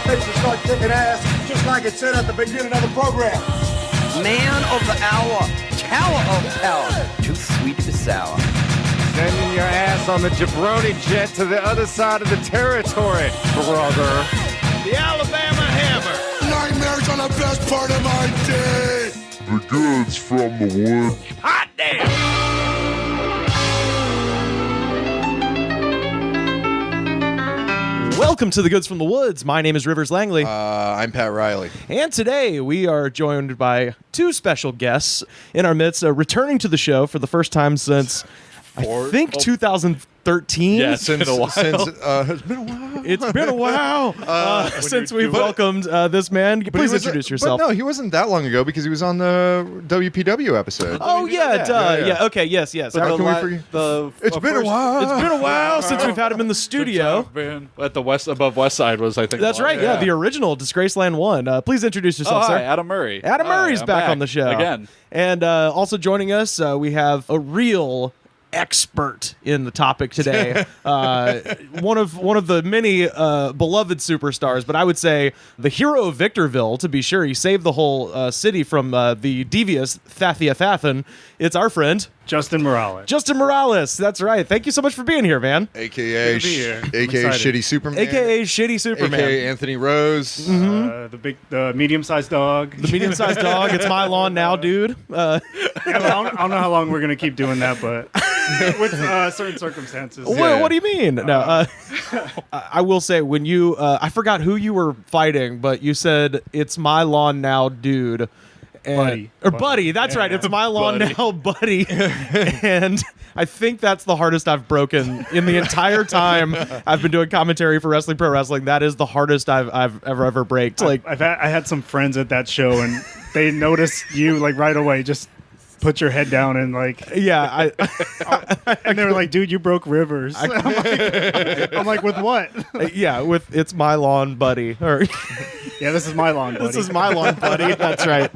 fixing to start kicking ass, just like it said at the beginning of the program. Man of the hour, tower of tower, too sweet to be sour. Sending your ass on the jabroni jet to the other side of the territory, brother. The Alabama Hammer. Nightmares are the best part of my day. The goods from the wood. Hot damn! Welcome to the Goods from the Woods. My name is Rivers Langley. I'm Pat Riley. And today we are joined by two special guests in our midst, returning to the show for the first time since, I think, 2013. Yeah, it's been a while. It's been a while since we've welcomed this man. Please introduce yourself. But no, he wasn't that long ago because he was on the WPW episode. Oh, yeah. Okay, yes. But how can we forget? It's been a while. It's been a while since we've had him in the studio. Been at the above West Side was, I think. That's right, yeah, the original Disgraceland 1. Please introduce yourself, sir. Hi, Adam Murray. Adam Murray's back on the show. Again. And also joining us, we have a real expert in the topic today. One of the many beloved superstars, but I would say the hero of Victorville, to be sure. He saved the whole city from the devious Thathan. It's our friend Justin Morales. Justin Morales, that's right. Thank you so much for being here, man. AKA Shitty Superman. AKA Shitty Superman. AKA Anthony Rose. The medium-sized dog. The medium-sized dog. It's my lawn now, dude. I don't know how long we're going to keep doing that, but with certain circumstances. What do you mean? No, I will say when you, I forgot who you were fighting, but you said, it's my lawn now, dude. Buddy, that's right. It's my lawn now, buddy. And I think that's the hardest I've broken in the entire time I've been doing commentary for Wrestling Pro Wrestling. That is the hardest I've ever braked. Like I had some friends at that show, and they noticed you like right away. Just put your head down and like and they were like, dude, you broke Rivers. I'm like, with what? Yeah, with it's my lawn, buddy. Or yeah, this is my lawn, buddy. This is my lawn, buddy. That's right.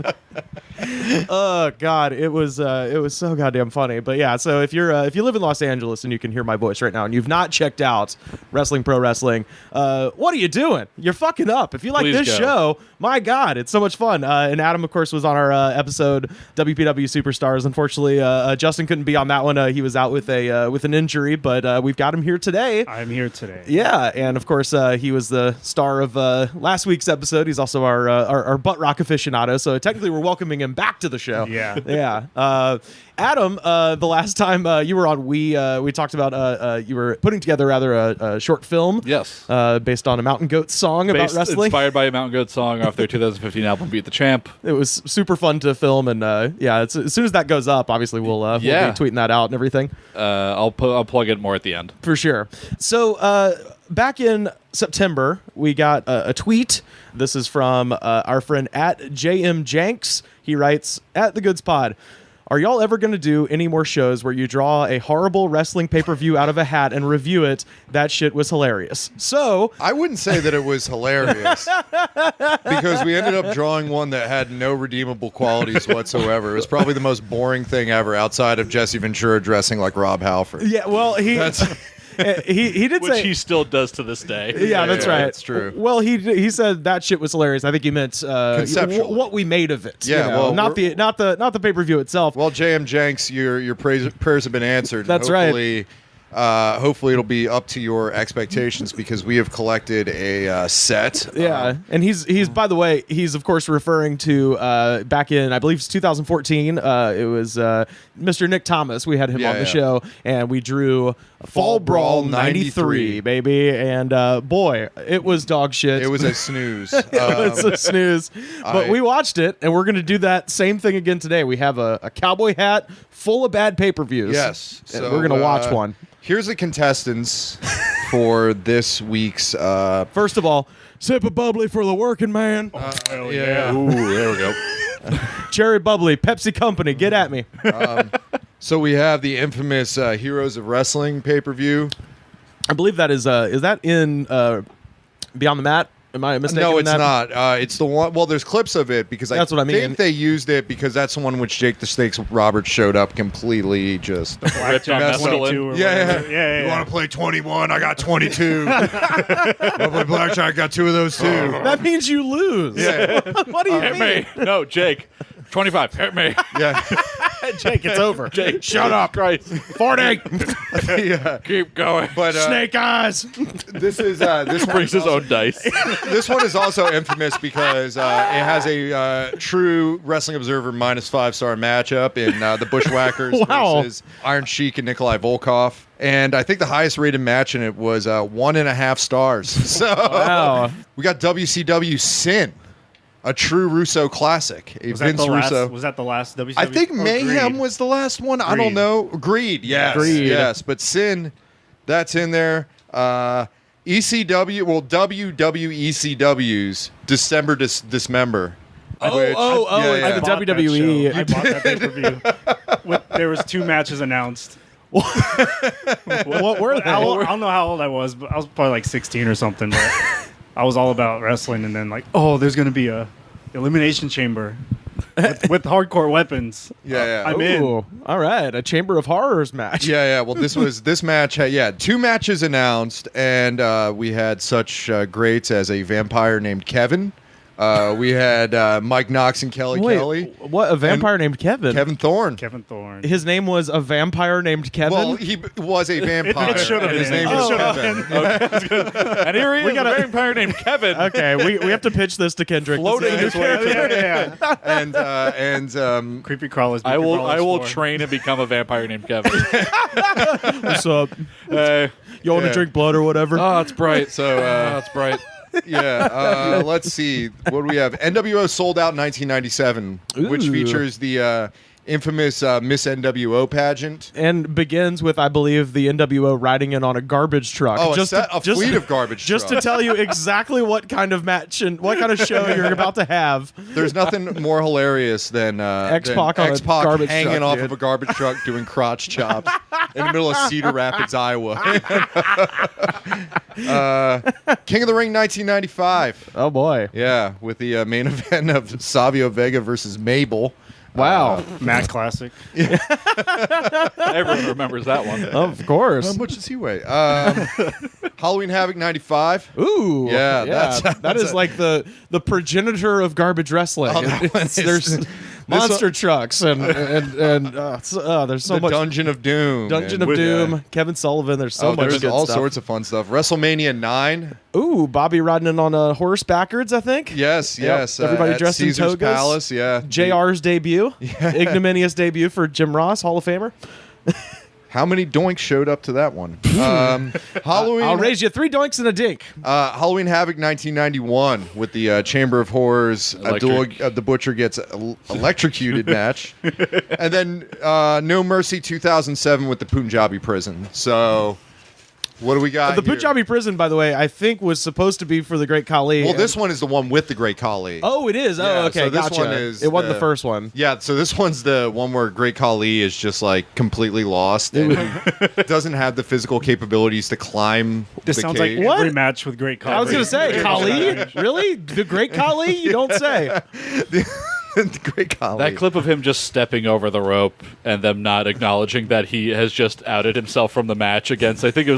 Oh God, it was so goddamn funny. But yeah, so if you live in Los Angeles and you can hear my voice right now, and you've not checked out Wrestling Pro Wrestling, what are you doing? You're fucking up. If you like this show, my God, it's so much fun. And Adam, of course, was on our episode WPW Superstars. Unfortunately, Justin couldn't be on that one. He was out with an injury, but we've got him here today. I'm here today. Yeah, and of course, he was the star of last week's episode. He's also our butt rock aficionado. So technically, we're welcoming him back to the show. Yeah. Adam, the last time you were on, we talked about you were putting together a short film. Yes. Based on a Mountain Goats song about wrestling. Inspired by a Mountain Goats song off their 2015 album, Beat the Champ. It was super fun to film, and as soon as that goes up, obviously we'll be tweeting that out and everything. I'll plug it more at the end. For sure. So back in September, we got a tweet. This is from our friend at JM Janks. He writes, at the Goods Pod, are y'all ever going to do any more shows where you draw a horrible wrestling pay-per-view out of a hat and review it? That shit was hilarious. So I wouldn't say that it was hilarious because we ended up drawing one that had no redeemable qualities whatsoever. It was probably the most boring thing ever outside of Jesse Ventura dressing like Rob Halford. Yeah, well, he did Which say he still does to this day. Yeah, that's right. That's true. Well, he said that shit was hilarious. I think he meant what we made of it. Yeah, well, not the pay-per-view itself. Well, JM Janks, your prayers have been answered. That's right. Hopefully it'll be up to your expectations because we have collected a set. Yeah, and he's by the way, he's of course referring to back in, I believe it's 2014. It was Mr. Nick Thomas. We had him on the show, and we drew Fall Brawl 93, baby. And boy, it was dog shit. It was a snooze. It was a snooze. But we watched it, and we're going to do that same thing again today. We have a cowboy hat full of bad pay-per-views. Yes. So we're going to watch one. Here's the contestants for this week's... First of all, sip a bubbly for the working man. Yeah. Ooh, there we go. Cherry bubbly, Pepsi Company, get at me. So we have the infamous Heroes of Wrestling pay-per-view. I believe that is that in Beyond the Mat? Am I mistaken? No, in it's that? not. It's the one. Well, there's clips of it because That's what I mean. think they used it because that's the one which Jake the Snakes Roberts showed up completely just. Blackjack messed up. 22 or Yeah, whatever. Yeah. You want to play 21? I got 22. I play blackjack. I got 2 of those too. That means you lose. Yeah, What do you Hit mean? me. No, Jake. 25. Hit me. yeah, Jake, it's over. Jake, Shut up. Christ. 40. yeah. Keep going. But Snake eyes. this is this one Brings his own dice. This one is also infamous because it has a True Wrestling Observer -5-star matchup in the Bushwhackers Wow. versus Iron Sheik and Nikolai Volkov. And I think the highest rated match in it was 1.5 stars. So Wow. we got WCW Sin, a true Russo classic. A Was that, Vince the last, Russo. was that the last WCW? I think or Mayhem Greed? was the last one. I don't Greed. know. Greed, yes. Greed. Yes. But Sin, that's in there. ECW, well, WWECW's December Dismember. Oh, which- it's yeah. the bought that WWE. show. I bought that pay-per-view. There was 2 matches announced. What were they? I don't know how old I was, but I was probably like 16 or something. But I was all about wrestling, and then like, oh, there's gonna be a elimination chamber with hardcore weapons. Yeah, yeah. I'm in. Ooh, all right, a Chamber of Horrors match. Yeah, yeah. Well, this match had 2 matches announced, and we had such greats as a vampire named Kevin. We had Mike Knox and Kelly Wait, Kelly. what? A vampire named Kevin? Kevin Thorne. Kevin Thorne. His name was a vampire named Kevin? Well, he was a vampire. It should have and his been. name It was should have Kevin. And here he is, got a a- vampire named Kevin. Okay, we have to pitch this to Kendrick. Floating This is- his way. yeah. And Creepy crawlers. I will train. train and become a vampire named Kevin. What's up? Hey. You want to Yeah. drink blood or whatever? Oh, it's bright. So, it's bright. yeah, let's see. What do we have? NWO sold out in 1997, which Ooh. features the infamous Miss NWO pageant. And begins with, I believe, the NWO riding in on a garbage truck. Oh, just a fleet of garbage Just to trucks. tell you exactly what kind of match and what kind of show you're about to have. There's nothing more hilarious than X-Pac on a X-Pac garbage hanging truck, off dude. of a garbage truck doing crotch chops in the middle of Cedar Rapids, Iowa. King of the Ring 1995. Oh, boy. Yeah, with the main event of Savio Vega versus Mabel. Wow. Matt Classic. Everyone remembers that one. Of course. How much does he weigh? Halloween Havoc 95. Ooh. Yeah, that that's is like the progenitor of garbage wrestling. Oh, that one is- There's monster trucks and there's so The much. Dungeon of Doom. Dungeon And- of Doom, yeah. Kevin Sullivan. There's so Oh, much there's good all stuff. sorts of fun stuff. WrestleMania 9. Ooh, Bobby riding in on a horse backwards, I think. Yes, Yep. yes. Everybody at dressed in Caesar's togas. Palace, yeah. JR's debut, ignominious debut for Jim Ross, Hall of Famer. How many doinks showed up to that one? Halloween. I'll raise you 3 doinks and a dink. Halloween Havoc 1991 with the Chamber of Horrors. Electric. Abdullah the Butcher gets electrocuted match. And then No Mercy 2007 with the Punjabi prison. So, what do we got The here? Punjabi prison, by the way, I think was supposed to be for the Great Khali. Well, this one is the one with the Great Khali. Oh, it is. Yeah, Oh, okay. so this gotcha. one is It wasn't the- the first one. Yeah, so this one's the one where Great Khali is just like completely lost and doesn't have the physical capabilities to climb This the sounds cage. like What? every match with Great Khali. I was going to say, Khali? Really? The Great Khali? You don't say. the Great Khali. That clip of him just stepping over the rope and them not acknowledging that he has just outed himself from the match against, I think it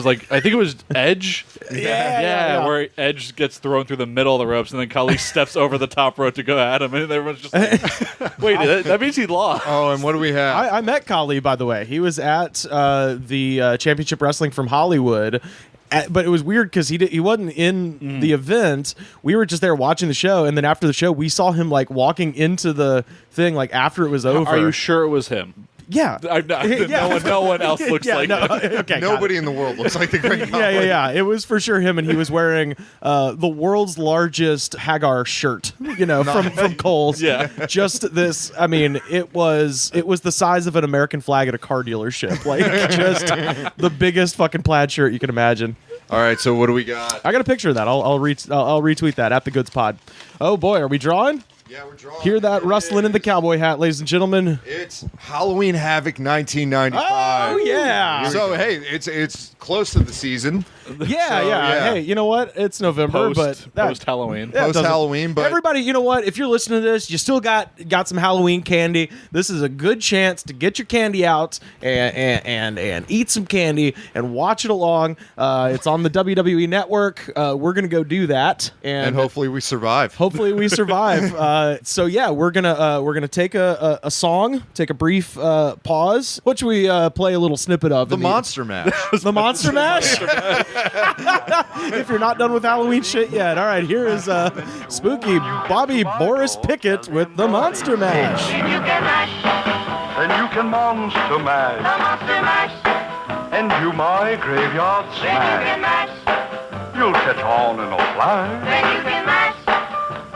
was Edge. Yeah. Where Edge gets thrown through the middle of the ropes and then Khali steps over the top rope to go at him and everyone's just like, wait, that means he lost. Oh, and what do we have? I met Khali, by the way. He was at the Championship Wrestling from Hollywood. But it was weird because he wasn't in the event. We were just there watching the show, and then after the show, we saw him like walking into the thing like after it was over. Are you sure it was him? Yeah. No one else looks like no, him. Okay, got Nobody it. in the world looks like the Great Khali. Yeah. It was for sure him, and he was wearing the world's largest Hagar shirt, from Kohl's. Yeah. Just this. I mean, it was the size of an American flag at a car dealership. Like just the biggest fucking plaid shirt you can imagine. All right, so what do we got? I got a picture of that. I'll retweet that at the Goods Pod. Oh boy, are we drawing? Yeah, we're drawing. Hear that rustling in the cowboy hat, ladies and gentlemen. It's Halloween Havoc 1995. Oh yeah. So hey, it's close to the season. Yeah. Hey, you know what? It's November, Post but Halloween. Post Halloween, but everybody, you know what? If you're listening to this, you still got some Halloween candy. This is a good chance to get your candy out and eat some candy and watch it along. It's on the WWE Network. We're gonna go do that, and hopefully we survive. Hopefully we survive. So yeah, we're gonna take a song, take a brief pause. What should we play a little snippet of? The Monster Mash. The Monster Mash? If you're not done with Halloween shit yet. All right, here is spooky Bobby Boris Pickett with the Monster Mash. Then you can monster mash. The monster mash. And do my graveyard smash. You'll catch on in a flash. Then you can mash.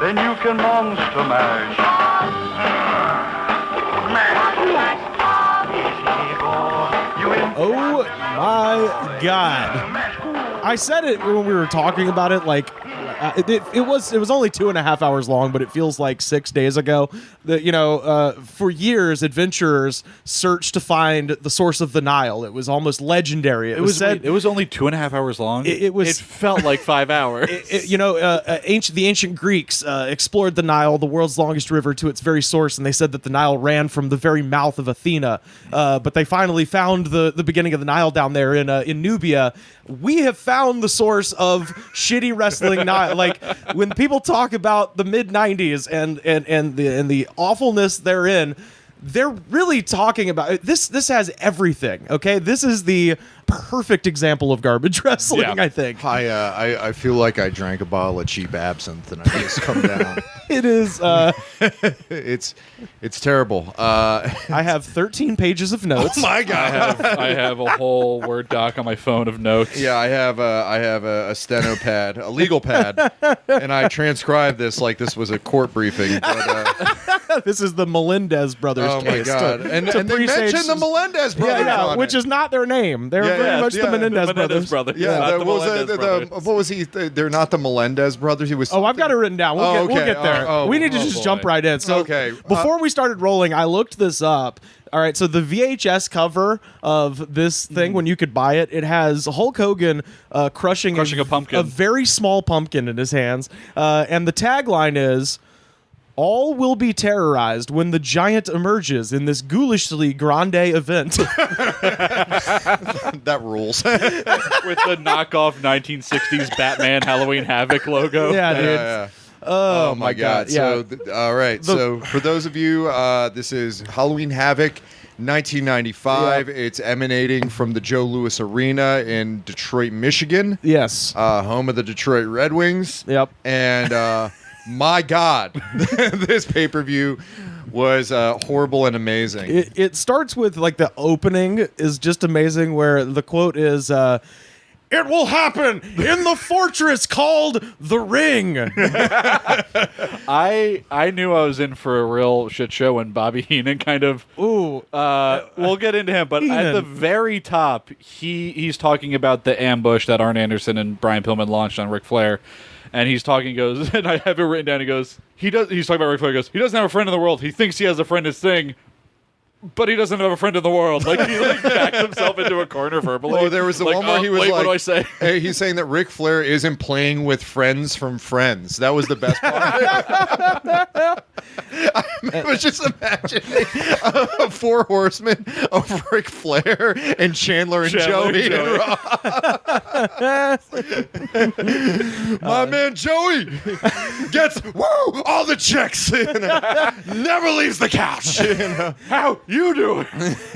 Then you can monster mash. Oh my God. I said it when we were talking about it, like it was only 2.5 hours long, but it feels like 6 days ago. That for years, adventurers searched to find the source of the Nile. It was almost legendary. It was only 2.5 hours long. It felt like 5 hours. The ancient Greeks explored the Nile, the world's longest river, to its very source, and they said that the Nile ran from the very mouth of Athena. But they finally found the beginning of the Nile down there in Nubia. We have found the source of shitty wrestling Nile. Like when people talk about the mid '90s and the awfulness therein, they're really talking about this. This has everything. Okay, this is the perfect example of garbage wrestling. Yeah. I think. I feel like I drank a bottle of cheap absinthe and I just come down. It is. It's terrible. I have 13 pages of notes. Oh my God! I have a whole Word doc on my phone of notes. Yeah, I have a steno pad, a legal pad, and I transcribed this like this was a court briefing. But, this is the Melendez brothers oh case. My God! And they mentioned the Melendez brothers. Yeah, which is not their name. They're very much the Menendez brothers. Yeah, brothers. what was he? They're not the Melendez brothers. He was. Oh, I've got it written down. We'll get there. We need to just boy. jump right in. So before we started rolling, I looked this up. All right, so the VHS cover of this thing, when you could buy it, it has Hulk Hogan crushing a pumpkin, a very small pumpkin in his hands, and the tagline is, "All will be terrorized when the giant emerges in this ghoulishly grande event." That rules. With the knockoff 1960s Batman Halloween Havoc logo. Yeah, dude. Yeah. Oh my God. Yeah. So, all right. So for those of you, this is Halloween Havoc 1995. Yep. It's emanating from the Joe Louis Arena in Detroit, Michigan. Yes. Home of the Detroit Red Wings. Yep. And my God, this pay-per-view was horrible and amazing. It starts with, like, the opening is just amazing, where the quote is, "It will happen in the fortress called the Ring." I knew I was in for a real shit show when Bobby Heenan kind of. Ooh. We'll get into him, but Heenan. at the very top, he's talking about the ambush that Arn Anderson and Brian Pillman launched on Ric Flair. And he's talking, goes, and I have it written down. He goes, he's talking about Ric Flair. He goes, he doesn't have a friend in the world. He thinks he has a friend in Sting, but he doesn't have a friend in the world. Like, he backs himself into a corner verbally. Oh, there was the one where he was wait, like, what do I say? Hey, he's saying that Ric Flair isn't playing with friends from Friends. That was the best part. I was just imagining four horsemen of Ric Flair and Chandler and Joey. And my man Joey gets all the chicks. Never leaves the couch. How you doing?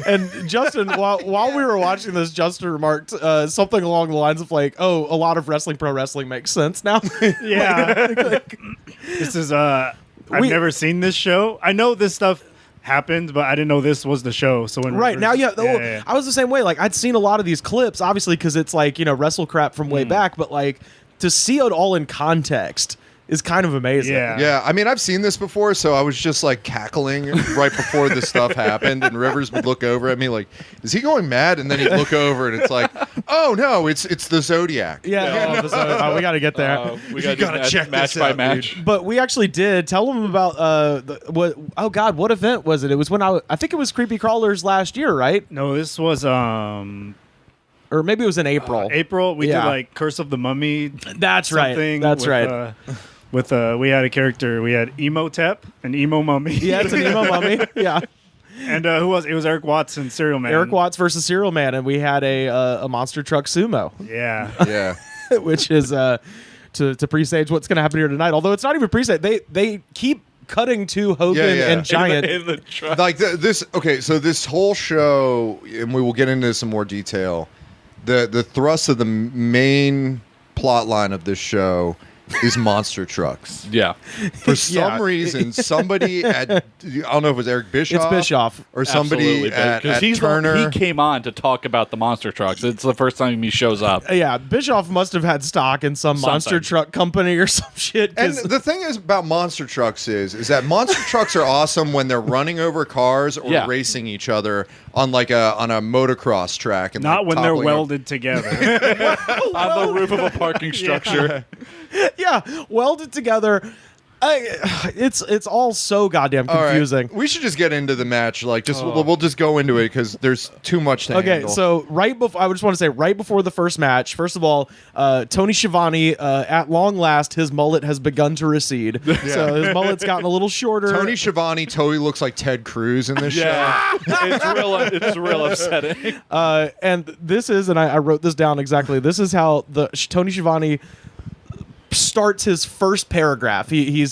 And Justin, while we were watching this, Justin remarked something along the lines of, like, "Oh, a lot of pro wrestling makes sense now." Yeah. This is I've never seen this show. I know this stuff happened, but I didn't know this was the show. So when right now, yeah, I was the same way. Like, I'd seen a lot of these clips, obviously, because it's like, wrestle crap from way back, but like to see it all in context is kind of amazing. Yeah. I mean, I've seen this before, so I was just like cackling right before this stuff happened, and Rivers would look over at me like, "Is he going mad?" And then he'd look over, and it's like, "Oh no, it's the Zodiac." Yeah, we got to get there. We got to check match by match. Dude. But we actually did tell them about what? Oh God, what event was it? It was when I think it was Creepy Crawlers last year, right? No, this was or maybe it was in April. April, we Yeah. did like Curse of the Mummy. That's right. something That's with, right. We had a character. We had Emotep, an emo mummy. Yeah, it's an emo mummy. Yeah. And who was it? Was Eric Watts and Serial Man. Eric Watts versus Serial Man, and we had a monster truck sumo. Yeah. Yeah. Which is to presage what's going to happen here tonight. Although it's not even presage. They keep cutting to Hogan Yeah. and Giant. in the truck. Like this. Okay, so this whole show, and we will get into some more detail. The thrust of the main plot line of this show is monster trucks. Yeah. For some reason, somebody at I don't know if it was Eric Bischoff. It's Bischoff. Or somebody at Turner. He came on to talk about the monster trucks. It's the first time he shows up. Yeah, Bischoff must have had stock in some monster Something. truck company or some shit. And the thing is about monster trucks is that monster trucks are awesome when they're running over cars or Yeah. racing each other on a motocross track. And Not like, when they're toppling over. welded together. On the roof of a parking structure. yeah, welded together. It's all so goddamn All right. confusing. We should just get into the match. Like, we'll just go into it because there's too much to Okay, handle. so I just want to say right before the first match, first of all, Tony Schiavone, at long last, his mullet has begun to recede. So his mullet's gotten a little shorter. Tony Schiavone totally looks like Ted Cruz in this Yeah. It's real upsetting. And this is, and I wrote this down exactly. This is how Tony Schiavone starts his first paragraph. He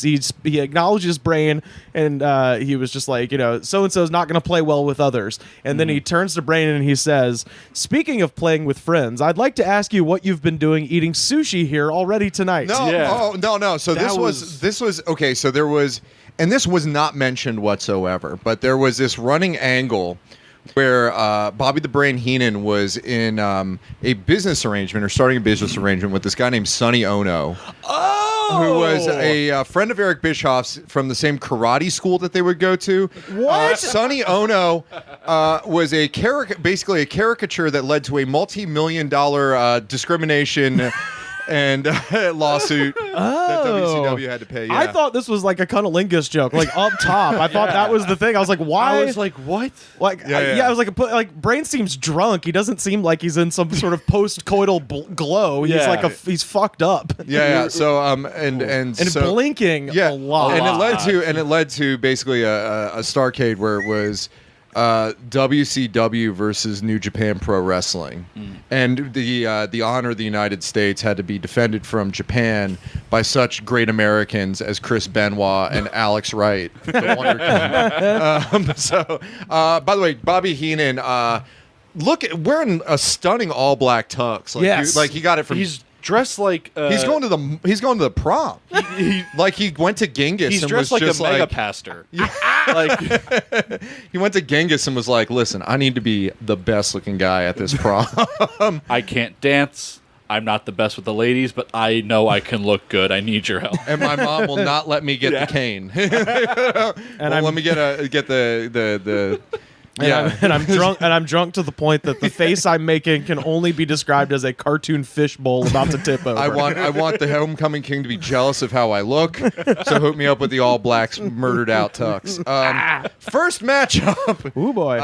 acknowledges Brain, and he was just like, so and so's not going to play well with others. And then he turns to Brain and he says, "Speaking of playing with friends, I'd like to ask you what you've been doing eating sushi here already tonight." No, Yeah. oh no. So this was okay. So there was, and this was not mentioned whatsoever, but there was this running angle where Bobby the Brain Heenan was in a business arrangement or starting a business arrangement with this guy named Sonny Ono. Who was a friend of Eric Bischoff's from the same karate school that they would go to. What? Sonny Ono was basically a caricature that led to a multi-million-dollar discrimination and lawsuit that WCW had to pay. Yeah. I thought this was like a cunnilingus joke, like up top. I thought that was the thing. I was like, why? I was like, what? Like, I was like, Brain seems drunk. He doesn't seem like he's in some sort of post-coital glow. He's Yeah. like he's fucked up. Yeah. So and so, blinking a lot. And it led to basically a Starcade where it was WCW versus New Japan Pro Wrestling, and the honor of the United States had to be defended from Japan by such great Americans as Chris Benoit and Alex Wright, the Wonder King. By the way, Bobby Heenan, wearing a stunning all black tux. Like, Yes. he got it from. He's dressed like He's going to the prom. Like he went to Genghis. he's and dressed was like a just mega pastor. Like He went to Genghis and was like, "Listen, I need to be the best looking guy at this prom." I can't dance. I'm not the best with the ladies, but I know I can look good. I need your help. And my mom will not let me get the cane. And let me get the. And I'm drunk. And I'm drunk to the point that the face I'm making can only be described as a cartoon fishbowl about to tip over. I want the homecoming king to be jealous of how I look. So hook me up with the all blacks murdered out tux. First matchup. Ooh boy.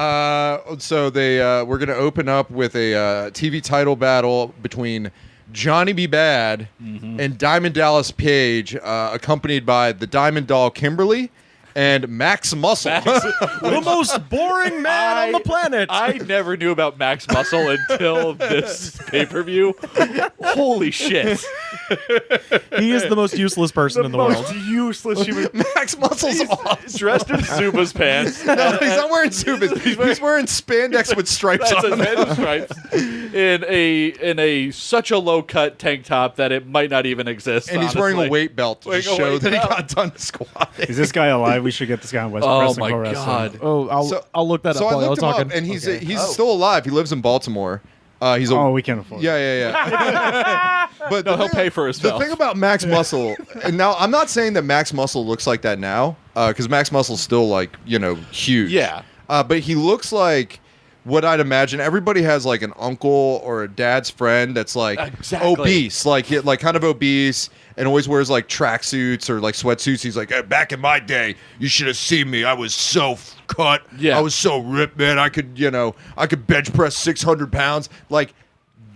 So we're gonna open up with a TV title battle between Johnny B. Bad and Diamond Dallas Page, accompanied by the Diamond Doll Kimberly and Max Muscle. The most boring man on the planet. I never knew about Max Muscle until this pay-per-view. Holy shit. He is the most useless person in the world. Useless human. Max Muscle's awesome. Dressed in Zuba's pants. No, he's not wearing Zubas. He's wearing spandex with stripes That's on a them. stripes. In a such a low cut tank top that it might not even exist. And he's wearing a honestly. weight belt to Wearing just a show weight that he belt. got done squatting. Is this guy alive? We should get this guy on West Oh Wrestling my Pro Wrestling. god. Oh, I'll look that up So I while y'all looked him talking. up, and he's still alive. He lives in Baltimore. He's a Oh, we can't afford it. yeah. But No, the he'll thing- pay for The himself. thing about Max Muscle, and now I'm not saying that Max Muscle looks like that now, because Max Muscle's still huge. Yeah. But he looks like what I'd imagine. Everybody has like an uncle or a dad's friend that's like Exactly. obese, like kind of obese, and always wears like tracksuits or like sweatsuits. He's like, hey, back in my day, you should have seen me. I was so cut. Yeah. I was so ripped, man. I could bench press 600 pounds. Like,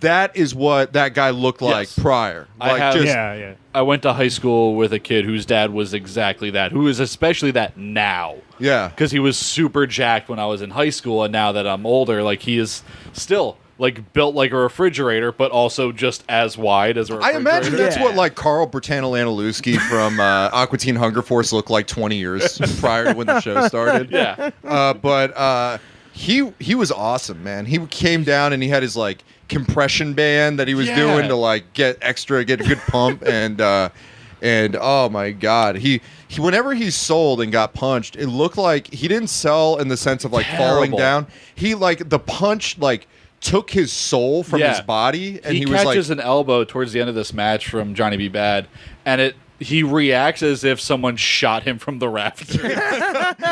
that is what that guy looked like prior. I went to high school with a kid whose dad was exactly that, who is especially that now. Yeah. Because he was super jacked when I was in high school, and now that I'm older, like, he is still, like, built like a refrigerator, but also just as wide as a refrigerator. I imagine that's what, like, Carl Bertano-Lanalewski from Aqua Teen Hunger Force looked like 20 years prior to when the show started. Yeah. But he was awesome, man. He came down and he had his, like, compression band that he was doing to, like, get a good pump, and oh my god, he whenever he sold and got punched, it looked like he didn't sell in the sense of like falling down. He, like, the punch, like, took his soul from his body, and he was like, catches an elbow towards the end of this match from Johnny B. Bad, and he reacts as if someone shot him from the rafters.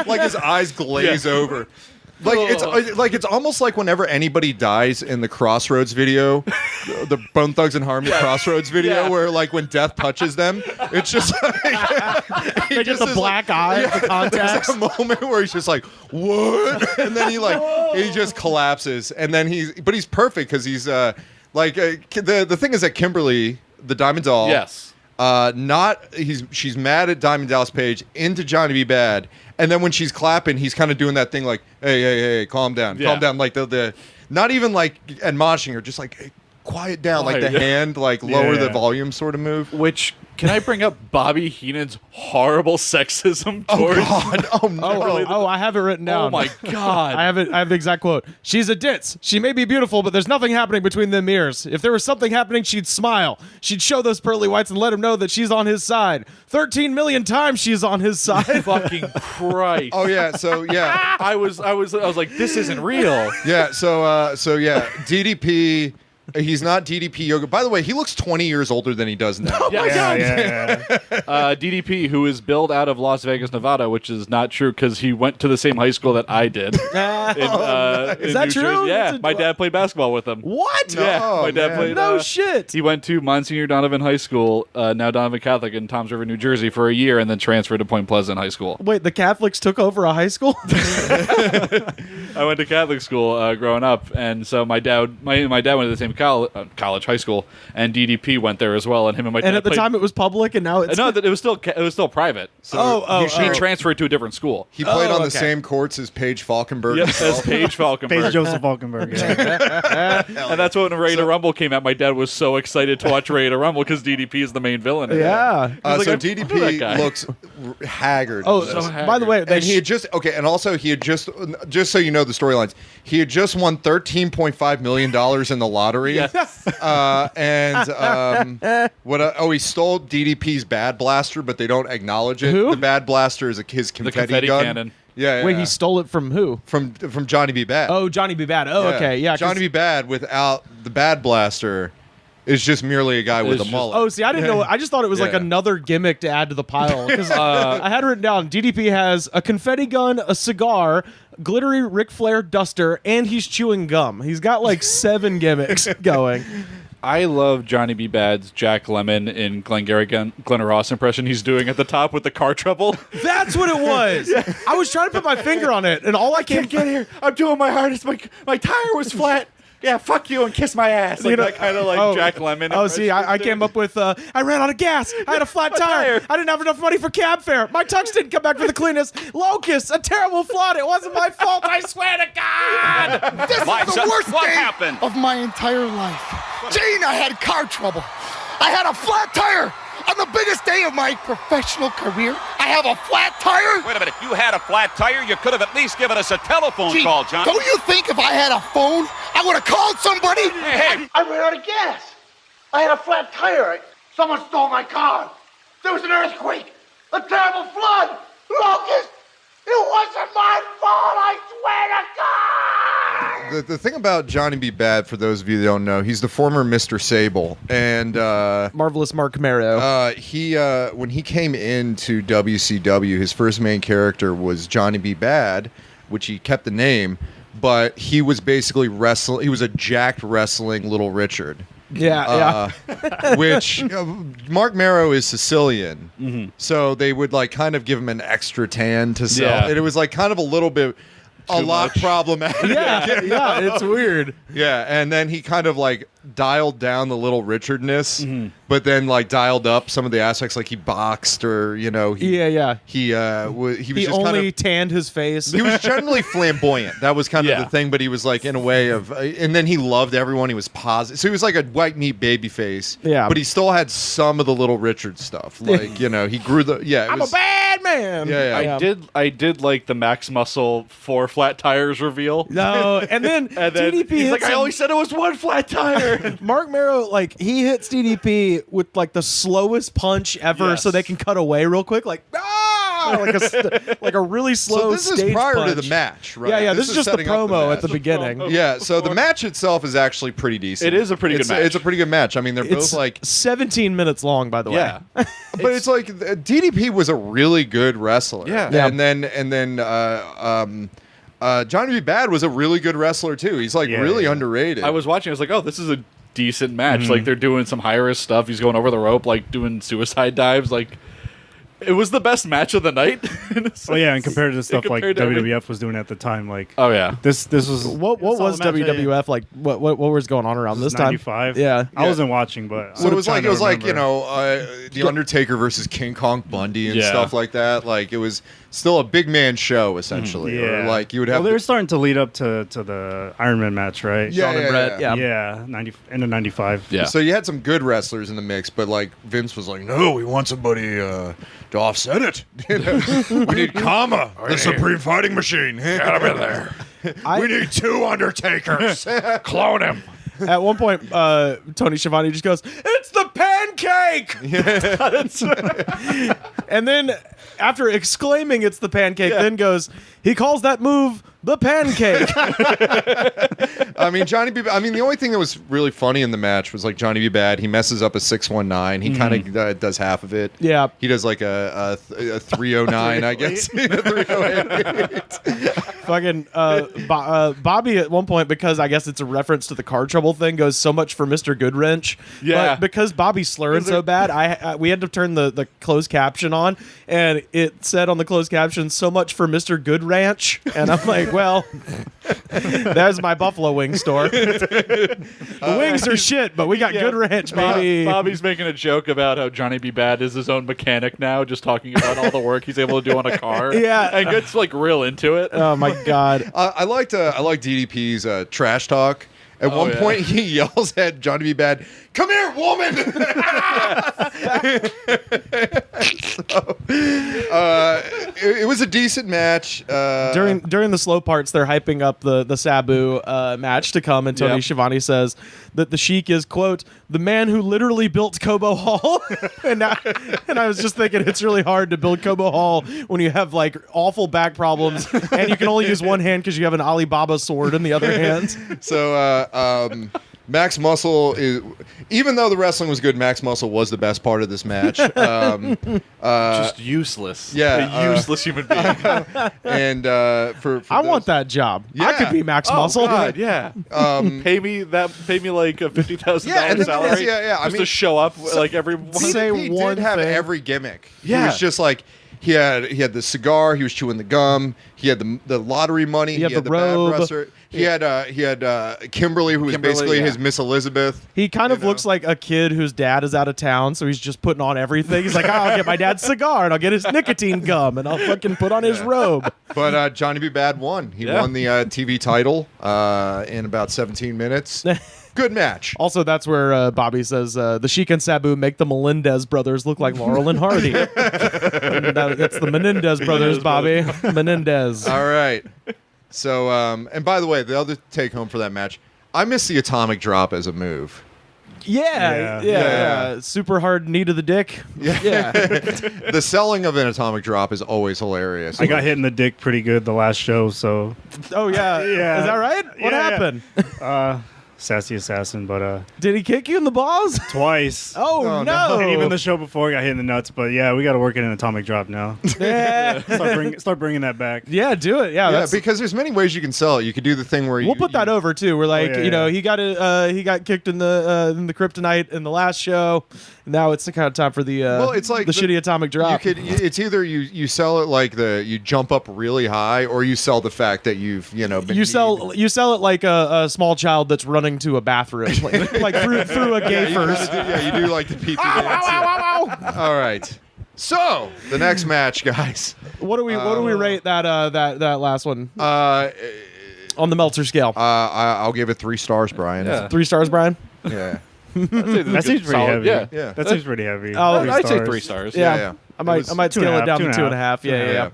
like his eyes glaze over. Like it's almost like whenever anybody dies in the Crossroads video, the Bone Thugs and Harmony Crossroads video, where, like, when death touches them, it's just like they get the black eye, the contacts. There's a moment where he's just like, what? And then he just collapses, and then he's perfect because he's the thing is that Kimberly, the Diamond Doll, she's mad at Diamond Dallas Page into Johnny B. Bad. And then when she's clapping, he's kind of doing that thing like, hey, calm down, like the not even like admonishing her, just like, hey, quiet down, like the hand, like lower the volume sort of move. Which, can I bring up Bobby Heenan's horrible sexism towards... Oh, God. Oh, no. I have it written down. Oh, my God. I have the exact quote. She's a ditz. She may be beautiful, but there's nothing happening between them ears. If there was something happening, she'd smile. She'd show those pearly whites and let him know that she's on his side. 13 million times she's on his side. Fucking Christ. Oh, yeah. So, yeah. I was like, this isn't real. Yeah. So DDP... He's not DDP Yoga. By the way, he looks 20 years older than he does now. Oh my God. DDP, who is billed out of Las Vegas, Nevada, which is not true because he went to the same high school that I did. Is that New true? Jersey. Yeah, my dad played basketball with him. What? Yeah, my dad played. No shit. He went to Monsignor Donovan High School, now Donovan Catholic in Toms River, New Jersey, for a year, and then transferred to Point Pleasant High School. Wait, the Catholics took over a high school? I went to Catholic school growing up, and so my dad went to the same high school, and DDP went there as well. And him and my dad. And at the time, it was public, and now it's no, it was still private. So he transferred to a different school. He played on the same courts as Paige Falkenberg. Yes, as Paige Falkenberg. Paige Joseph Falkenberg. Yeah. And that's when Ready to Rumble came out. My dad was so excited to watch Ready to Rumble because DDP is the main villain. Yeah. So DDP looks haggard. Oh, so haggard. By the way, and he had just so you know the storylines. He had just won $13.5 million in the lottery. Yes. He stole DDP's Bad Blaster, but they don't acknowledge it. Who? The Bad Blaster is his confetti gun. Cannon. Yeah. Wait, he stole it from who? From Johnny B. Bad. Oh, Johnny B. Bad. Oh, okay, yeah. Johnny B. Bad without the Bad Blaster is just merely a guy with a mullet. Oh, see, I didn't know. I just thought it was like another gimmick to add to the pile. Because I had it written down. DDP has a confetti gun, a cigar, glittery Ric Flair duster, and he's chewing gum. He's got like 7 gimmicks going. I love Johnny B. Bad's Jack Lemmon in Glengarry Glenn Ross impression he's doing at the top with the car trouble. That's what it was. I was trying to put my finger on it, and all I can't get here. I'm doing my hardest. My tire was flat. Yeah, fuck you and kiss my ass. Like that kind of like Jack Lemmon. Oh, see, I came up with, I ran out of gas. I had a flat tire. I didn't have enough money for cab fare. My tux didn't come back for the cleanest. Locust, a terrible flood. It wasn't my fault, I swear to God. This is the worst day of my entire life. Gene, I had car trouble. I had a flat tire. On the biggest day of my professional career, I have a flat tire? Wait a minute. You had a flat tire? You could have at least given us a telephone call, John. Don't you think if I had a phone, I would have called somebody? Hey. I ran out of gas. I had a flat tire. Someone stole my car. There was an earthquake. A terrible flood. Locust. It wasn't my fault, I swear to God! The thing about Johnny B. Bad, for those of you that don't know, he's the former Mr. Sable. And Marvelous Mark Marrow. When he came into WCW, his first main character was Johnny B. Bad, which he kept the name, but he was basically wrestling. He was a jacked wrestling Little Richard. Yeah. Which Mark Marrow is Sicilian, so they would like kind of give him an extra tan to sell. Yeah. And it was like kind of a little bit a lot much. problematic. Yeah, it's weird. Yeah, and then he kind of like dialed down the Little Richardness, but then like dialed up some of the aspects, like he boxed or he was He just only kind of tanned his face. he was generally flamboyant. That was kind of the thing, but he was like in a way of, and then he loved everyone. He was positive, so he was like a white meat baby face. Yeah, but he still had some of the Little Richard stuff. Like he grew the I'm a bad man. I did like the Max Muscle 4 flat tires reveal. No, and then DDP he's like, hits I him. only said it was one flat tire. Mark Marrow, like, he hits DDP with like the slowest punch ever, so they can cut away real quick, like like a really slow. So this is stage prior punch. to the match, right? Yeah, this is just the setting up promo match. at the beginning. Yeah, so the match itself is actually pretty decent. It is a pretty good match. It's a pretty good match. I mean, they're It's both like 17 minutes long, by the way. Yeah. But it's like DDP was a really good wrestler. Yeah. And then Johnny B. Bad was a really good wrestler too. He's like really underrated. I was watching. I was like, oh, this is a decent match. Like they're doing some high risk stuff. He's going over the rope, like doing suicide dives. Like it was the best match of the night. Oh yeah, and compared to the stuff like compared to WWF was doing at the time, like oh yeah, this was What was WWF like? What was going on around this time? 95. Yeah. I wasn't watching, but So it was like remember. The Undertaker versus King Kong Bundy and Yeah. stuff like that. Like it was still a big man show essentially. Or Yeah. like you would have. Well, they were starting to lead up to the Iron Man match, right? Yeah, Shawn and yeah, Brett, yeah. yeah. 90 end of 95. yeah. So you had some good wrestlers in the mix, but like Vince was like, no, we want somebody to offset it. You know? We need Kama, the Supreme Fighting Machine. Get him in there. We need 2 Undertakers. Clone him. At one point, Tony Schiavone just goes, "It's the pancake!" And then, after exclaiming, "It's the pancake," then goes, he calls that move the pancake. I mean, the only thing that was really funny in the match was like Johnny B. Bad. He messes up a 619. He kind of does half of it. Yeah. He does like a 309, I guess. 308. Fucking Bobby at one point, because I guess it's a reference to the car trouble thing, goes, "So much for Mr. Goodwrench." Yeah. But because Bobby's slurring so bad, we had to turn the closed caption on, and it said on the closed caption, "So much for Mr. Good Ranch." And I'm like, well, there's my Buffalo Wing store. The wings are shit, but we got Good Ranch, baby. Bobby's making a joke about how Johnny B. Bad is his own mechanic now, just talking about all the work he's able to do on a car. Yeah. And gets like real into it. Oh my god. I liked DDP's trash talk. At one point, he yells at Johnny B. Bad, "Come here, woman!" It was a decent match. During the slow parts, they're hyping up the Sabu match to come, and Tony Schiavone says that the Sheik is, quote, "the man who literally built Cobo Hall." and I was just thinking, it's really hard to build Cobo Hall when you have like awful back problems and you can only use one hand because you have an Alibaba sword in the other hand. So Max Muscle is, even though the wrestling was good, Max Muscle was the best part of this match. Just useless. Yeah, a useless human being. And for I want that job. I could be Max Muscle. God, yeah. Pay me like a $50,000 salary. Just to show up like every once. Say he one did have thing. every gimmick. Yeah. He was just like he had the cigar. He was chewing the gum. He had the lottery money. He had the bad robe. dresser. He had Kimberly, who was basically his Miss Elizabeth. He kind of looks like a kid whose dad is out of town, so he's just putting on everything. He's like, I'll get my dad's cigar, and I'll get his nicotine gum, and I'll fucking put on his robe. But Johnny B. Bad won. He won the TV title in about 17 minutes. Good match. Also, that's where Bobby says the Sheik and Sabu make the Melendez brothers look like Laurel and Hardy. It's the Menendez brothers, Bobby. Menendez. All right. So, and by the way, the other take home for that match, I miss the atomic drop as a move. Yeah. Super hard knee to the dick. Yeah. The selling of an atomic drop is always hilarious. I got hit in the dick pretty good the last show, so. Oh, yeah. Is that right? What happened? Sassy Assassin, but did he kick you in the balls? Twice. Oh, no. And even the show before got hit in the nuts, but yeah, we got to work in an atomic drop now. Yeah. Start bringing that back. Yeah, do it. Yeah, because there's many ways you can sell it. You could do the thing where we'll put that over too. We're like, Oh, yeah, he got kicked in the kryptonite in the last show. Now it's the kind of time for the it's like the shitty atomic drop. It's either you sell it like you jump up really high, or you sell the fact that you've been you sell it like a small child that's running to a bathroom, like through a gay first. You do like the pee dance. All right. So the next match, guys. What do we rate that last one? On the Meltzer scale. I'll give it 3 stars, Brian. Yeah. 3 stars, Brian. Yeah. That seems pretty heavy. Yeah. That seems pretty heavy. I'd say 3 stars. Yeah. I might scale it down to 2.5.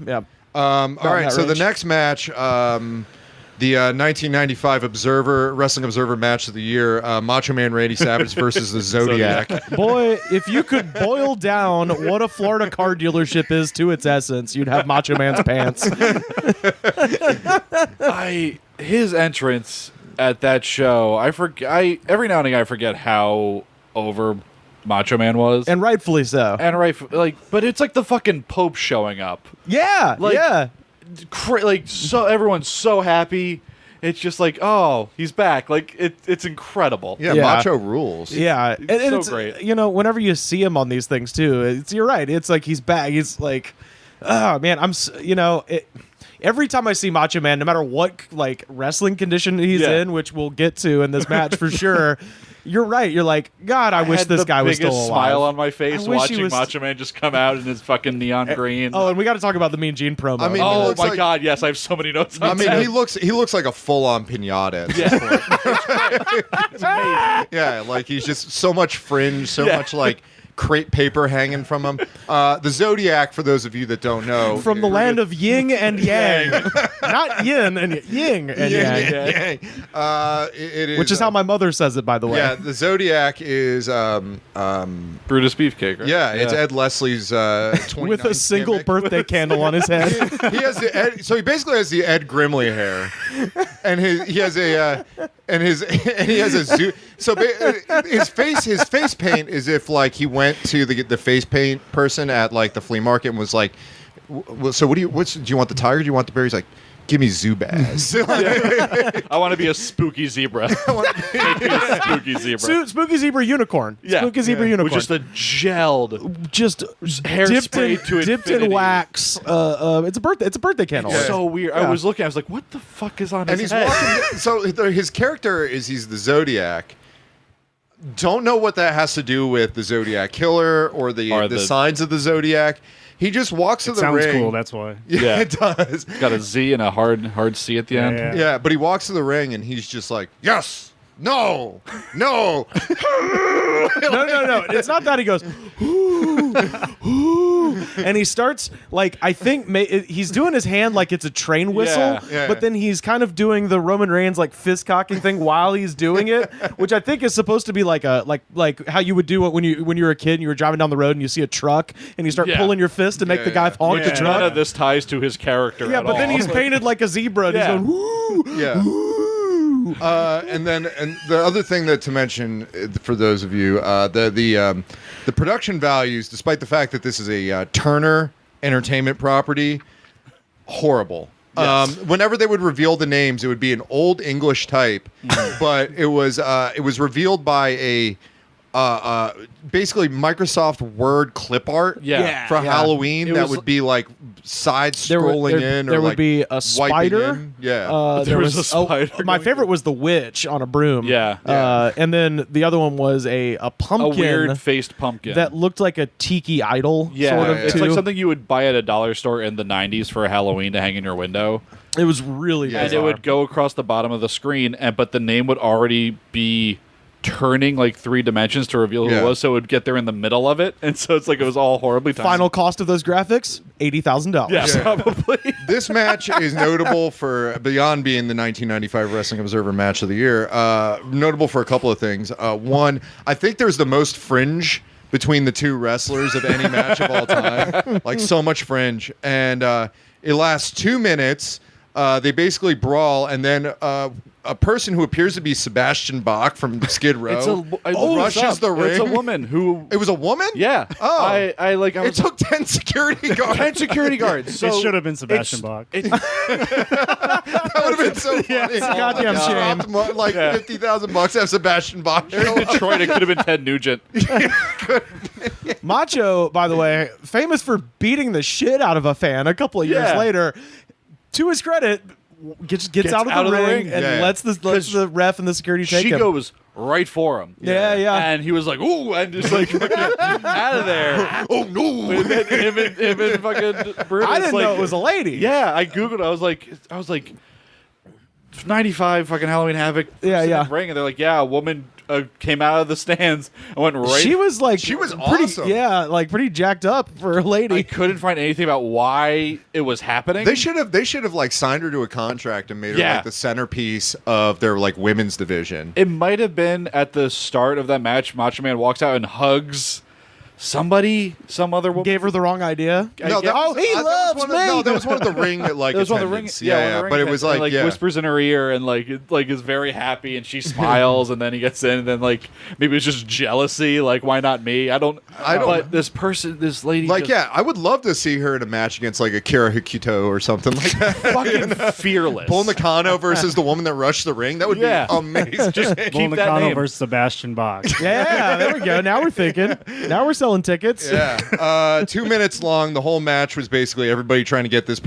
Yeah. All right. So the next match, the 1995 Wrestling Observer match of the year, Macho Man Randy Savage versus the Zodiac. Boy, if you could boil down what a Florida car dealership is to its essence, you'd have Macho Man's pants. His entrance at that show, every now and again I forget how over Macho Man was, and rightfully so. But it's like the fucking Pope showing up. Yeah, so everyone's so happy. It's just like, oh, he's back. Like it's incredible. Yeah, Macho rules. Yeah, and so it's great. Whenever you see him on these things too, you're right. It's like he's back. He's like, oh man, every time I see Macho Man, no matter what like wrestling condition he's in, which we'll get to in this match for sure. You're right. You're like, God, I wish this guy was still alive. Smile on my face watching Macho Man just come out in his fucking neon green. Oh, and we got to talk about the Mean Gene promo. I mean, oh my God, yes, I have so many notes. He looks like a full-on pinata at this point. Yeah, like he's just so much fringe, so much like crepe paper hanging from him. The Zodiac, for those of you that don't know, from the land of yin and yang, not yin and yin and yang. It is, which is how my mother says it, by the way. Yeah, the Zodiac is Brutus Beefcake. Right? Yeah, it's Ed Leslie's 29th with a single gimmick. birthday candle on his head. He has he basically has the Ed Grimley hair, and he has a so his face paint is if like he went to the face paint person at like the flea market and was like, so do you want the tiger? Do you want the bear? He's like, give me Zubaz. I want to be a spooky zebra. Spooky zebra. Spooky zebra unicorn. Yeah. Spooky zebra unicorn. With just a gelled, just dipped in wax. It's a birthday candle. Yeah. So weird. I was looking. I was like, what the fuck is on his head? Walking, so his character he's the Zodiac. Don't know what that has to do with the Zodiac Killer or the signs of the Zodiac. He just walks to the ring. Sounds cool, that's why. Yeah, it does. It's got a Z and a hard C at the end. Yeah, but he walks to the ring and he's just like, yes, no. No. It's not that. He goes, and he starts like, I think he's doing his hand like it's a train whistle, but then he's kind of doing the Roman Reigns like fist cocking thing while he's doing it, which I think is supposed to be like like how you would do it when you were a kid and you were driving down the road and you see a truck and you start pulling your fist to make the guy honk the truck. None of this ties to his character. Yeah, but then he's painted like a zebra and he's going, woo, woo. And the other thing to mention for those of you, the production values, despite the fact that this is a Turner Entertainment property, horrible. Yes. Whenever they would reveal the names, it would be an old English type, but it was revealed by a basically Microsoft Word clip art for Halloween. That would be like side scrolling in, or there would like be a spider. There was a spider. My favorite was the witch on a broom. And then the other one was a pumpkin, a weird faced pumpkin that looked like a tiki idol. Yeah, sort of, it's like something you would buy at a dollar store in the '90s for Halloween to hang in your window. It was really bizarre. And it would go across the bottom of the screen, but the name would already be turning like 3 dimensions to reveal who it was, so it would get there in the middle of it, and so it's like it was all horribly timed. Final cost of those graphics, $80,000. Yes, probably. This match is notable for, beyond being the 1995 Wrestling Observer Match of the Year, notable for a couple of things. One, I think there's the most fringe between the two wrestlers of any match of all time. Like, so much fringe. And it lasts 2 minutes. They basically brawl, and then a person who appears to be Sebastian Bach from Skid Row rushes the ring. It's a woman who. It was a woman? Yeah. Oh. It took 10 security guards. 10 security guards. So it should have been Sebastian Bach. That would have been so funny. Yeah, it's a goddamn shame. Like $50,000 to have Sebastian Bach show in Detroit, it could have been Ted Nugent. Macho, by the way, famous for beating the shit out of a fan a couple of years later. To his credit, gets out of the ring and lets the ref and the security take him. She goes right for him. Yeah. And he was like, ooh, and just like out of there. Oh, no. And then him and fucking Brutus. I didn't know it was a lady. Yeah, I Googled it. I was like, 95 fucking Halloween Havoc. Yeah. Ring, and they're like, yeah, a woman came out of the stands and went right. She was pretty awesome. Yeah, like pretty jacked up for a lady. I couldn't find anything about why it was happening. They should have like signed her to a contract and made her like the centerpiece of their like women's division. It might have been at the start of that match. Macho Man walks out and hugs some other woman. Gave her the wrong idea. He loves me. No, that was one of the ring like was one of the ring. Yeah, but it was like whispers in her ear and like is very happy and she smiles and then he gets in and then like maybe it's just jealousy. Like why not me? I don't. But this lady. Like I would love to see her in a match against like Akira Hikuto or something like that. Fucking fearless. Bull Nakano versus the woman that rushed the ring. That would be amazing. Just Bull keep that Nakano name. versus Sebastian Bach. Yeah, there we go. Now we're thinking. Now we're selling tickets. Yeah. 2 minutes long. The whole match was basically everybody trying to get this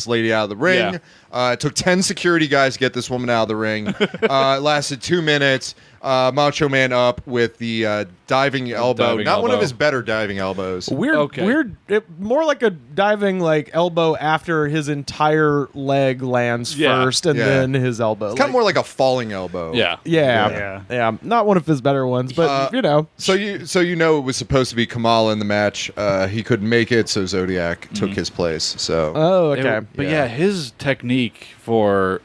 lady out of the ring. It took 10 security guys to get this woman out of the ring. It lasted 2 minutes. Macho Man up with the diving elbow. Not one of his better diving elbows. Weird. More like a diving like elbow after his entire leg lands first, and then his elbow. It's kind of more like a falling elbow. Yeah. Not one of his better ones, but you know. So it was supposed to be Kamala in the match. He couldn't make it, so Zodiac took his place. So. Oh, okay. But his technique for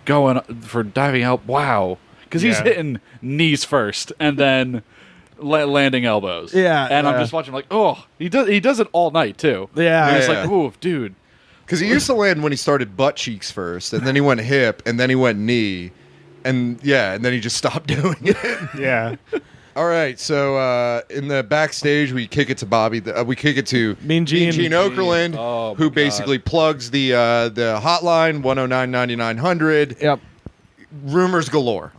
diving out. Wow. Because he's hitting knees first and then landing elbows. Yeah. And I'm just watching like, oh, he does it all night too. Yeah. And it's like, oh, dude. Because he used to land when he started butt cheeks first, and then he went hip, and then he went knee, and then he just stopped doing it. Yeah. All right, so in the backstage, we kick it to Bobby. We kick it to Mean Gene Okerlund, who basically plugs the hotline 109-9900. Yep. Rumors galore.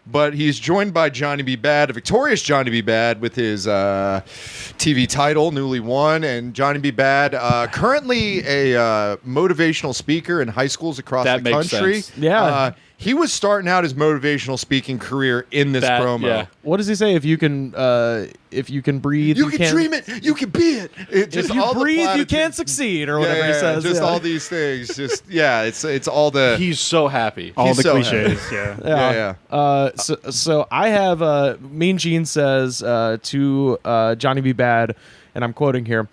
But he's joined by Johnny B. Bad, a victorious Johnny B. Bad with his TV title, newly won. And Johnny B. Bad, currently a motivational speaker in high schools across the country. Sense. Yeah. He was starting out his motivational speaking career in this promo. Yeah. What does he say? If you can breathe, you can dream it. You can be it. If you breathe, you can't succeed, or whatever he says. Just all these things. Just it's all the. He's so happy. All He's the so cliches. happy. Yeah. So I have Mean Gene says to Johnny B. Bad, and I'm quoting here.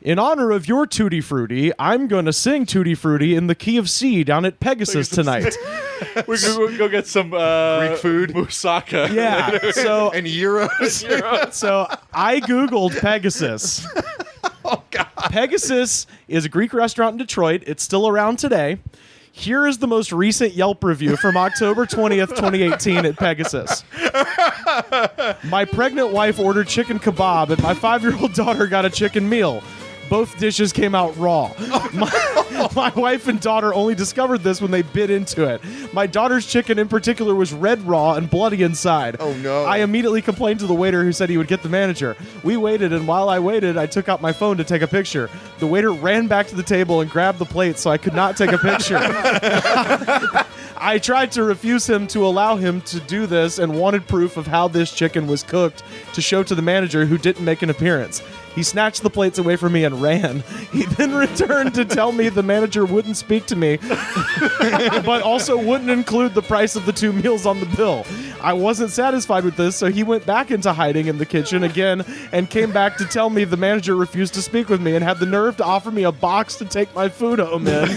In honor of your Tutti Frutti, I'm going to sing Tutti Frutti in the key of C down at Pegasus tonight. We're going to go get some Greek food. Moussaka. Yeah. And euros. So I Googled Pegasus. Oh, God. Pegasus is a Greek restaurant in Detroit. It's still around today. Here is the most recent Yelp review from October 20th, 2018 at Pegasus. My pregnant wife ordered chicken kebab, and my 5-year-old daughter got a chicken meal. Both dishes came out raw. My wife and daughter only discovered this when they bit into it. My daughter's chicken in particular was red raw and bloody inside. Oh, no. I immediately complained to the waiter, who said he would get the manager. We waited, and while I waited, I took out my phone to take a picture. The waiter ran back to the table and grabbed the plate, so I could not take a picture. I tried to refuse him to allow him to do this and wanted proof of how this chicken was cooked to show to the manager, who didn't make an appearance. He snatched the plates away from me and ran. He then returned to tell me the manager wouldn't speak to me, but also wouldn't include the price of the 2 meals on the bill. I wasn't satisfied with this, so he went back into hiding in the kitchen again and came back to tell me the manager refused to speak with me and had the nerve to offer me a box to take my food home in.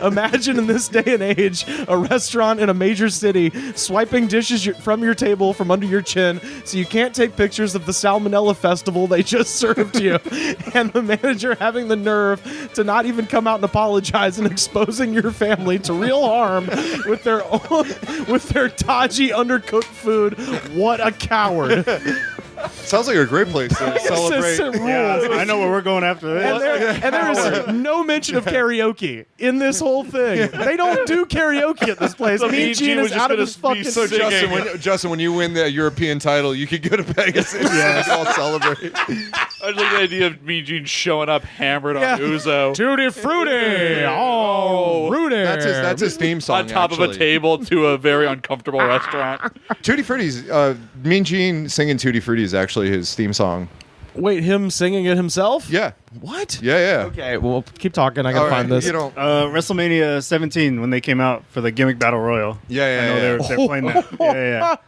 Imagine in this day and age, a restaurant in a major city swiping dishes from your table from under your chin so you can't take pictures of the Salmonella Festival they just served you, and the manager having the nerve to not even come out and apologize and exposing your family to real harm with their dodgy undercooked food. What a coward. Sounds like a great place to celebrate. Yeah, I know where we're going after this. And there is no mention of karaoke in this whole thing. They don't do karaoke at this place. Mean Gene is out of his fucking... So Justin, when you win the European title, you could go to Pegasus and all celebrate. I just like the idea of Mean Gene showing up hammered on Uzo. Tutti Frutti! Oh, Rudy! That's his theme song, on top of a table to a very uncomfortable restaurant. Tutti Frutti's, Mean Gene singing Tutti Frutti is actually his theme song. Wait, him singing it himself? Yeah. What? Yeah. Okay, well, keep talking. I gotta find this. WrestleMania 17 when they came out for the gimmick battle royal. I know they're playing that.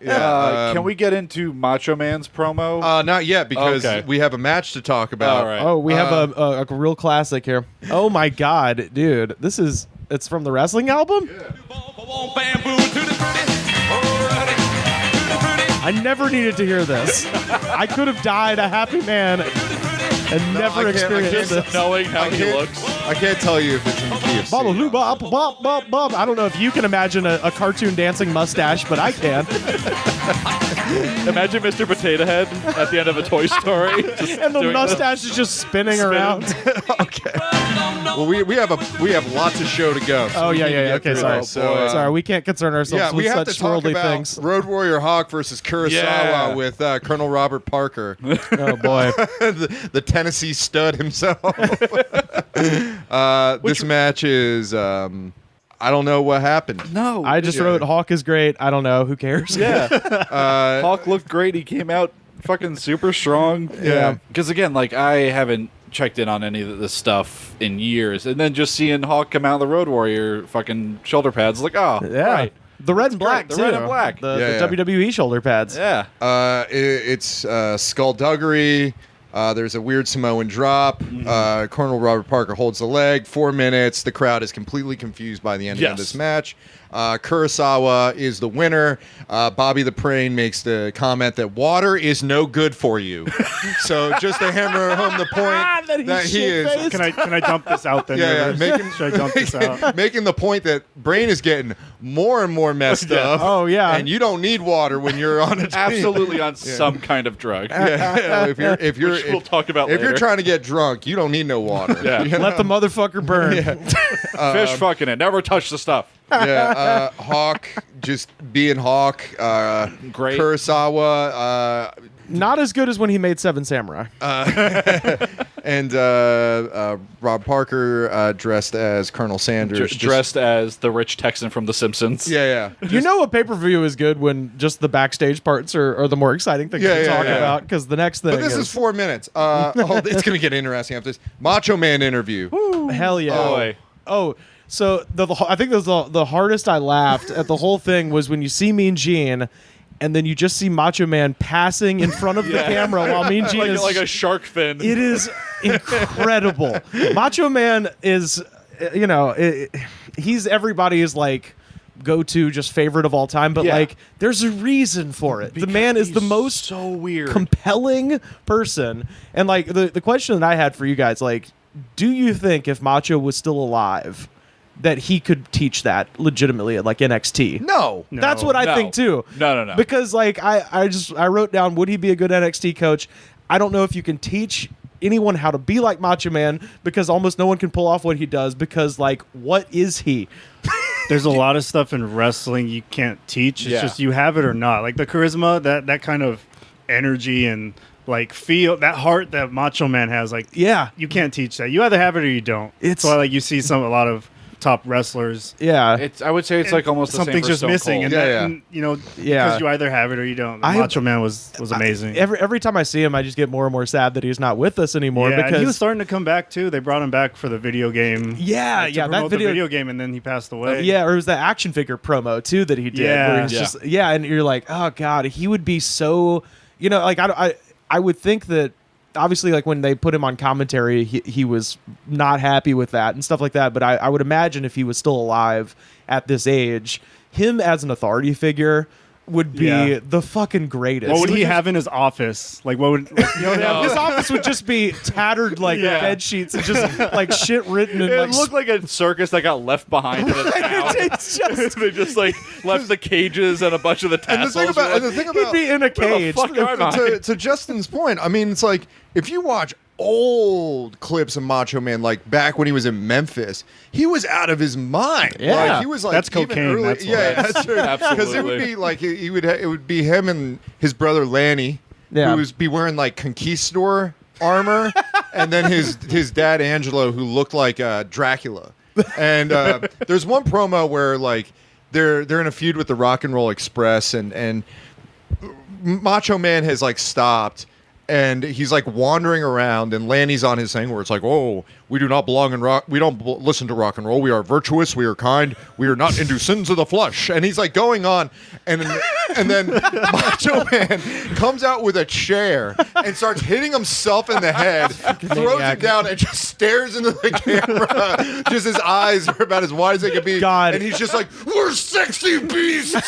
Yeah. Can we get into Macho Man's promo? Not yet, because we have a match to talk about. All right. Oh, we have a real classic here. Oh my God, dude, it's from the wrestling album. I never needed to hear this. I could have died a happy man and never experienced this. Knowing how he looks. I can't tell you if it's in the key of C. I don't know if you can imagine a cartoon dancing mustache, but I can. Imagine Mr. Potato Head at the end of a Toy Story. And the mustache is just spinning around. Okay. Well, we have lots of show to go. So okay, sorry. Sorry, we can't concern ourselves with such worldly things. Road Warrior Hawk versus Kurosawa with Colonel Robert Parker. Oh boy, the Tennessee stud himself. This match is I don't know what happened. No, I just wrote Hawk is great. I don't know. Who cares? Yeah, Hawk looked great. He came out fucking super strong. Yeah, because again, like I haven't checked in on any of this stuff in years, and then just seeing Hawk come out of the Road Warrior fucking shoulder pads, like right. The red and black, the red and black, the WWE shoulder pads. Yeah, it's skullduggery. There's a weird Samoan drop. Colonel Robert Parker holds the leg. 4 minutes. The crowd is completely confused by the ending of this match. Kurosawa is the winner. Bobby the Brain makes the comment that water is no good for you. So just to hammer home the point that he is. Can I dump this out then? Should I dump this out? Making the point that Brain is getting more and more messed up. Oh yeah, and you don't need water when you're on a team. Absolutely on some kind of drug. If you're we'll talk about if later. you're trying to get drunk, you don't need no water. Let the motherfucker burn. Fish fucking it. Never touch the stuff. Hawk just being Hawk. Great. Kurosawa. Not as good as when he made Seven Samurai. And Rob Parker dressed as Colonel Sanders. Dressed as the rich Texan from The Simpsons. Yeah. You know a pay-per-view is good when just the backstage parts are the more exciting things to talk about, because the next thing But this is 4 minutes. It's going to get interesting after this. Macho Man interview. Woo. Hell yeah. Boy. Oh, so I think the hardest I laughed at the whole thing was when you see Mean Gene, and then you just see Macho Man passing in front of the camera while Mean Gene is like a shark fin. It is incredible. Macho Man is, he's everybody's like go-to just favorite of all time, but like there's a reason for it. The man is the most so weird, compelling person. And like the question that I had for you guys, like, do you think if Macho was still alive that he could teach that legitimately at like NXT? No. That's what I think too. No. Because like I wrote down, would he be a good NXT coach? I don't know if you can teach anyone how to be like Macho Man, because almost no one can pull off what he does, because like, what is he? There's a lot of stuff in wrestling you can't teach. It's just you have it or not. Like the charisma, that kind of energy and like feel, that heart that Macho Man has, like you can't teach that. You either have it or you don't. It's why like you see a lot of top wrestlers. Yeah, I would say it's like almost the something's same for just Stone missing, Cold. and because you either have it or you don't. Macho Man was amazing. Every time I see him, I just get more and more sad that he's not with us anymore. Yeah, because and he was starting to come back too. They brought him back for the video game. That video game, and then he passed away. Or it was that action figure promo too that he did. Where he's just and you're like, oh god, he would be so. Like I would think that. Obviously, like when they put him on commentary, he was not happy with that and stuff like that. But I would imagine if he was still alive at this age, him as an authority figure would be the fucking greatest. What would he have in his office? Like, what would his office would just be tattered like bed sheets and just like shit written in. It looked like a circus that got left behind in a town. They just like left the cages and a bunch of the tassels. And the thing about he'd be in a cage. To Justin's point, I mean, it's like if you watch old clips of Macho Man, like back when he was in Memphis, he was out of his mind. Yeah, like, he was like that's cocaine. That's that's true. Because it would be like it would be him and his brother Lanny, who would be wearing like conquistador armor, and then his dad Angelo, who looked like Dracula. And there's one promo where like they're in a feud with the Rock and Roll Express, and Macho Man has like stopped. And he's like wandering around, and Lanny's on his thing where it's like, "Oh, we do not belong in rock. We don't listen to rock and roll. We are virtuous. We are kind. We are not into sins of the flesh." And he's like going on, and then Macho Man comes out with a chair and starts hitting himself in the head, throws it down, and just stares into the camera. Just his eyes are about as wide as they can be. God. And he's just like, "We're sexy beasts."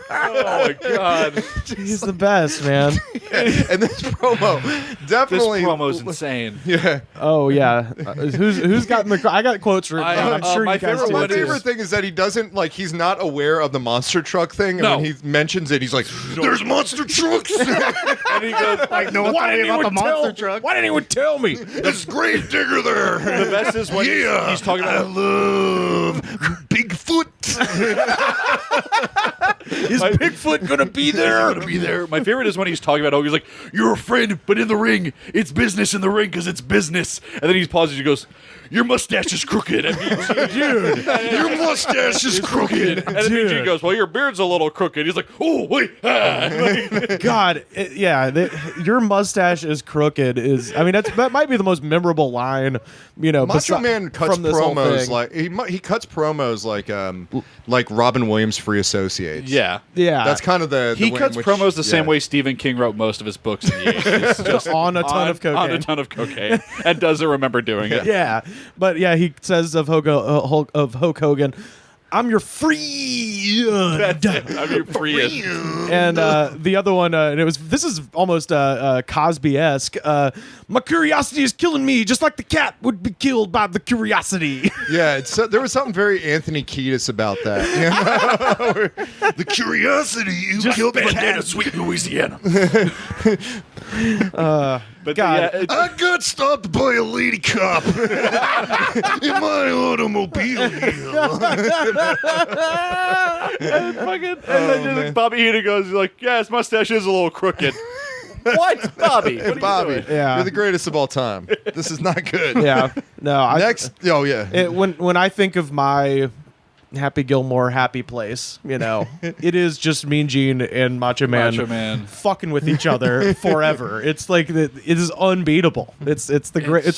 Oh my God, he's the best, man. And this promo definitely. This promo's insane. Yeah. Oh yeah. Who's got? I got quotes written. I'm sure my you guys favorite do My too. favorite thing is that he doesn't like. He's not aware of the monster truck thing, and No. when he mentions it, he's like, "There's monster trucks." And he goes, like, no one told me about the monster truck. Why didn't anyone tell me? There's grave digger there. the best is when he's talking I about. love Bigfoot. Is Bigfoot gonna be there? Be there. My favorite is when he's talking about, he's like, "You're a friend, but in the ring, it's business in the ring because it's business." And then he pauses, he goes, "Your mustache is crooked." And Dude, Your mustache is crooked. And then BG goes, "Well, your beard's a little crooked." He's like, "Oh, wait." God, your mustache is crooked. I mean, that might be the most memorable line. Macho Man cuts from this whole promos thing. like he cuts promos like Robin Williams Free Associates. Yeah. That's kind of the He way in cuts which- promos the same yeah. way Stephen King wrote most of his books in the 80s. Just on a ton of cocaine. On a ton of cocaine. And doesn't remember doing it. Yeah, but yeah, he says of Hulk Hogan, "I'm your friend." I'm your friend. And the other one, and this is almost Cosby-esque. "My curiosity is killing me, just like the cat would be killed by the curiosity." Yeah, there was something very Anthony Kiedis about that. The curiosity you killed the cat. Sweet Louisiana. But God. I got stopped by a lady cop in my automobile. And then Bobby Heenan goes, he's like, "Yeah, his mustache is a little crooked." What? Bobby? What are you Bobby, doing? Yeah. you're the greatest of all time. This is not good. Yeah, no. Next, When I think of my Happy Gilmore happy place, it is just Mean Gene and Macho Man fucking with each other forever. It's like it is unbeatable. It's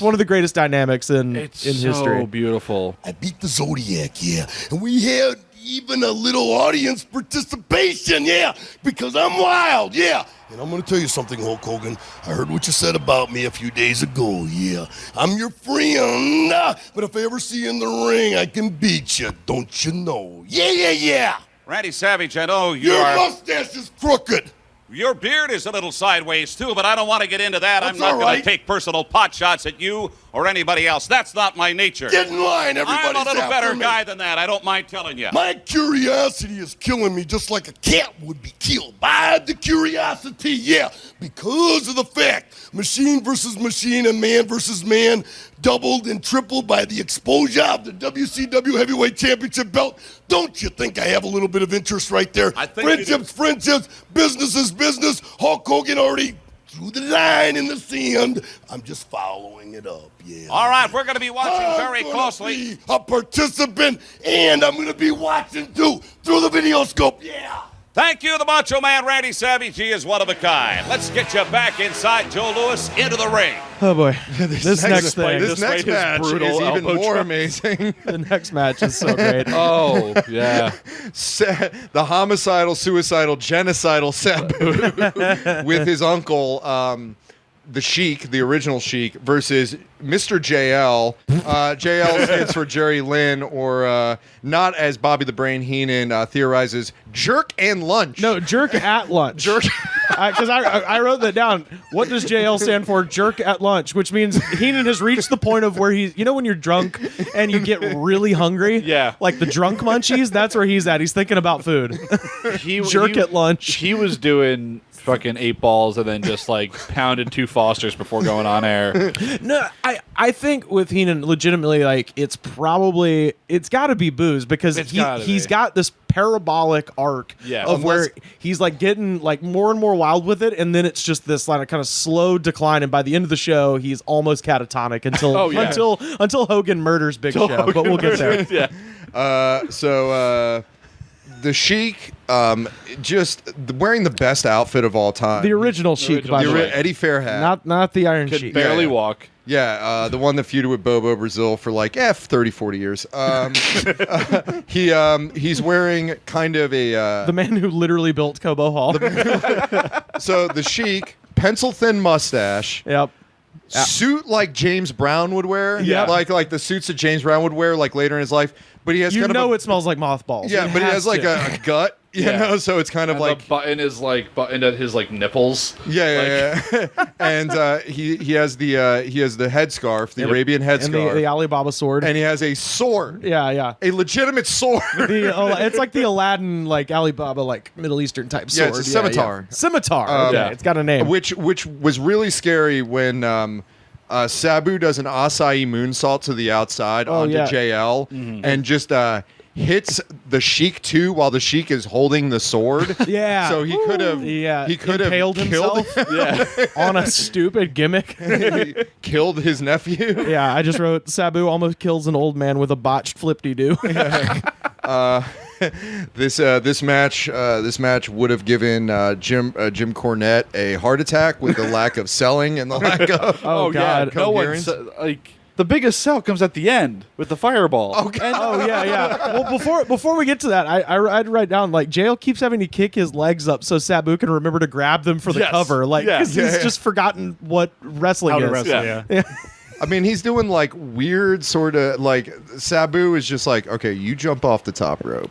one of the greatest dynamics in history. So beautiful. I beat the Zodiac, yeah. And we had even a little audience participation, yeah, because I'm wild, yeah. And I'm going to tell you something, Hulk Hogan. I heard what you said about me a few days ago, yeah. I'm your friend, but if I ever see you in the ring, I can beat you, don't you know? Yeah. Randy Savage, I know Your mustache is crooked. Your beard is a little sideways, too, but I don't want to get into that. That's I'm not all going right. to take personal pot shots at you or anybody else. That's not my nature. Get in line, everybody's I'm a little after better me. guy than that. I don't mind telling you. My curiosity is killing me just like a cat would be killed by the curiosity, yeah, because of the fact machine versus machine and man versus man doubled and tripled by the exposure of the WCW Heavyweight Championship belt. Don't you think I have a little bit of interest right there? I think you do. Friendships, business is business. Hulk Hogan already drew the line in the sand. I'm just following it up, yeah. All right, we're going to be watching very I'm closely. gonna be a participant, and I'm going to be watching too through the video scope. Yeah. Thank you, the Macho Man, Randy Savage. He is one of a kind. Let's get you back inside Joe Louis into the ring. Oh boy, this next thing. This next match is even more amazing. The next match is so great. Oh, yeah. The homicidal, suicidal, genocidal Sabu with his uncle the Sheik, the original Sheik, versus Mr. JL. JL stands for Jerry Lynn, or not as Bobby the Brain Heenan theorizes, jerk and lunch. No, jerk at lunch. Jerk. Because I wrote that down. What does JL stand for? Jerk at lunch, which means Heenan has reached the point of where he's, when you're drunk and you get really hungry? Yeah. Like the drunk munchies, that's where he's at. He's thinking about food. Jerk at lunch. He was doing fucking 8 balls and then just like pounded 2 Fosters before going on air. No, I think with Heenan, legitimately, like it's got to be booze, because he's got this parabolic arc of where he's like getting like more and more wild with it, and then it's just this like kind of slow decline, and by the end of the show he's almost catatonic until Hogan murders Big Show. But we'll get there. The Sheik, just wearing the best outfit of all time. The original Sheik, by the way. Eddie Fair hat. Not the Iron Could Sheik. barely walk. Yeah, the one that feuded with Bobo Brazil for like 30, 40 years. He's wearing kind of a... the man who literally built Cobo Hall. So the Sheik, pencil-thin mustache. Yep. Suit like James Brown would wear. Yeah. Like the suits that James Brown would wear like later in his life. But he has it smells like mothballs. Yeah, but he has like a gut, you know, so it's kind of like... the button is like buttoned at his like nipples. Yeah. And he has the headscarf, the Arabian headscarf. And the Alibaba sword. And he has a sword. Yeah. A legitimate sword. It's like the Aladdin, like Alibaba, like Middle Eastern type sword. Yeah, it's a scimitar. Yeah. Scimitar. Okay, it's got a name. Which was really scary when... Sabu does an acai moonsault to the outside onto JL and just hits the Sheik too while the Sheik is holding the sword. Yeah. So he could have impaled himself on a stupid gimmick. Killed his nephew. Yeah, I just wrote Sabu almost kills an old man with a botched flip-de-doo. This match would have given Jim Cornette a heart attack with the lack of selling and the lack of God, no one like the biggest sell comes at the end with the fireball. Well, before we get to that, I'd write down like JL keeps having to kick his legs up so Sabu can remember to grab them for the cover, like because he's just forgotten what wrestling is. Yeah. I mean, he's doing like weird sort of like Sabu is just like, okay, you jump off the top rope.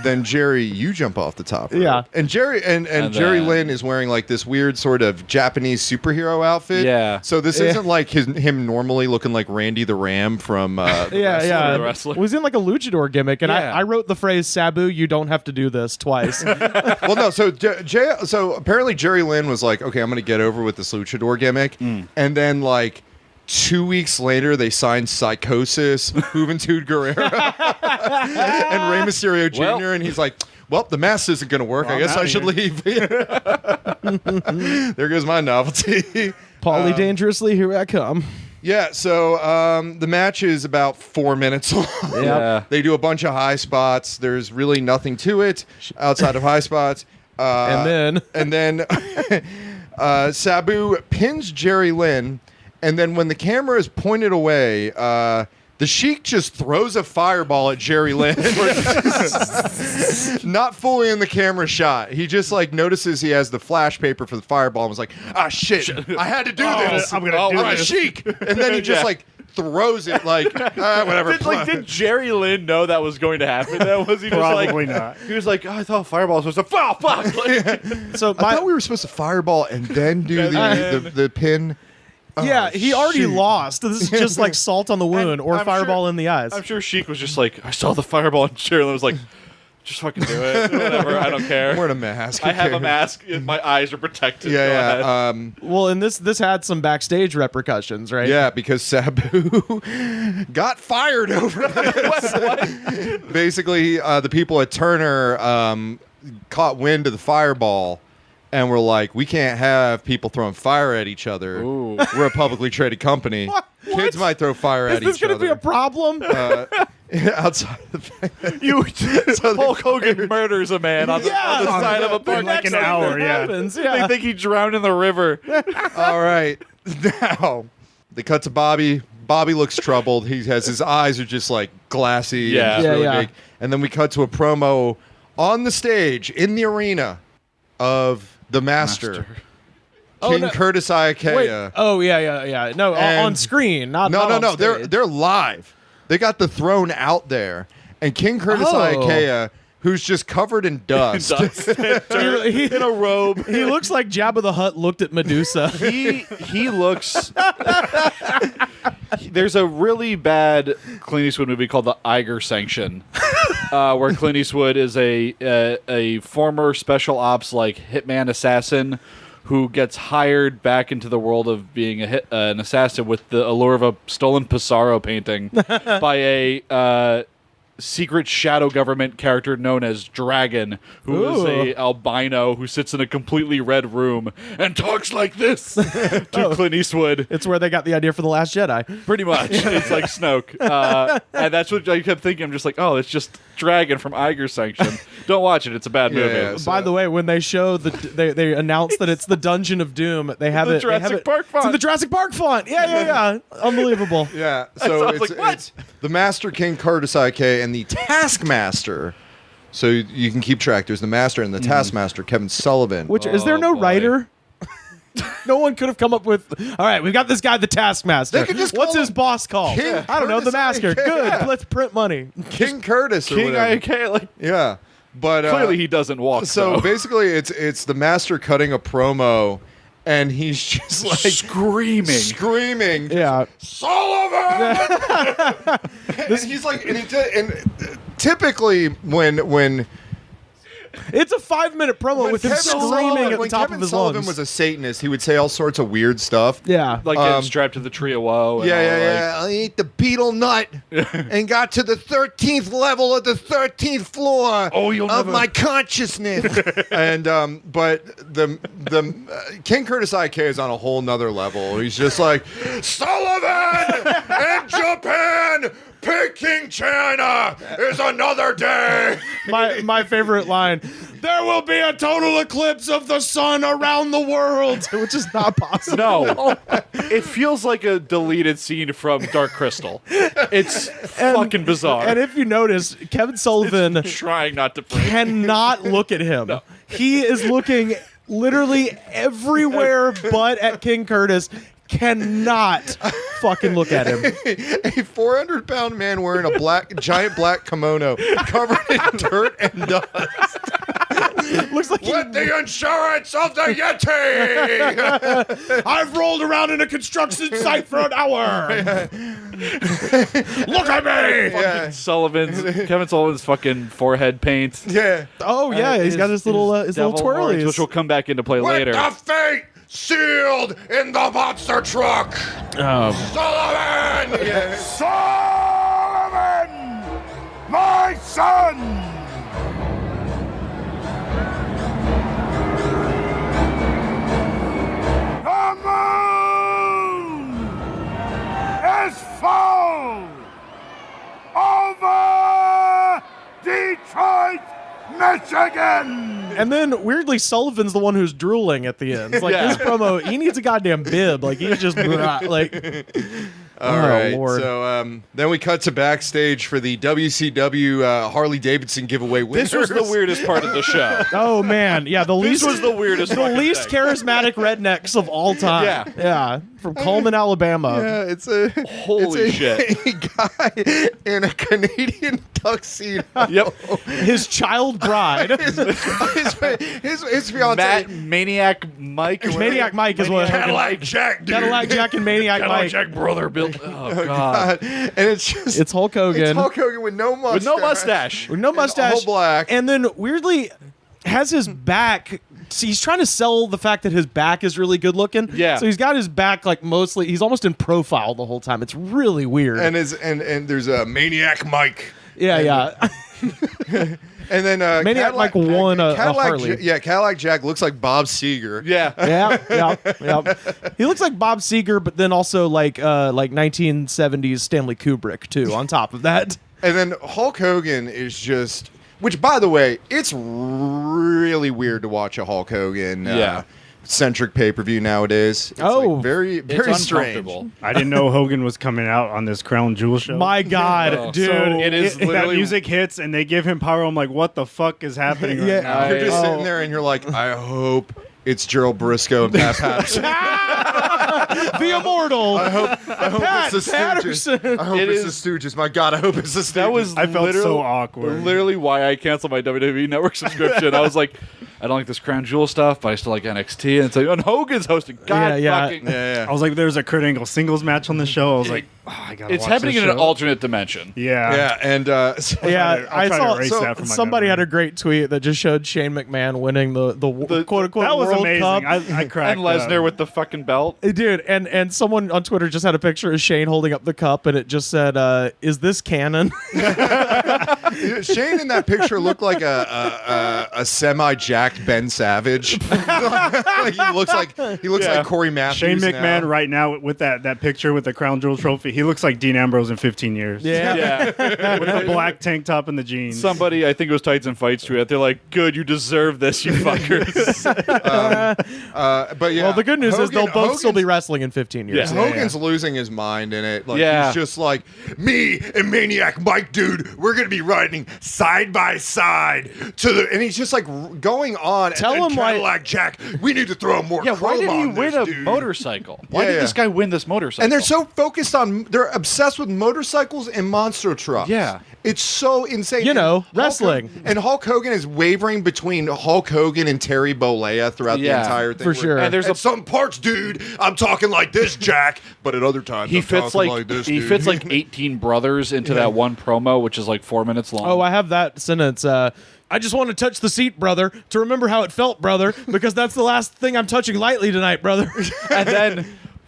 Then Jerry, you jump off the top rope. Yeah. And Jerry and Jerry Lynn is wearing like this weird sort of Japanese superhero outfit. Yeah. So this isn't like him normally looking like Randy the Ram from the wrestler. Was in like a luchador gimmick, and I wrote the phrase Sabu, you don't have to do this twice. Well, no. So so apparently Jerry Lynn was like, okay, I'm going to get over with this luchador gimmick, and then like 2 weeks later, they signed Psychosis, Juventud Guerrera, and Rey Mysterio Jr., and he's like, well, the mask isn't going to work. I guess I should leave. There goes my novelty. Paulie Dangerously, here I come. Yeah, so the match is about 4 minutes long. Yeah. They do a bunch of high spots. There's really nothing to it outside of high spots. And then Sabu pins Jerry Lynn. And then when the camera is pointed away, the Sheik just throws a fireball at Jerry Lynn. Not fully in the camera shot. He just like notices he has the flash paper for the fireball and was like, ah, shit, I had to do this. I'm the Sheik. And then he just like throws it like, whatever. Did Jerry Lynn know that was going to happen? Then was he just Probably like, not. He was like, oh, I thought fireball was supposed to. Oh, fuck! So I thought we were supposed to fireball and then do the pin. Yeah, he already lost. This is just like salt on the wound or fireball in the eyes. I'm sure Sheik was just like, I saw the fireball, and Jerry Lynn was like, just fucking do it. Whatever, I don't care. I'm wearing a mask. I have a mask. My eyes are protected. Yeah. Well, and this had some backstage repercussions, right? Yeah, because Sabu got fired over this. Basically, the people at Turner caught wind of the fireball. And we're like, we can't have people throwing fire at each other. Ooh. We're a publicly traded company. What? Kids might throw fire at each other. Is this going to be a problem? Outside of the fact that Hulk Hogan murders a man on the side of a park. In like an hour, They think he drowned in the river. All right. Now, they cut to Bobby. Bobby looks troubled. He has his eyes are just like glassy and just really big. And then we cut to a promo on the stage in the arena of the Master. King Curtis Iakea. Wait. Oh yeah. No, on screen, not no. on stage. They're live. They got the throne out there, and King Curtis Iakea, who's just covered in dust, in a robe. He looks like Jabba the Hutt looked at Medusa. He looks. There's a really bad Clint Eastwood movie called The Iger Sanction, where Clint Eastwood is a former special ops hitman assassin who gets hired back into the world of being an assassin with the allure of a stolen Pissarro painting by a secret shadow government character known as Dragon, who is a albino who sits in a completely red room and talks like this to Clint Eastwood. It's where they got the idea for The Last Jedi. Pretty much. It's like Snoke. And that's what I kept thinking. I'm just like, oh, it's just Dragon from Iger Sanction. Don't watch it. It's a bad movie. Yeah, by the way, when they show they announce that it's the Dungeon of Doom, they have it. Jurassic Park font. It's in the Jurassic Park font. Yeah. Unbelievable. Yeah. So it's the Master King Curtis Iakea and the Taskmaster. So you can keep track. There's the Master and the Taskmaster, Kevin Sullivan. Which is there no writer? No one could have come up with. All right, we've got this guy, the Taskmaster. What's his boss called? I don't know. The Master. Good. Let's print money. King Curtis. King Iakea. Yeah, but clearly he doesn't walk. So basically, it's the Master cutting a promo, and he's just screaming. Yeah, Sullivan. And he's like, and typically when. It's a 5-minute promo with him screaming at the top of his lungs. When Kevin Sullivan was a Satanist, he would say all sorts of weird stuff. Yeah. Like getting strapped to the tree of woe. I ate the beetle nut and got to the 13th level of the 13th floor of my consciousness. And but the King Curtis Iakea is on a whole nother level. He's just like, Sullivan in Japan! Peking, China is another day. My favorite line: there will be a total eclipse of the sun around the world, which is not possible. No, it feels like a deleted scene from Dark Crystal. It's fucking bizarre. And if you notice, Kevin Sullivan trying not to cannot look at him. No. He is looking literally everywhere but at King Curtis. Cannot fucking look at him. A 400-pound man wearing a giant black kimono covered in dirt and dust. Looks like with the insurance of the Yeti. I've rolled around in a construction site for an hour. Look at me. Yeah. Kevin Sullivan's fucking forehead paint. Yeah. Oh yeah, he's got his little twirlies, which will come back into play later. The fate sealed in the monster truck. Sullivan! Yeah. Sullivan! My son! The moon is full over Detroit, Michigan! And then, weirdly, Sullivan's the one who's drooling at the end. It's like, this promo, he needs a goddamn bib. Like, he's just, like... All right. Lord. So then we cut to backstage for the WCW Harley Davidson giveaway winners. This was the weirdest part of the show. Oh, man. Yeah, this was the weirdest the least charismatic rednecks of all time. Yeah. From Coleman, Alabama. Yeah, it's a guy in a Canadian tuxedo. Yep. His child bride. his fiance. Maniac Mike. Maniac Mike is what. Cadillac Jack, dude. Cadillac Jack and Maniac Cadillac Mike. Jack brother Bill. Oh God. And it's Hulk Hogan. It's Hulk Hogan with no mustache. With no mustache. All black. And then weirdly has his back. See, he's trying to sell the fact that his back is really good looking. Yeah. So he's got his back like mostly. He's almost in profile the whole time. It's really weird. And there's a Maniac Mike. Yeah. And then Maniac Mike won a Harley. Cadillac Jack looks like Bob Seger. Yeah. He looks like Bob Seger, but then also like 1970s Stanley Kubrick too. On top of that, and then Hulk Hogan is just. Which, by the way, it's really weird to watch a Hulk Hogan centric pay-per-view nowadays. It's like very strange. I didn't know Hogan was coming out on this Crown Jewel show. My God, dude. So it is that literally music hits and they give him power. I'm like, what the fuck is happening right now? You're just sitting there and you're like, I hope It's Gerald Briscoe and Pat Patterson. The immortal. I hope Pat it's the Patterson. Stooges. I hope it's the Stooges. My God, I hope it's the Stooges. That was I felt so awkward. Literally why I canceled my WWE Network subscription. I was like, I don't like this Crown Jewel stuff, but I still like NXT. And it's like, and Hogan's hosting. God fucking. Yeah. I was like, there's a Kurt Angle singles match on the show. I was like, I gotta It's watch happening this in an show. alternate dimension. Yeah. Yeah, and Yeah, I'll try to erase so that from my somebody memory. had a great tweet that just showed Shane McMahon winning the quote unquote That was World amazing. Cup. I cracked And Lesnar with the fucking belt. Dude, and someone on Twitter just had a picture of Shane holding up the cup, and it just said, "Is this canon?" Shane in that picture looked like a semi-jacked Ben Savage. Like, he looks like Corey Matthews. Shane McMahon now. right now with that picture with the Crown Jewel trophy. He looks like Dean Ambrose in 15 years. Yeah. With the black tank top and the jeans. Somebody, I think it was Tights and Fights tweet. They're like, "Good, you deserve this, you fuckers." But yeah, Well, the good news is they'll both still be Hogan's- wrestling in 15 years. Yeah. Hogan's losing his mind in it. Like, Yeah. he's just like, me and Maniac Mike, dude, we're gonna be riding side by side to the, and he's just like going on. Tell and him why- Cadillac Jack, we need to throw more. Yeah, why chrome did he on win this, a dude. motorcycle? Why did Yeah. this guy win this motorcycle? And they're so focused on, they're obsessed with motorcycles and monster trucks. Yeah. It's so insane. You know, And wrestling. And Hulk Hogan is wavering between Hulk Hogan and Terry Bollea throughout the Yeah, entire thing. for sure. And there's At some parts, dude, I'm talking like this, Jack, but at other times, he I'm fits talking like this, he dude. fits like 18 brothers into that one promo, which is like 4 minutes long. Oh, I have that sentence. I just want to touch the seat, brother, to remember how it felt, brother, because that's the last thing I'm touching lightly tonight, brother. And then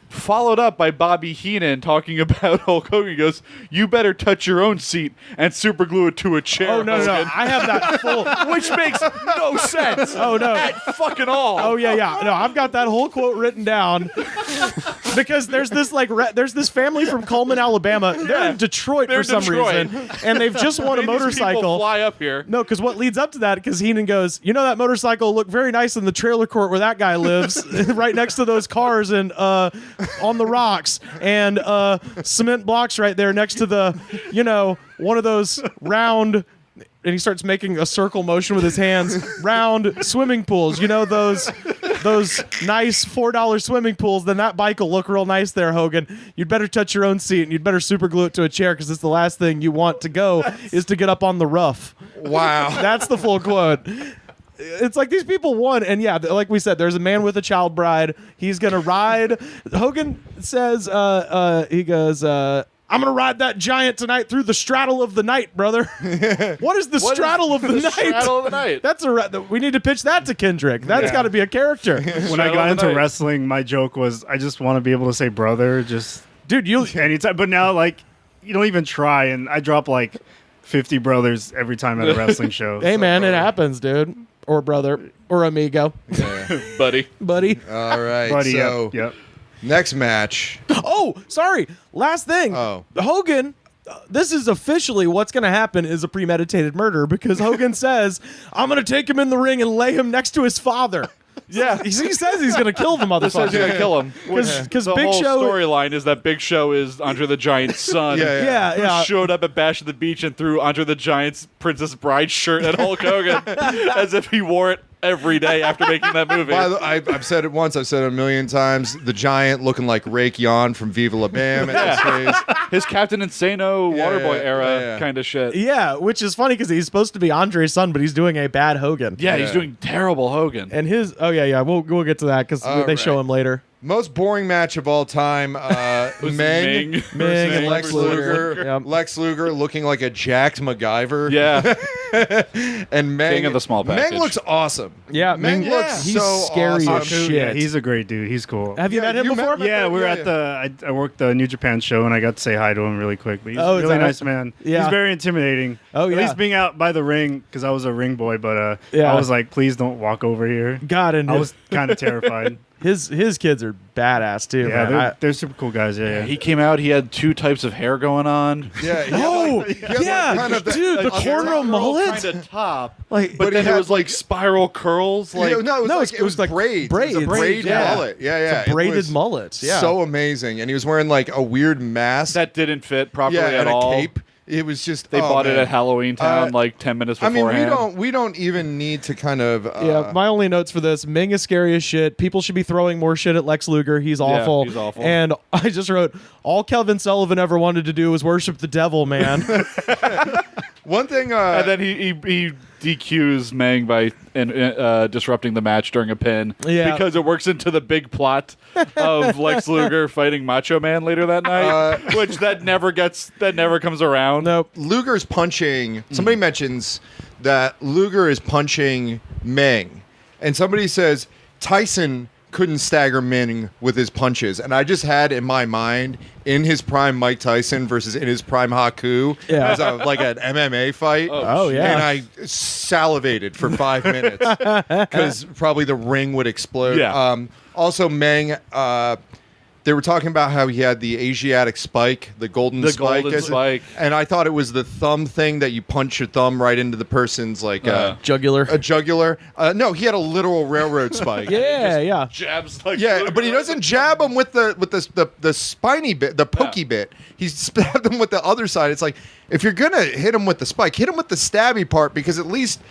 followed up by Bobby Heenan talking about Hulk Hogan. He goes, "You better touch your own seat and super glue it to a chair." Oh, no. Hogan." I have that full. Which makes no sense. Oh, no. At fucking all. Oh, yeah. No, I've got that whole quote written down because there's this there's this family from Coleman, Alabama. They're in Detroit They're for some Detroit. reason, and they've just won a Made these people motorcycle. fly up here. No, because what leads up to that, because Heenan goes, you know, that motorcycle looked very nice in the trailer court where that guy lives, right next to those cars and on the rocks and cement blocks right there next to the, you know, one of those round, and he starts making a circle motion with his hands, round swimming pools, you know, those nice $4 swimming pools, then that bike will look real nice there, Hogan. You'd better touch your own seat and you'd better super glue it to a chair because it's the last thing you want to go is to get up on the rough. Wow. That's the full quote. It's like these people won, and yeah, like we said, there's a man with a child bride. He's gonna ride. Hogan says, he goes, "I'm gonna ride that giant tonight through the straddle of the night, brother." What is the straddle of the night? Straddle of the night. That's we need to pitch that to Kendrick. That's got to be a character. When I got into wrestling, my joke was, I just want to be able to say brother, just dude, you anytime. But now, like, you don't even try, and I drop like 50 brothers every time at a wrestling show. Hey, man, it happens, dude. Or brother, or amigo, buddy. All right, Buddy, so yep. next match. Oh, sorry. Last thing. Oh. Hogan, this is officially what's going to happen is a premeditated murder because Hogan says, I'm going to take him in the ring and lay him next to his father. Yeah, he says he's going to kill the This says motherfucker. he's gonna kill him. Because the Big whole Show storyline is that Big Show is Andre the Giant's son. Yeah. Who showed up at Bash at the Beach and threw Andre the Giant's Princess Bride shirt at Hulk Hogan as if he wore it every day after making that movie. I've said it once. I've said it a million times. The Giant looking like Rake Yon from Viva La Bam at his face. His Captain Insano Waterboy era yeah. kind of shit. Yeah, which is funny because he's supposed to be Andre's son, but he's doing a bad Hogan. Yeah, he's doing terrible Hogan. And his we'll get to that because they show him later. Most boring match of all time. Meng and versus Lex Luger. Yep. Lex Luger looking like a jacked MacGyver. Yeah. And Meng, King of the small package. Meng looks awesome. Yeah, Meng looks he's so scary awesome. as shit. Yeah, he's a great dude. He's cool. Have you met him before? Yeah, we were at I worked the New Japan show and I got to say hi to him really quick. But he's a is really that nice man. Yeah. He's very intimidating. Oh, At yeah. least being out by the ring because I was a ring boy, but Yeah. I was like, please don't walk over here. God, and I was kind of terrified. his kids are badass too. Yeah, man. they're super cool guys. Yeah. He came out, he had two types of hair going on. Yeah. he had dude, the cornrow mullet. Kind of top. Like, But then he it had, was like spiral curls. Like, no, it was like braids. It was a braid yeah. mullet. Yeah. It's a braided It was mullet. Yeah. So amazing. And he was wearing like a weird mask. that didn't fit properly yeah, at and all. a cape. It was just they bought it at Halloween Town like 10 minutes beforehand. I mean, we don't even need to kind of. Yeah, my only notes for this: Ming is scary as shit. People should be throwing more shit at Lex Luger. He's awful. He's awful. And I just wrote, all Kelvin Sullivan ever wanted to do was worship the devil, man. One thing, and then he DQs Meng by disrupting the match during a pin because it works into the big plot of Lex Luger fighting Macho Man later that night, which that never comes around. Nope. Luger's punching. Somebody mentions that Luger is punching Meng, and somebody says Tyson couldn't stagger Ming with his punches, and I just had in my mind in his prime Mike Tyson versus in his prime Haku as like an MMA fight. Oh yeah, and I salivated for 5 minutes because probably the ring would explode. Yeah. Also, Meng. They were talking about how he had the Asiatic spike, the golden spike. And I thought it was the thumb thing that you punch your thumb right into the person's like jugular. A jugular. No, he had a literal railroad spike. Yeah. Jabs like but he doesn't jab him with the spiny bit, the pokey bit. He stabbed him with the other side. It's like, if you're gonna hit him with the spike, hit him with the stabby part, because at least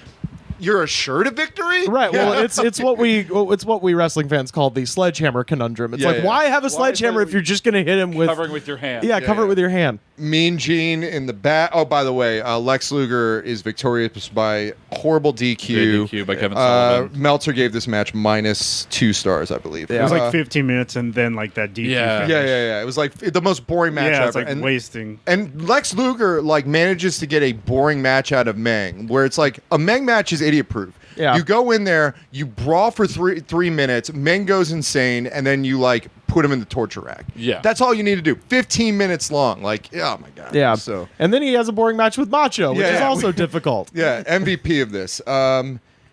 you're assured of victory, right? Well, it's what we wrestling fans call the sledgehammer conundrum. It's why have a sledgehammer if you're just going to hit him with covering with your hand? Yeah, cover it with your hand. Mean Gene in the back. Oh, by the way, Lex Luger is victorious by horrible DQ. DQ by Kevin Sullivan. Meltzer gave this match -2 stars, I believe. It was like 15 minutes and then like that DQ. Yeah. It was like the most boring match ever. It's like wasting. And Lex Luger like manages to get a boring match out of Meng, where it's like a Meng match is idiot proof. Yeah. You go in there, you brawl for three minutes, Meng goes insane, and then you like put him in the torture rack. Yeah. That's all you need to do. 15 minutes long. Like, oh my God. Yeah. So and then he has a boring match with Macho, which is also difficult. Yeah, MVP of this.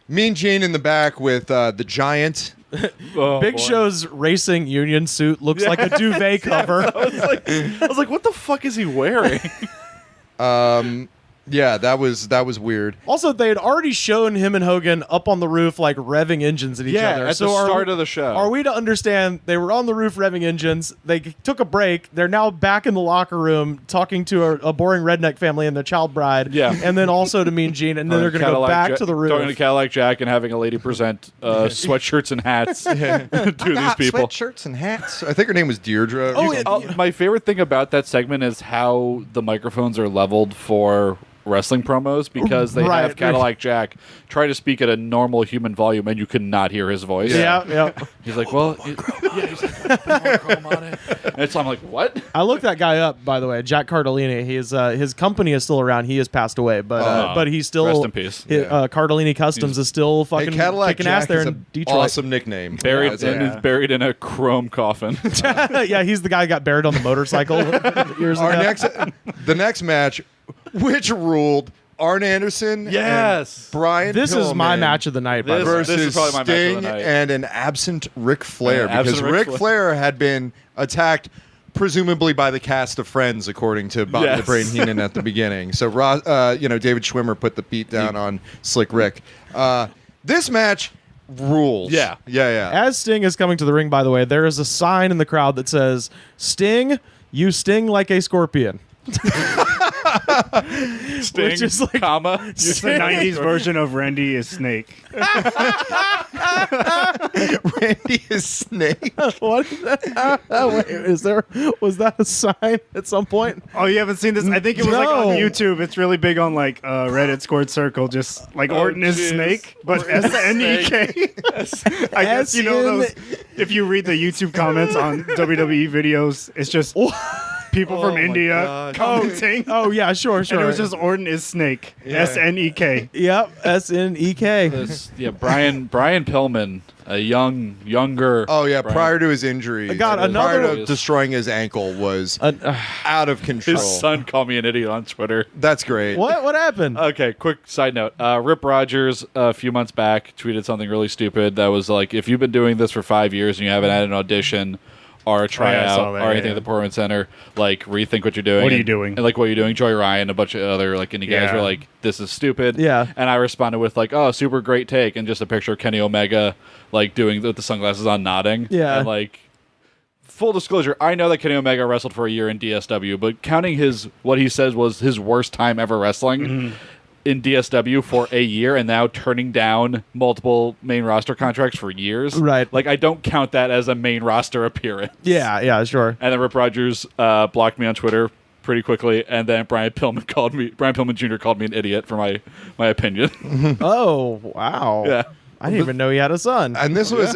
Mean Gene in the back with the Giant. Big Show's racing union suit looks like a duvet cover. I was like, what the fuck is he wearing? Yeah, that was weird. Also, they had already shown him and Hogan up on the roof, like revving engines at each other. At the start of the show. Are we to understand they were on the roof revving engines? They took a break. They're now back in the locker room talking to a boring redneck family and their child bride. Yeah, and then also to Mean Gene, and then they're going to go back to the roof. Talking to Cadillac Jack and having a lady present sweatshirts and hats to these people. Sweatshirts and hats. I think her name was Deirdre. My favorite thing about that segment is how the microphones are leveled for wrestling promos, because they have Cadillac Jack try to speak at a normal human volume and you cannot hear his voice. Yeah. He's like, well, he's like, chrome on it. And I'm like, what? I looked that guy up, by the way, Jack Cardellini. his company is still around. He has passed away, but he's still rest in peace. Cardellini Customs is still fucking kicking ass there in Detroit. Awesome nickname. Buried in a chrome coffin. Yeah, he's the guy who got buried on the motorcycle years ago. The next match, which ruled, Arn Anderson, yes, and Brian. This Pillman is my match of the night, by the way. Versus this is probably my Sting match of the night. and an absent Ric Flair, because Ric Flair had been attacked, presumably by the cast of Friends, according to Bobby the Brain Heenan at the beginning. So, David Schwimmer put the beat down on Slick Rick. This match rules. Yeah. As Sting is coming to the ring, by the way, there is a sign in the crowd that says, "Sting, you sting like a scorpion." Sting, which is like, comma. It's the 90s version of Randy is Snake. Randy is Snake. What is that? Wait, was that a sign at some point? Oh, you haven't seen this? I think it was like on YouTube. It's really big on like Reddit Squared Circle, just like Orton is Snake, but SNEK. I guess you know those. If you read the YouTube comments on WWE videos, it's just people from India commenting. Oh yeah, sure. And it was just Orton is Snake. SNEK. Yep, SNEK. Yeah, Brian Pillman, a younger. Oh yeah, Brian. prior to his injury, prior to destroying his ankle, was out of control. His son called me an idiot on Twitter. That's great. What happened? Okay, quick side note. Rip Rogers a few months back tweeted something really stupid that was like, if you've been doing this for 5 years and you haven't had an audition or a tryout or anything at the Performance Center, like, rethink what you're doing. What are you doing? And like, what are you doing? Joey Ryan, a bunch of other like indie guys were like, this is stupid. Yeah. And I responded with like, oh, super great take, and just a picture of Kenny Omega like doing with the sunglasses on, nodding. Yeah. And like full disclosure, I know that Kenny Omega wrestled for a year in DSW, but counting what he says was his worst time ever wrestling in DSW for a year, and now turning down multiple main roster contracts for years. Right. Like, I don't count that as a main roster appearance. Yeah, sure. And then Rip Rogers blocked me on Twitter pretty quickly, and then Brian Pillman Jr. called me an idiot for my opinion. Oh, wow. Yeah. I didn't even know he had a son. And this was,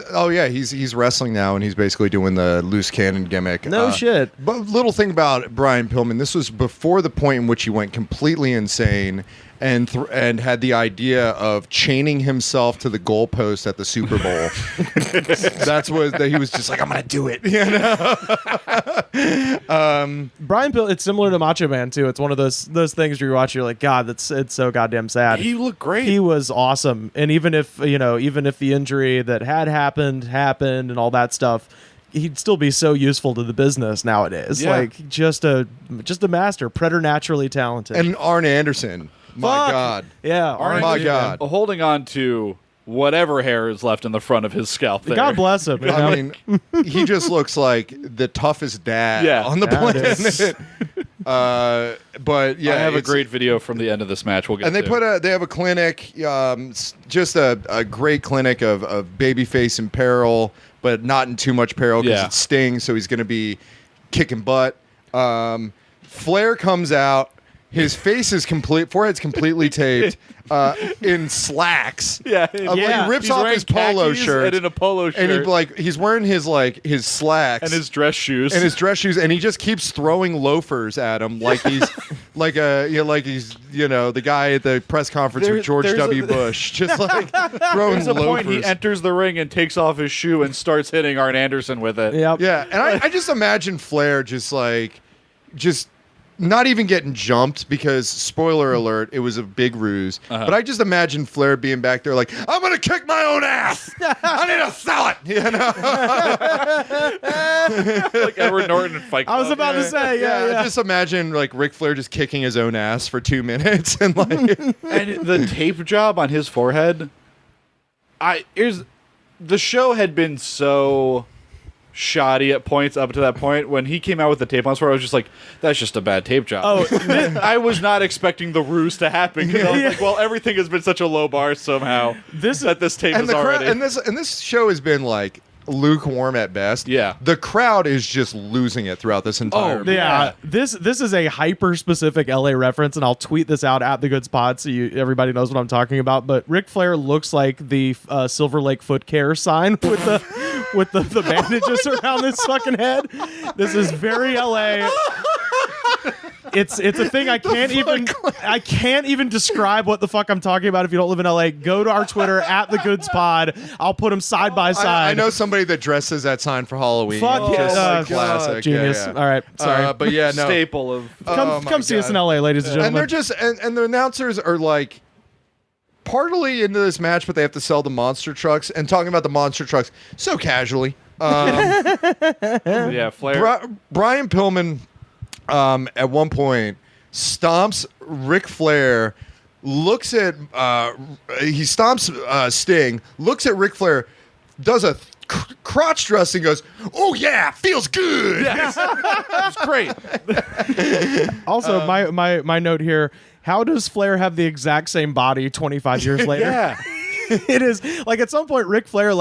he's wrestling now, and he's basically doing the loose cannon gimmick. No shit. But little thing about Brian Pillman, this was before the point in which he went completely insane and had the idea of chaining himself to the goalpost at the Super Bowl. He was just like, I'm gonna do it. You know? Brian Pillman, it's similar to Macho Man too. It's one of those things where you watch, you're like, God, it's so goddamn sad. He looked great. He was awesome, and even if the injury that had happened and all that stuff, he'd still be so useful to the business nowadays. Yeah. Like just a master, preternaturally talented. And Arn Anderson. My God. Yeah. My God. Holding on to whatever hair is left in the front of his scalp there. God bless him. I mean, he just looks like the toughest dad on the planet. But yeah, I have a great video from the end of this match. We'll get and they have a clinic, just a great clinic of babyface in peril, but not in too much peril because it's Sting, so he's going to be kicking butt. Flair comes out. His forehead's completely taped in slacks. Yeah, He rips off his polo shirt and in a polo shirt, and he's wearing his slacks and his dress shoes, and he just keeps throwing loafers at him like he's he's the guy at the press conference with George W. Bush, just like throwing There's a loafers. point he enters the ring and takes off his shoe and starts hitting Arn Anderson with it. Yep. Yeah, and I just imagine Flair just not even getting jumped because, spoiler alert, it was a big ruse. But I just imagine Flair being back there like, I'm going to kick my own ass. I need to sell it. You know? Like Edward Norton in Fight Club. I was about to say, yeah. Just imagine like Ric Flair just kicking his own ass for 2 minutes. And like, and the tape job on his forehead, the show had been so shoddy at points up to that point. When he came out with the tape on his forehead, I was just like, that's just a bad tape job. I was not expecting the ruse to happen because I was like, well, everything has been such a low bar somehow that this tape is already. And this show has been like lukewarm at best. Yeah. The crowd is just losing it throughout this entire This is a hyper specific LA reference, and I'll tweet this out at the Goods Pod so everybody knows what I'm talking about. But Ric Flair looks like the Silver Lake Foot Care sign with the bandages around his fucking head. This is very LA. It's a thing I can't even describe what the fuck I'm talking about if you don't live in LA. Go to our Twitter at the Goods Pod. I'll put them side by side. I know somebody that dresses that sign for Halloween. Fuck yes. Classic. Genius. Yeah. All right. Sorry. But yeah, no. Staple of come see us in LA, ladies and gentlemen. And they're just and the announcers are like partly into this match, but they have to sell the monster trucks and talking about the monster trucks so casually. Yeah, Flair. Brian Pillman at one point stomps Ric Flair, looks at he stomps Sting, looks at Ric Flair, does a crotch thrust and goes, "Oh yeah, feels good." Yes. It's great. Also, my note here: how does Flair have the exact same body 25 years later? Yeah. It is like at some point Ric Flair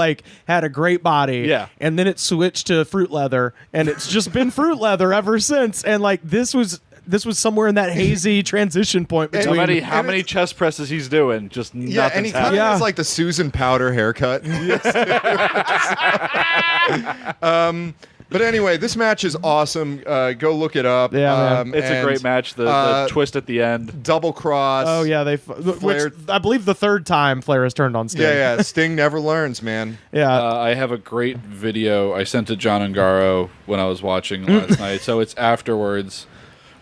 had a great body, and then it switched to fruit leather, and it's just been fruit leather ever since. And this was somewhere in that hazy transition point between how many chest presses he's doing. Just yeah, and he kind of has like the Susan Powder haircut. But anyway, this match is awesome. Go look it up. Yeah, man. It's a great match. The twist at the end, double cross. Oh yeah, which I believe the third time Flair has turned on Sting. Yeah. Sting never learns, man. Yeah. I have a great video I sent to John Ungaro when I was watching last night. So it's afterwards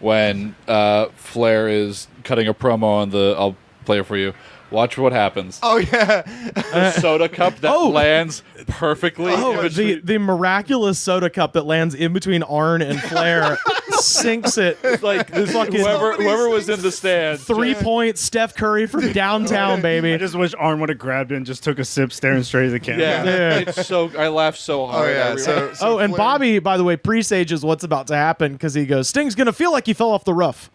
when Flair is cutting a promo on I'll play it for you. Watch what happens. Oh yeah, the soda cup that lands perfectly. The miraculous soda cup that lands in between Arn and Flair sinks it. Like this fucking whoever was in the stand. 3-point Steph Curry from downtown, baby. I just wish Arn would have grabbed it and just took a sip, staring straight at the camera. Yeah, it's so. I laughed so hard. Oh yeah. And Bobby, by the way, presages what's about to happen because he goes, "Sting's gonna feel like he fell off the roof."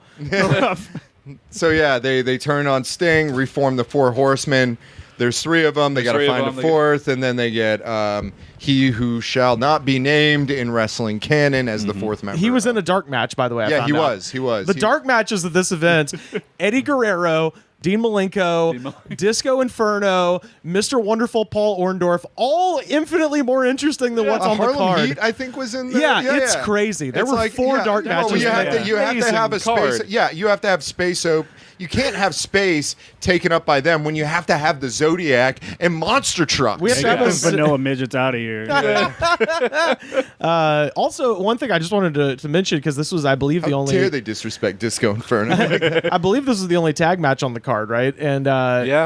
So yeah, they turn on Sting, reform the Four Horsemen. There's 3 of them. They got to find a 4th, and then they get he who shall not be named in wrestling canon as the 4th member. He was in a dark match, by the way. He was. The dark matches of this event: Eddie Guerrero, Dean Malenko, Disco Inferno, Mr. Wonderful Paul Orndorff, all infinitely more interesting than what's on the Harlem card. Heat, I think, was in there. Yeah, it's crazy. There were 4 dark matches. Well, you have to have a space. Yeah, you have to have space. So you can't have space taken up by them when you have to have the Zodiac and monster trucks. We have to have vanilla midgets out of here. Also, one thing I just wanted to mention, because this was, I believe, the only. How dare they disrespect Disco Inferno? I believe this was the only tag match on the card, right? And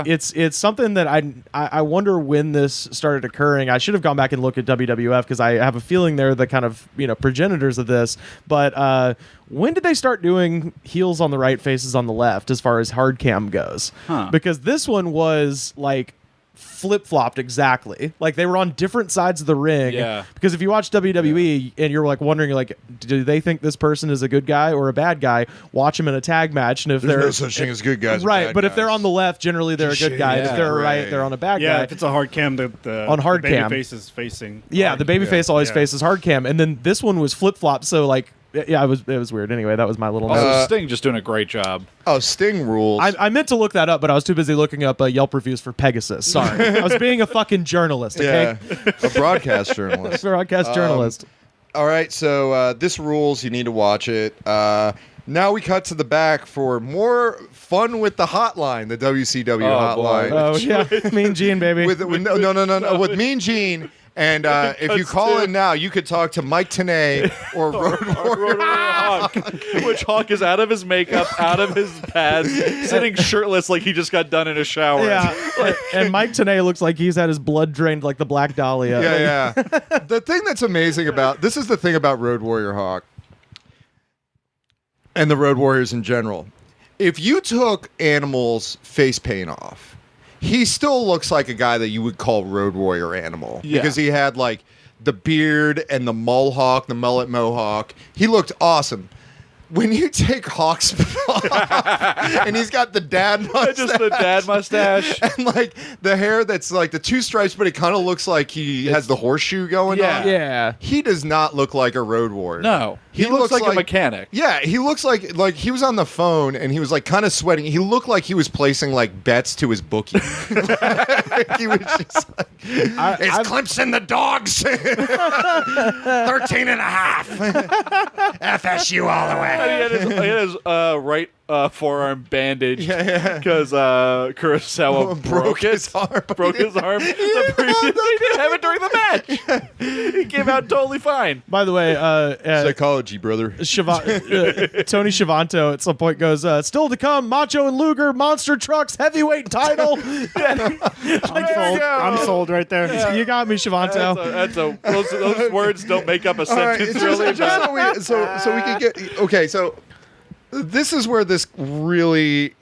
it's something that I wonder when this started occurring. I should have gone back and looked at WWF because I have a feeling they're the kind of progenitors of this. But when did they start doing heels on the right, faces on the left, as far as hard cam goes? Because this one was like flip-flopped exactly. Like they were on different sides of the ring. Yeah. Because if you watch WWE and you're like wondering, like, do they think this person is a good guy or a bad guy? Watch them in a tag match, and if There's they're no such thing as good guys, or right? bad But if guys. they're on the left, generally they're a good guy. And if they're right, they're on a bad guy. Yeah, if it's a hard cam, the on hard baby cam face is facing. Yeah, the babyface always faces hard cam, and then this one was flip-flop. So like. Yeah, it was weird. Anyway, that was my little note. Sting just doing a great job. Oh, Sting rules. I meant to look that up, but I was too busy looking up Yelp reviews for Pegasus. Sorry. I was being a fucking journalist, okay? Yeah, a broadcast journalist. Broadcast journalist. All right, so this rules. You need to watch it. Now we cut to the back for more fun with the hotline, the WCW hotline. Boy. Oh, yeah. Mean Gene, baby. No. With Mean Gene. And if you call in now, you could talk to Mike Tenay or Road Warrior Hawk. Which Hawk is out of his makeup, out of his pads, sitting shirtless like he just got done in a shower. Yeah. And Mike Tenay looks like he's had his blood drained like the Black Dahlia. Yeah. The thing that's amazing this is the thing about Road Warrior Hawk and the Road Warriors in general. If you took Animal's face paint off, he still looks like a guy that you would call Road Warrior Animal. Yeah. Because he had like the beard and the mullet mohawk. He looked awesome. When you take Hawk's off, and he's got the dad mustache. Just the dad mustache. And like the hair that's like the 2 stripes, but it kind of looks like he has the horseshoe going on. Yeah. He does not look like a Road Warrior. No. He looks like a mechanic. Yeah, he looks like he was on the phone and he was like kind of sweating. He looked like he was placing like bets to his bookie. He was just like, it's Clemson the Dogs. 13 and a half. FSU all the way. And he had his right forearm bandaged because Kurosawa broke his arm. Broke his arm. He didn't have it during the match. He came out totally fine. By the way, psychology, brother. Tony Schiavone at some point goes, still to come, Macho and Luger, Monster Trucks, heavyweight title. I'm sold right there. Yeah. You got me, Schiavone. Those words don't make up a sentence, really. So we can get... Okay, so this is where this really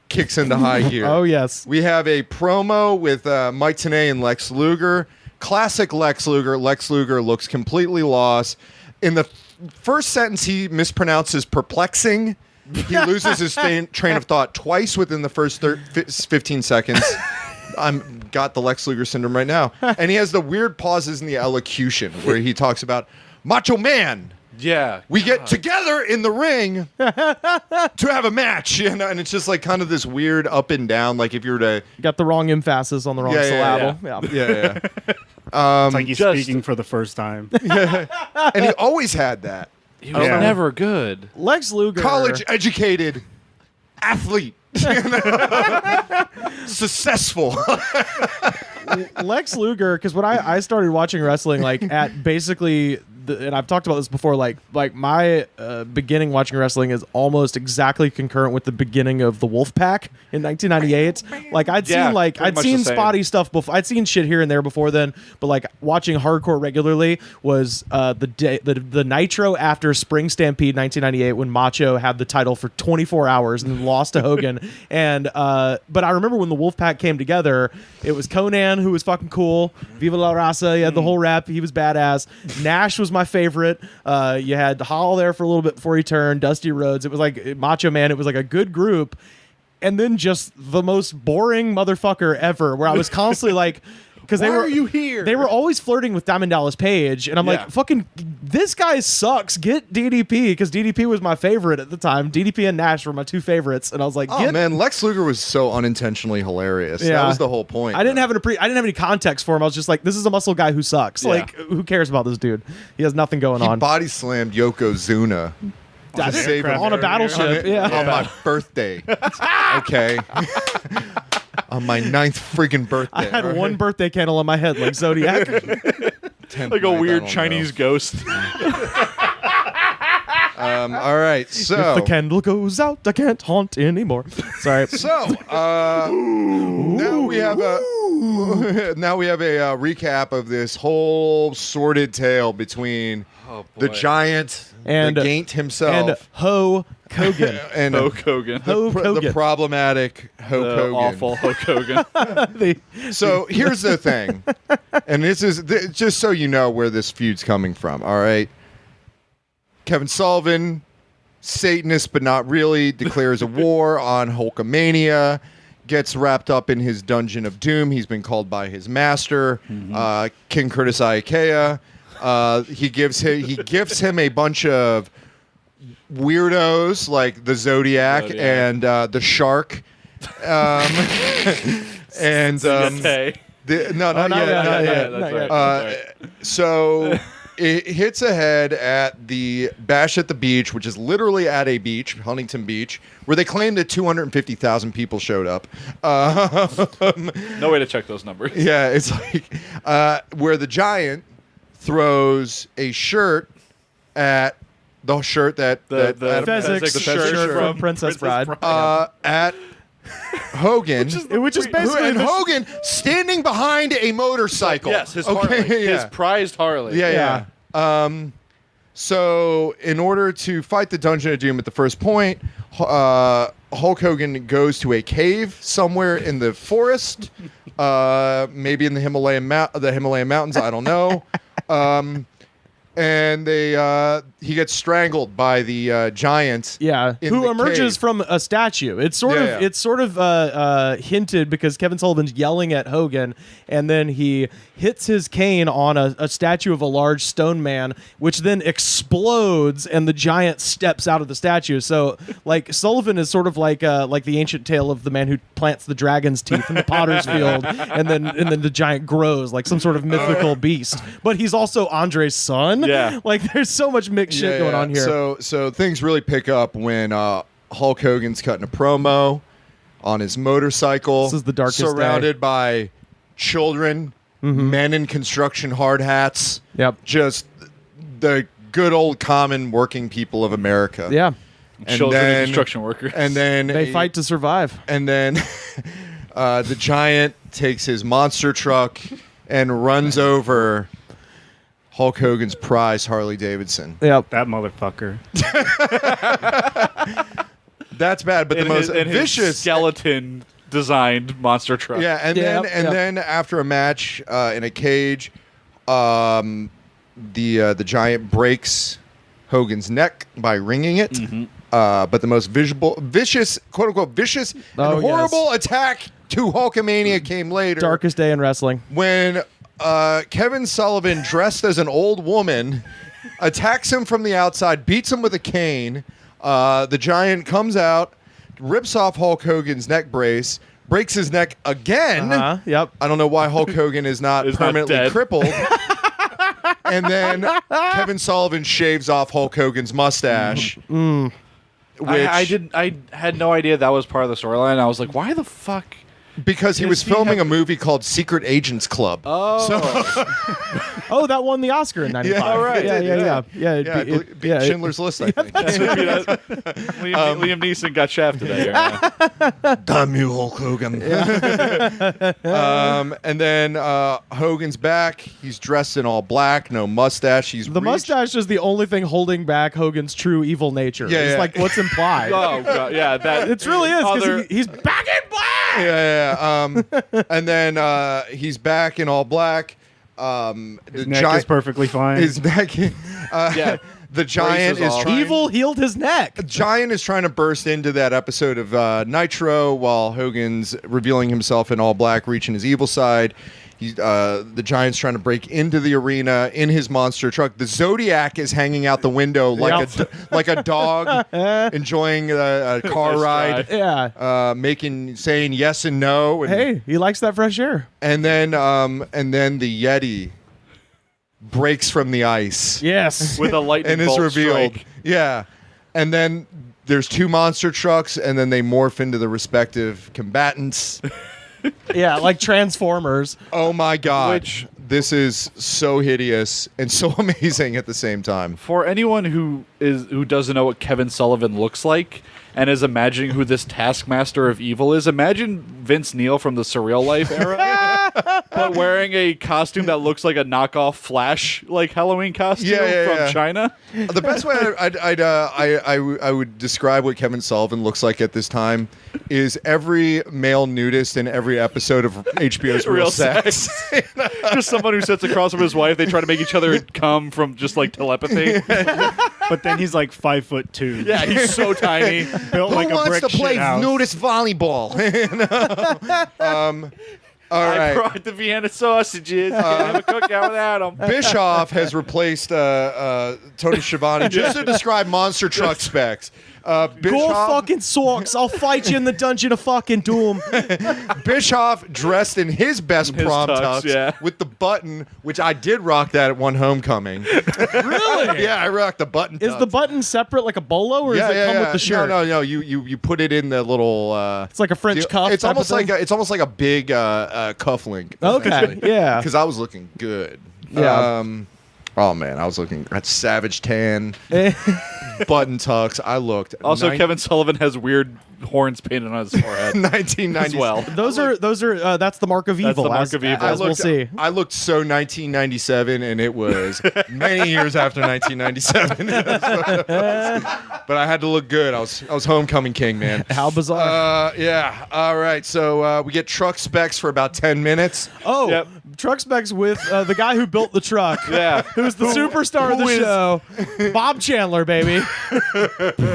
kicks into high gear. Oh, yes. We have a promo with Mike Tenay and Lex Luger. Classic Lex Luger. Lex Luger looks completely lost. In the first sentence, he mispronounces perplexing. He loses his train of thought twice within the first 15 seconds. I'm got the Lex Luger syndrome right now. And he has the weird pauses in the elocution where he talks about Macho Man. Yeah. We get together in the ring to have a match. And it's just like kind of this weird up and down. Like if you were to... Got the wrong emphasis on the wrong syllable. Yeah. It's like he's speaking for the first time. And he always had that. He was never good. Lex Luger. College educated athlete. Successful. Lex Luger, because when I started watching wrestling, like at basically and I've talked about this before. Like my beginning watching wrestling is almost exactly concurrent with the beginning of the Wolfpack in 1998. Like I'd seen spotty stuff before. I'd seen shit here and there before then, but like watching hardcore regularly was the Nitro after Spring Stampede 1998 when Macho had the title for 24 hours and then lost to Hogan. And but I remember when the Wolfpack came together, it was Conan, who was fucking cool. Viva la Raza, he had the whole rep. He was badass. Nash was my favorite. You had Hall there for a little bit before he turned. Dusty Rhodes. It was like Macho Man. It was like a good group. And then just the most boring motherfucker ever, where I was constantly like, because Why are you here? They were always flirting with Diamond Dallas Page, and I'm like, fucking, this guy sucks. Get DDP, because DDP was my favorite at the time. DDP and Nash were my two favorites, and I was like, man, Lex Luger was so unintentionally hilarious. Yeah. That was the whole point. I didn't have any context for him. I was just like, this is a muscle guy who sucks. Yeah. Like, who cares about this dude? He has nothing going on. Body slammed Yokozuna. On a battleship, on my birthday. Okay. On my 9th friggin' birthday. I had one birthday candle on my head like Zodiac. Like a weird Chinese ghost. All right, so if the candle goes out, I can't haunt anymore. Sorry. So now we have a recap of this whole sordid tale between the Giant and the Gaint himself and Ho Kogan and Hulk Hogan. The problematic Hulk Hogan, awful Hulk Hogan. So here's the thing, and this is just so you know where this feud's coming from. All right, Kevin Sullivan, Satanist but not really, declares a war on Hulkamania. Gets wrapped up in his dungeon of doom. He's been called by his master, King Curtis Iaukea. He gifts him a bunch of weirdos like the Zodiac. And the Shark, and not yet. So it hits ahead at the Bash at the Beach, which is literally at a beach, Huntington Beach, where they claim that 250,000 people showed up. No way to check those numbers. Yeah, it's like where the Giant throws a shirt at the shirt that the Fezzik shirt from Princess Bride at Hogan, which is basically Hogan standing behind a motorcycle. Yes, his Harley, his prized Harley. Yeah. So in order to fight the Dungeon of Doom at the first point, Hulk Hogan goes to a cave somewhere in the forest, maybe in the Himalayan mountains. I don't know. And he gets strangled by the Giant. Yeah, who emerges from a statue. It's sort of hinted because Kevin Sullivan's yelling at Hogan, and then he hits his cane on a statue of a large stone man, which then explodes, and the Giant steps out of the statue. So, like, Sullivan is sort of like the ancient tale of the man who plants the dragon's teeth in the potter's field, and then the Giant grows like some sort of mythical beast. But he's also Andre's son. Yeah, like there's so much mixed shit going on here. So things really pick up when Hulk Hogan's cutting a promo on his motorcycle. This is the darkest surrounded by children, men in construction hard hats. Yep, just the good old common working people of America. Yeah, and children then, and construction workers. And then they fight to survive. And then the Giant takes his monster truck and runs over Hulk Hogan's prize Harley Davidson. Yep, that motherfucker. That's bad, but the most vicious skeleton designed monster truck. Yeah, and then after a match in a cage, the Giant breaks Hogan's neck by wringing it. But the most vicious, quote unquote, vicious and horrible attack to Hulkamania came later. Darkest day in wrestling. When Kevin Sullivan, dressed as an old woman, attacks him from the outside, beats him with a cane. The Giant comes out, rips off Hulk Hogan's neck brace, breaks his neck again. Yep. I don't know why Hulk Hogan is not permanently crippled. And then Kevin Sullivan shaves off Hulk Hogan's mustache. I had no idea that was part of the storyline. I was like, why the fuck Because he was filming a movie called Secret Agents Club. Oh, that won the Oscar in '95. Yeah, right. Yeah. Schindler's List, I think. Liam Neeson got shafted that year. Damn you, Hulk Hogan. And then Hogan's back. He's dressed in all black, no mustache. The mustache is the only thing holding back Hogan's true evil nature. Yeah, it's yeah. like what's implied. Oh god, yeah, that it really is because he's back in black. And then he's back in all black. His neck is perfectly fine. His neck. The Giant is trying. Evil healed his neck. The Giant is trying to burst into that episode of Nitro while Hogan's revealing himself in all black, reaching his evil side. The Giant's trying to break into the arena in his monster truck. The Zodiac is hanging out the window like a dog enjoying a car ride. Yeah, saying yes and no. And, hey, he likes that fresh air. And then the Yeti breaks from the ice. Yes, with a lightning and is bolt revealed. strike. Yeah, and then there's two monster trucks, and then they morph into the respective combatants. Yeah, like Transformers. Oh my God. This is so hideous and so amazing at the same time. For anyone who doesn't know what Kevin Sullivan looks like and is imagining who this Taskmaster of Evil is, imagine Vince Neil from the Surreal Life era, but wearing a costume that looks like a knockoff Flash Halloween costume from China. The best way I would describe what Kevin Sullivan looks like at this time is every male nudist in every episode of HBO's Real Sex. Just someone who sits across from his wife. They try to make each other come from just like telepathy. But then he's like 5'2". Yeah, he's so tiny. Built Who like a wants brick to play shit house. nudist volleyball? All right. I brought the Vienna sausages. Can't have a cookout without them. Bischoff has replaced Tony Schiavone just to describe monster truck specs. Go fucking socks. I'll fight you in the dungeon of fucking doom. Bischoff dressed in his best prom tux, tux with the button, which I did rock that at one homecoming. Really? Yeah, I rocked the button tux. Is the button separate like a bolo, or does it come with the shirt? No. You put it in the little. It's like a French cuff. It's almost like a big cuff link. Okay, yeah. Because I was looking good. Yeah. Oh man, I was looking at savage tan, button tux. I looked. Also, Kevin Sullivan has weird horns painted on his forehead. 1990 as well. Those are that's the mark of evil. That's the mark of evil. As we'll see. I looked so 1997, and it was many years after 1997. But I had to look good. I was homecoming king, man. How bizarre. Yeah. All right. So we get truck specs for about 10 minutes. Oh, Yep. truck specs with the guy who built the truck. Yeah. Who's the superstar of the show. Bob Chandler, baby.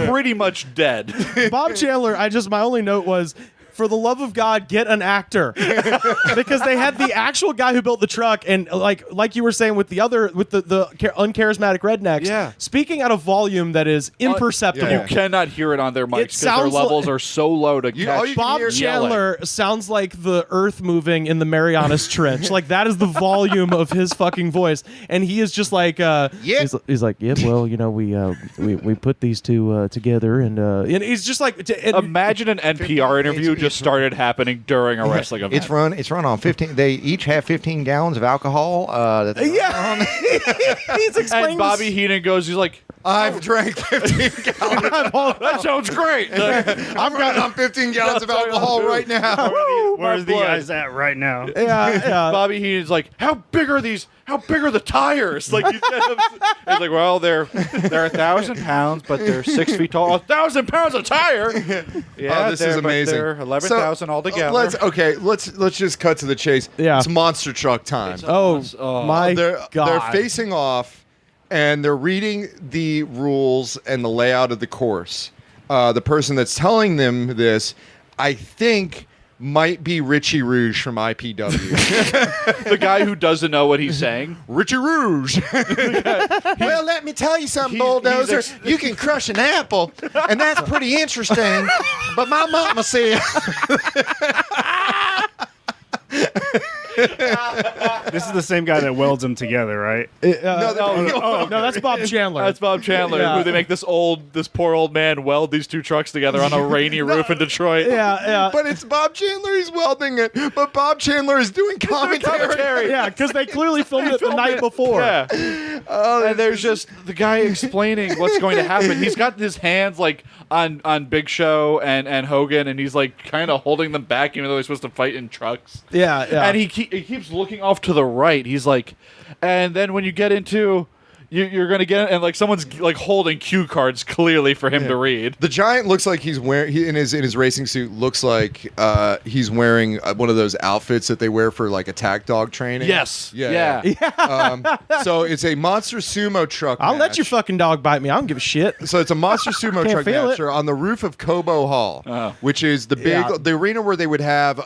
Pretty much dead. Bob Chandler, my only note was, for the love of God, get an actor. Because they had the actual guy who built the truck, and like you were saying with the uncharismatic rednecks, speaking at a volume that is imperceptible. You cannot hear it on their mics because their levels are so low to catch. Bob Chandler sounds like the earth moving in the Marianas Trench. Like, that is the volume of his fucking voice. And he is just like, he's like, yeah, well, we put these two together, and he's just like, imagine an NPR interview just started happening during a wrestling event. It's run on 15. They each have 15 gallons of alcohol. He's explaining. And Bobby Heenan goes, he's like, I've drank 15 gallons. That sounds great. I've got on 15 gallons of alcohol right now. Where's the guys at right now? Yeah. Bobby Heenan's like, how big are these? How big are the tires? Like, he's like, well, they're 1,000 pounds, but they're 6 feet tall. 1,000 pounds of tire. Yeah, this is amazing. They're 11,000 altogether. Let's just cut to the chase. Yeah. It's monster truck time. My God! They're God. facing off, and they're reading the rules and the layout of the course. The person that's telling them this, I think, might be Richie Rouge from IPW. The guy who doesn't know what he's saying. Richie Rouge. Well, let me tell you something, Bulldozer. You can crush an apple, and that's pretty interesting. But my mama said... This is the same guy that welds them together, right? No, that's Bob Chandler. That's Bob Chandler, Yeah. who they make this poor old man weld these two trucks together on a rainy roof in Detroit. Yeah. But it's Bob Chandler. He's welding it. But Bob Chandler is doing commentary. Yeah, because they clearly filmed it the night before. Yeah. And there's just the guy explaining what's going to happen. He's got his hands like on Big Show and Hogan, and he's like kind of holding them back, even though they're supposed to fight in trucks. Yeah. And he keeps looking off to the right. He's like, and then when you get into, you're gonna get, and like someone's like holding cue cards clearly for him to read. The Giant looks like he's wearing in his racing suit. Looks like he's wearing one of those outfits that they wear for like attack dog training. Yes. Yeah. So it's a monster sumo truck. I'll match. let your fucking dog bite me. I don't give a shit. So it's a monster sumo Can't truck feel match it. on the roof of Cobo Hall, which is the the arena where they would have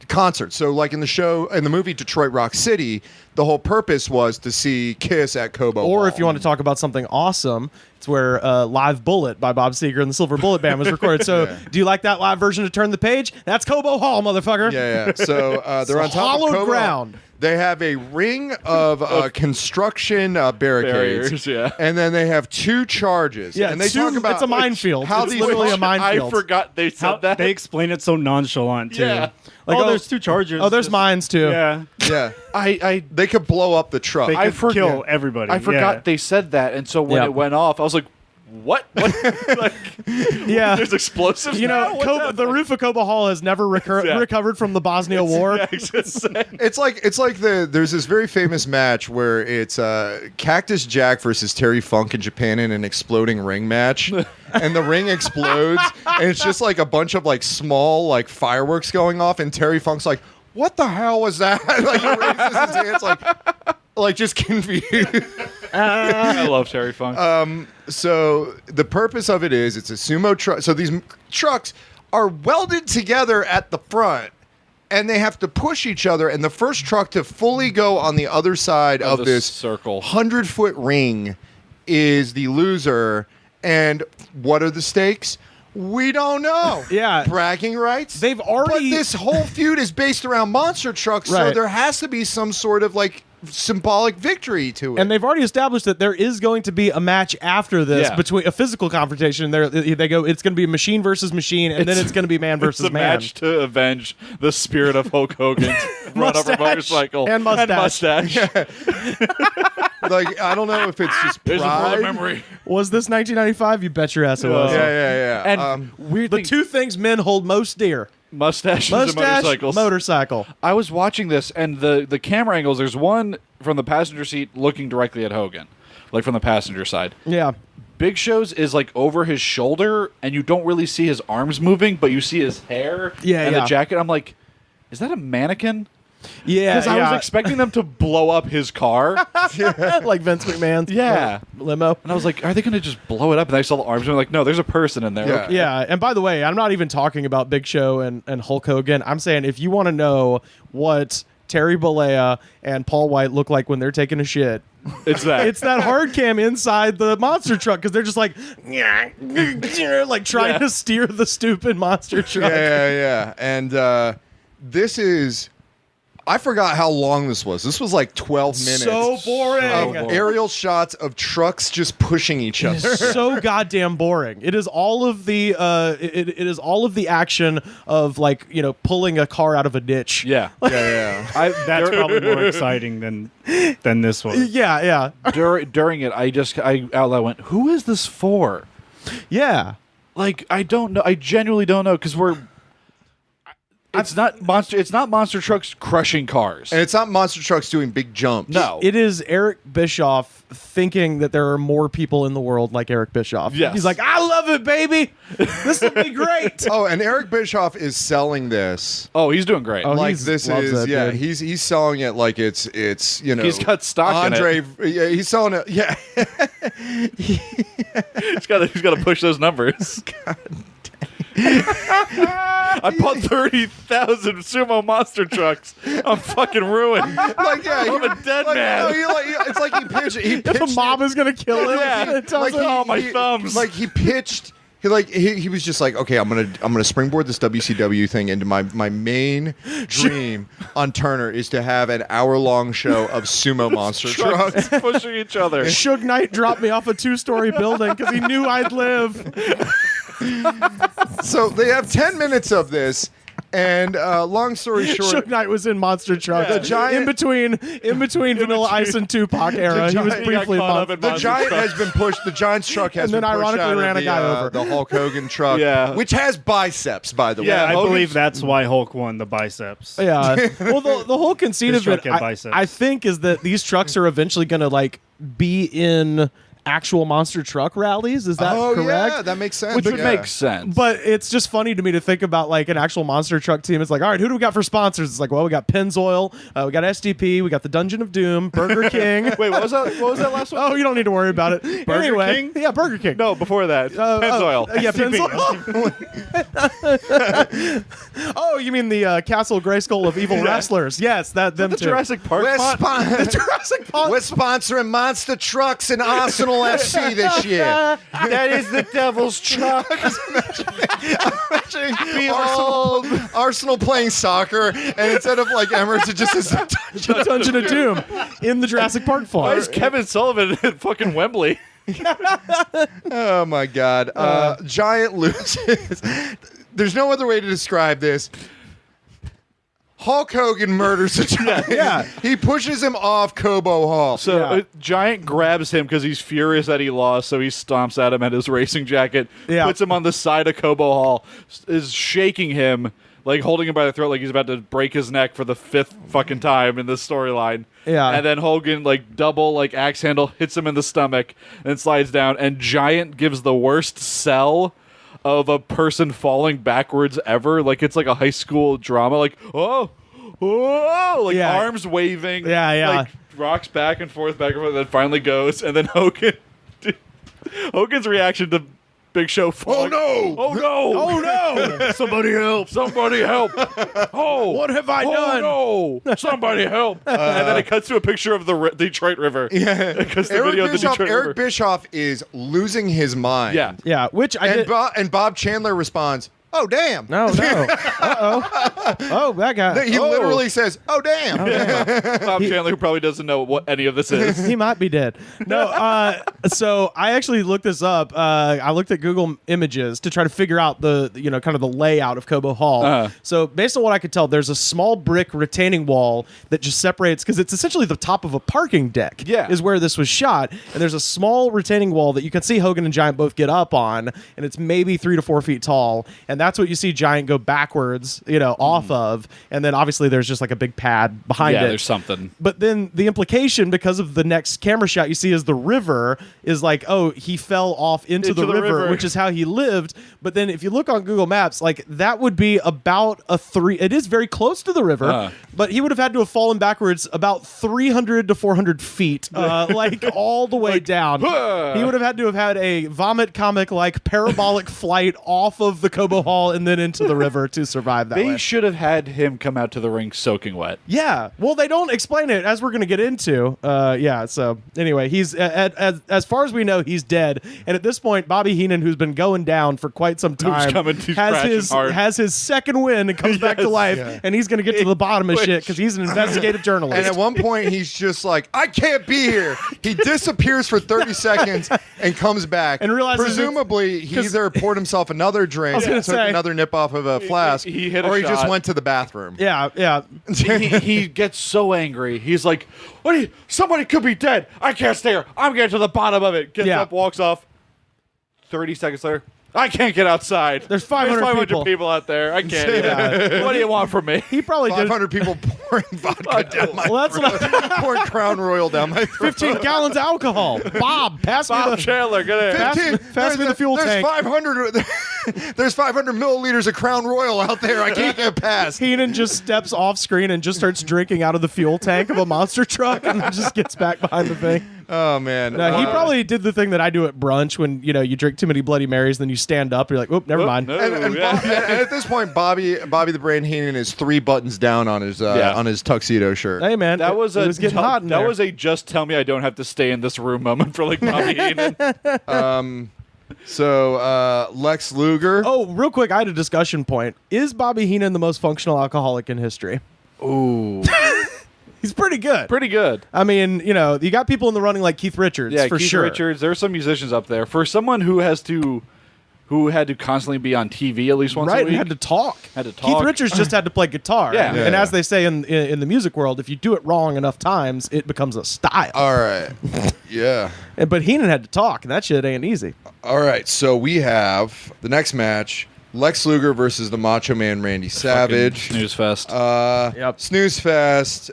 concerts. So like in the movie Detroit Rock City, the whole purpose was to see Kiss at Cobo Hall. Or if you want to talk about something awesome, it's where Live Bullet by Bob Seger and the Silver Bullet Band was recorded. So do you like that live version of Turn the Page? That's Cobo Hall, motherfucker. Yeah. So they're on top hallowed of Cobo ground. Hall. They have a ring of construction barricades, and then they have two charges. Yeah, and they talk about it's a minefield. How It's these literally a minefield. I forgot they said that. They explain it so nonchalant too. Yeah. Like, there's two charges. Oh, there's mines too. Yeah. Yeah. They could blow up the truck. They could kill everybody. I forgot they said that, and so when it went off, I was like, what? Like, Yeah. there's explosives. You know, now? the roof of Cobo Hall has never recovered from the Bosnia War. It's like there's this very famous match where it's Cactus Jack versus Terry Funk in Japan in an exploding ring match, and the ring explodes, and it's just like a bunch of like small like fireworks going off, and Terry Funk's like, "What the hell was that?" Like he raises his hands like just confused. I love Terry Funk. So the purpose of it is it's a sumo truck. So these trucks are welded together at the front, and they have to push each other. And the first truck to fully go on the other side of this circle 100-foot ring is the loser. And what are the stakes? We don't know. Yeah. Bragging rights? They've already... But this whole feud is based around monster trucks, so Right. there has to be some sort of like symbolic victory to it. And they've already established that there is going to be a match after this between a physical confrontation. They go, it's going to be machine versus machine, and then it's going to to be man versus it's a man. match to avenge the spirit of Hulk Hogan's run over motorcycle and mustache. Like, I don't know if it's just There's a pride. full memory. Was this 1995? You bet your ass it was. Yeah. And weird the thing, two things men hold most dear: mustaches and motorcycles. motorcycle. I was watching this, and the camera angles, there's one from the passenger seat looking directly at Hogan, like from the passenger side. Yeah. Big Show's is like over his shoulder, and you don't really see his arms moving, but you see his hair and the jacket. I'm like, is that a mannequin? Yeah, Because I was expecting them to blow up his car. like Vince McMahon's limo. And I was like, are they going to just blow it up? And I saw the arms, and I'm like, no, there's a person in there. Yeah. Okay. Yeah, and by the way, I'm not even talking about Big Show and Hulk Hogan. I'm saying if you want to know what Terry Bollea and Paul White look like when they're taking a shit, It's that. it's that hard cam inside the monster truck because they're just like trying to steer the stupid monster truck. Yeah. And this is... I forgot how long this was. This was like 12 minutes. So boring. Of aerial shots of trucks just pushing each other. So goddamn boring. It is all of the it is all of the action of like, you know, pulling a car out of a ditch. Yeah. That's probably more exciting than this one. Yeah. During it, I out loud went, who is this for? Yeah. Like, I don't know. I genuinely don't know, because it's not monster trucks crushing cars. And it's not monster trucks doing big jumps. No. It is Eric Bischoff thinking that there are more people in the world like Eric Bischoff. Yes. He's like, I love it, baby. This will be great. Oh, and Eric Bischoff is selling this. Oh, he's doing great. Oh, Like he's- this loves is that dude. he's selling it like it's you know, He's got stock in Andre. Yeah, he's selling it. Yeah. He's got to push those numbers. I bought 30,000 sumo monster trucks. I'm fucking ruined. Like, yeah, I'm a dead like, man. no, it's like he pitched. He If a pitched mob is gonna kill him, Yeah. it tells Like, him. oh, my thumbs. Like he pitched He was just like, okay, I'm gonna springboard this WCW thing into my main dream on Turner is to have an hour-long show of sumo monster trucks pushing each other. Suge Knight dropped me off a 2-story building because he knew I'd live. So they have 10 minutes of this. And long story short, Suge Knight was in monster truck. The Giant in between Vanilla Ice and Tupac era. He was briefly the Giant has been pushed. The Giant's truck has and been then pushed ironically out ran of a guy over. the Hulk Hogan truck, which has biceps, by the way. I believe that's why Hulk won the biceps. Yeah. Well, the whole conceit His of it, truck had biceps. I think, is that these trucks are eventually going to like be in actual monster truck rallies. Is that correct? Yeah, that makes sense. Which would make sense. But it's just funny to me to think about like an actual monster truck team. It's like, all right, who do we got for sponsors? It's like, well, we got Pennzoil, we got SDP, we got the Dungeon of Doom, Burger King. Wait, what was that last one? Oh, you don't need to worry about it. Burger King? Yeah, Burger King. No, before that. Pennzoil. Yeah, Pennzoil. Oh, you mean the Castle Grayskull of evil wrestlers? Yes, them the too. Jurassic Park The Jurassic Park. We're sponsoring monster trucks and Arsenal FC this year. That is the devil's truck. Behold, Arsenal playing soccer, and instead of like Emirates, it just says The Dungeon of Doom in the Jurassic Park font. Why is Kevin Sullivan at fucking Wembley? Oh my God! Giant loses. There's no other way to describe this. Hulk Hogan murders the Giant. Yeah. He pushes him off Cobo Hall. So Giant grabs him because he's furious that he lost, so he stomps at him at his racing jacket, puts him on the side of Cobo Hall, is shaking him, like holding him by the throat like he's about to break his neck for the 5th fucking time in this storyline. Yeah. And then Hogan, like double, like axe handle, hits him in the stomach and slides down, and Giant gives the worst sell of a person falling backwards ever. Like it's like a high school drama. Like, like arms waving. Like rocks back and forth, and then finally goes. And then Hogan's reaction to Big Show falling. Oh no! Somebody help! Somebody help! Oh, what have I done? No! Somebody help! And then it cuts to a picture of the Detroit River. Yeah, because the video of the Detroit River. Eric Bischoff is losing his mind. Yeah. Which and Bob Chandler responds, "Oh damn! No. Oh, that guy. He literally says, "Oh damn!" Bob Chandler, who probably doesn't know what any of this is. He might be dead. No. So I actually looked this up. I looked at Google Images to try to figure out the kind of the layout of Cobo Hall. So based on what I could tell, there's a small brick retaining wall that just separates, because it's essentially the top of a parking deck. Yeah. Is where this was shot, and there's a small retaining wall that you can see Hogan and Giant both get up on, and it's maybe 3 to 4 feet tall, and that's what you see Giant go backwards, off of, and then obviously there's just like a big pad behind it. Yeah, there's something. But then the implication, because of the next camera shot you see is the river, is like, oh, he fell off into the river, which is how he lived. But then if you look on Google Maps, like that would be about it is very close to the river, but he would have had to have fallen backwards about 300 to 400 feet, like all the way down. He would have had to have had a vomit comic like parabolic flight off of the Cobo Hall and then into the river to survive that way. They should have had him come out to the ring soaking wet. Yeah. Well, they don't explain it, as we're going to get into. So anyway, he's as far as we know, he's dead. And at this point, Bobby Heenan, who's been going down for quite some time, has his second win and comes back to life. Yeah. And he's going to get to the bottom of shit because he's an investigative journalist. And at one point, he's just like, I can't be here. He disappears for 30 seconds and comes back. And realizes presumably he either poured himself another drink, took another nip off of a flask, he hit or a he just shot. went to the bathroom. Yeah. he gets so angry. He's like, somebody could be dead. I can't stay here. I'm getting to the bottom of it. Gets up, walks off. 30 seconds later, I can't get outside. There's 500 people out there. I can't. What do you want from me? He probably 500 people pouring vodka down my throat. Pouring Crown Royal down my throat. 15 gallons of alcohol. Bob, pass me the Chandler. Get in. Pass me the fuel tank. 500 milliliters of Crown Royal out there. I can't get past. Heenan just steps off screen and just starts drinking out of the fuel tank of a monster truck and then just gets back behind the thing. Oh, man. No, he probably did the thing that I do at brunch when, you drink too many Bloody Marys, then you stand up, and you're like, oh, never mind. No, and at this point, Bobby the Brain Heenan is 3 buttons down on his tuxedo shirt. Hey, man. That was it was getting hot in there. That was a just tell me I don't have to stay in this room moment for like Bobby Heenan. So Lex Luger. Oh, real quick, I had a discussion point. Is Bobby Heenan the most functional alcoholic in history? Ooh. He's pretty good. Pretty good. I mean, you got people in the running like Keith Richards, for Keith sure. Richards. There are some musicians up there. For someone who had to constantly be on TV at least once a week. Right, and had to talk. Keith Richards just had to play guitar. Yeah. And as they say in the music world, if you do it wrong enough times, it becomes a style. All right. Yeah. But Heenan had to talk, and that shit ain't easy. All right. So we have the next match. Lex Luger versus the Macho Man Randy Savage. Snooze fest. Snooze fest.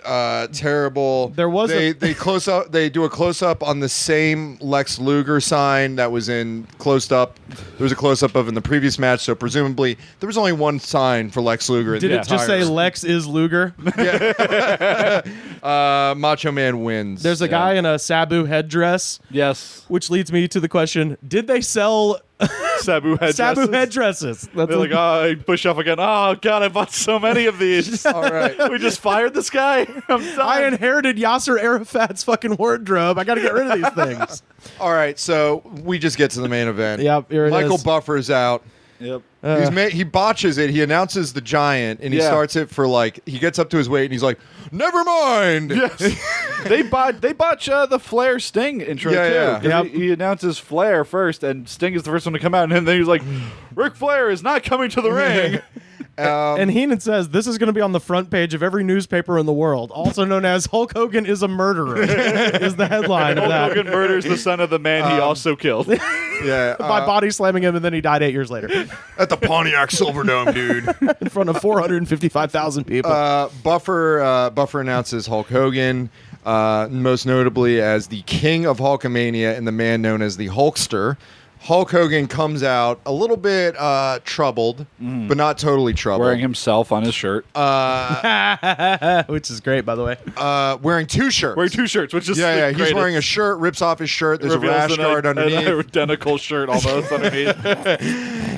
Terrible. There was they close up. They do a close up on the same Lex Luger sign that was in closed up. There was a close up of in the previous match, so presumably there was only one sign for Lex Luger. Did it just say Lex is Luger? Macho Man wins. There's a guy in a Sabu headdress. Yes. Which leads me to the question: did they sell Sabu headdresses? They're like, I push off again. Oh God, I bought so many of these. All right, we just fired this guy. I'm done. I inherited Yasser Arafat's fucking wardrobe. I got to get rid of these things. All right, so we just get to the main event. Yep, here it Michael is. Buffer's out. Yep. He botches it. He announces the Giant, and he starts it for he gets up to his weight, and he's like, "Never mind." Yes. they botch the Flair Sting intro too. Yeah. Yep. He announces Flair first, and Sting is the first one to come out, and then he's like, "Ric Flair is not coming to the ring." And Heenan says this is going to be on the front page of every newspaper in the world, also known as Hulk Hogan is a murderer, is the headline of Hulk that. Hogan murders the son of the man he also killed. Yeah, by body slamming him, and then he died 8 years later at the Pontiac Silverdome, dude, in front of 455,000 people. Buffer announces Hulk Hogan, most notably as the King of Hulkamania and the man known as the Hulkster. Hulk Hogan comes out a little bit troubled, but not totally troubled. Wearing himself on his shirt. Which is great, by the way. Wearing two shirts. Wearing two shirts, which is He's greatest. wearing a shirt, rips off his shirt. There's a rash guard underneath. An identical shirt almost underneath.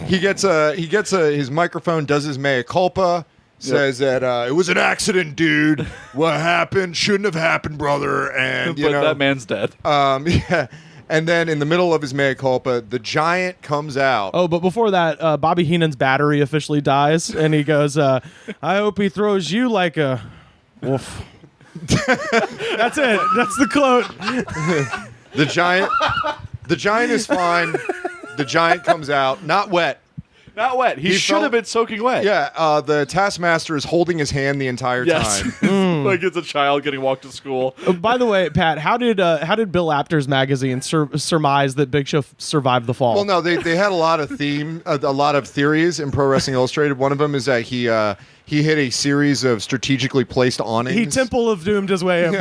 He gets his microphone, does his mea culpa. Says that it was an accident, dude. What happened shouldn't have happened, brother. And but that man's dead. Yeah. And then in the middle of his mea culpa, the Giant comes out. Oh, but before that, Bobby Heenan's battery officially dies, and he goes, I hope he throws you like a wolf. That's it. That's the quote. The Giant is fine. The Giant comes out, not wet. Not wet. He should have been soaking wet. Yeah, the Taskmaster is holding his hand the entire time. Like it's a child getting walked to school. By the way, Pat, how did Bill Apter's magazine surmise that Big Show survived the fall? Well, no, they had a lot of theories in Pro Wrestling Illustrated. One of them is that he hit a series of strategically placed awnings. He Temple of Doomed his way in.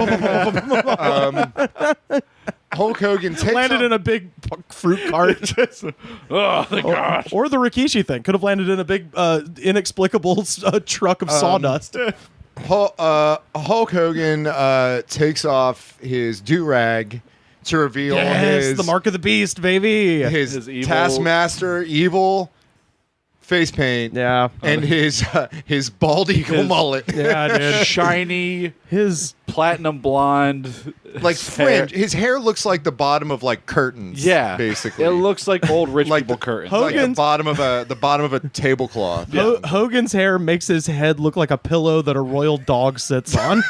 Hulk Hogan landed in a big fruit cart. Oh, thank God. Or the Rikishi thing. Could have landed in a big inexplicable truck of sawdust. Hulk Hogan takes off his do-rag to reveal the mark of the beast, baby. His Taskmaster evil face paint. Yeah. And his bald eagle mullet. Yeah, dude. Shiny. His platinum blonde. Like fringe. His hair looks like the bottom of like curtains. Yeah. Basically. It looks like old rich people curtains. Like the bottom of a tablecloth. Yeah. Hogan's hair makes his head look like a pillow that a royal dog sits on.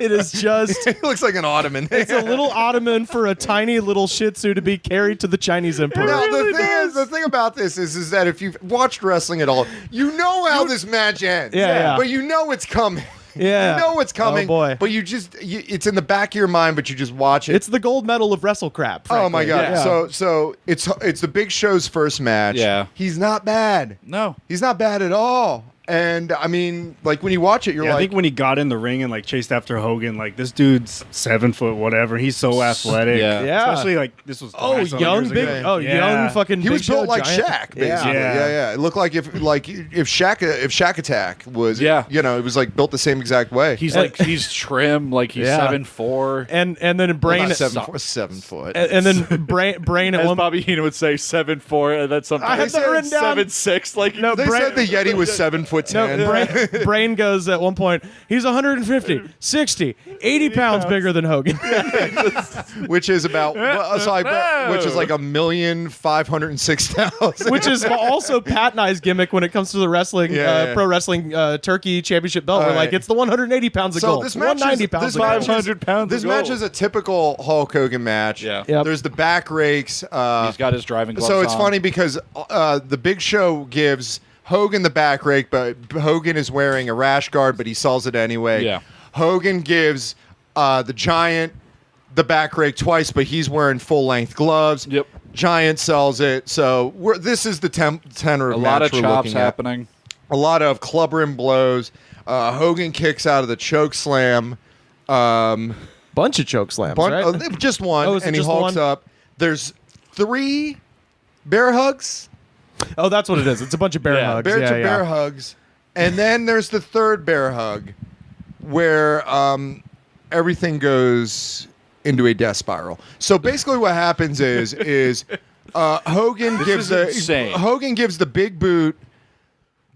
It is just it looks like an ottoman. It's a little ottoman for a tiny little Shih Tzu to be carried to the Chinese emperor. Now, the thing about this is that if you've watched wrestling at all, you know how this match ends. Yeah. But you know it's coming. Yeah. You know it's coming. Oh, boy. But it's in the back of your mind, but you just watch it. It's the gold medal of WrestleCrap. Oh my God. Yeah. So it's the Big Show's first match. Yeah. He's not bad. No. He's not bad at all. And I mean, like when you watch it, you're like, I think when he got in the ring and like chased after Hogan, like this dude's 7 foot whatever. He's so athletic. Yeah. Especially like this was young fucking. He Big was built Show like giant. Shaq, basically. Yeah. It looked like if Shaq Attack was, it was like built the same exact way. He's trim, like he's 7'4", and then Brain not 7 foot, and then Brain as Bobby Heenan would say 7'4", and that's something I have that written down. 7'6". Like they said the Yeti was 7'4" 5'10". Brain goes at one point, he's 150, 60, 80 pounds bigger than Hogan. Which is about which is like 1,506,000. Which is also Pat and I's gimmick when it comes to the wrestling, pro wrestling turkey championship belt. We're like, it's the 180 pounds of gold. This match 190 pounds this of gold. 500 pounds This of match gold. is a typical Hulk Hogan match. Yeah. Yep. There's the back rakes. He's got his driving gloves So it's on. funny because the Big Show gives Hogan the back rake, but Hogan is wearing a rash guard, but he sells it anyway. Yeah. Hogan gives the Giant the back rake twice, but he's wearing full-length gloves. Yep. Giant sells it. So this is the tenor of A lot match of we're chops looking at. happening. A lot of club rim blows. Hogan kicks out of the choke slam. Bunch of choke slams, right? Just one, Oh, is it and he just the hulks one? up. There's 3 bear hugs. Oh, that's what it is. It's a bunch of bear hugs. Bear hugs. And then there's the third bear hug where everything goes into a death spiral. So basically what happens is Hogan gives the big boot,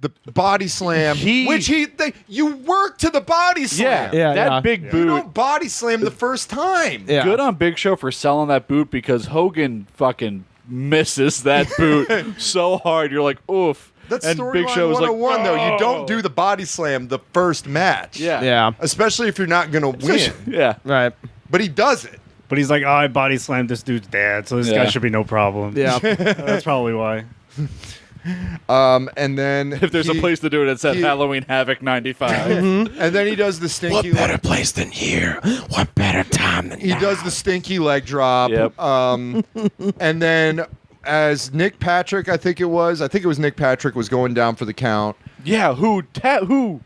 the body slam, you work to the body slam. That big boot. You don't body slam the first time. Yeah. Good on Big Show for selling that boot because Hogan fucking misses that boot so hard. You're like, oof. That's and Big storyline Show was 101, like, though. You "Oh." don't do the body slam the first match. Yeah. Especially if you're not going to win. Yeah. Right. But he does it. But he's like, I body slammed this dude's dad, so this guy should be no problem. Yeah. That's probably why. And then If there's a place to do it, it's at Halloween Havoc 95. And then he does the stinky. What better place than here? What better time than He does the stinky leg drop. Yep. And then as Nick Patrick, I think it was Nick Patrick was going down for the count. Yeah, who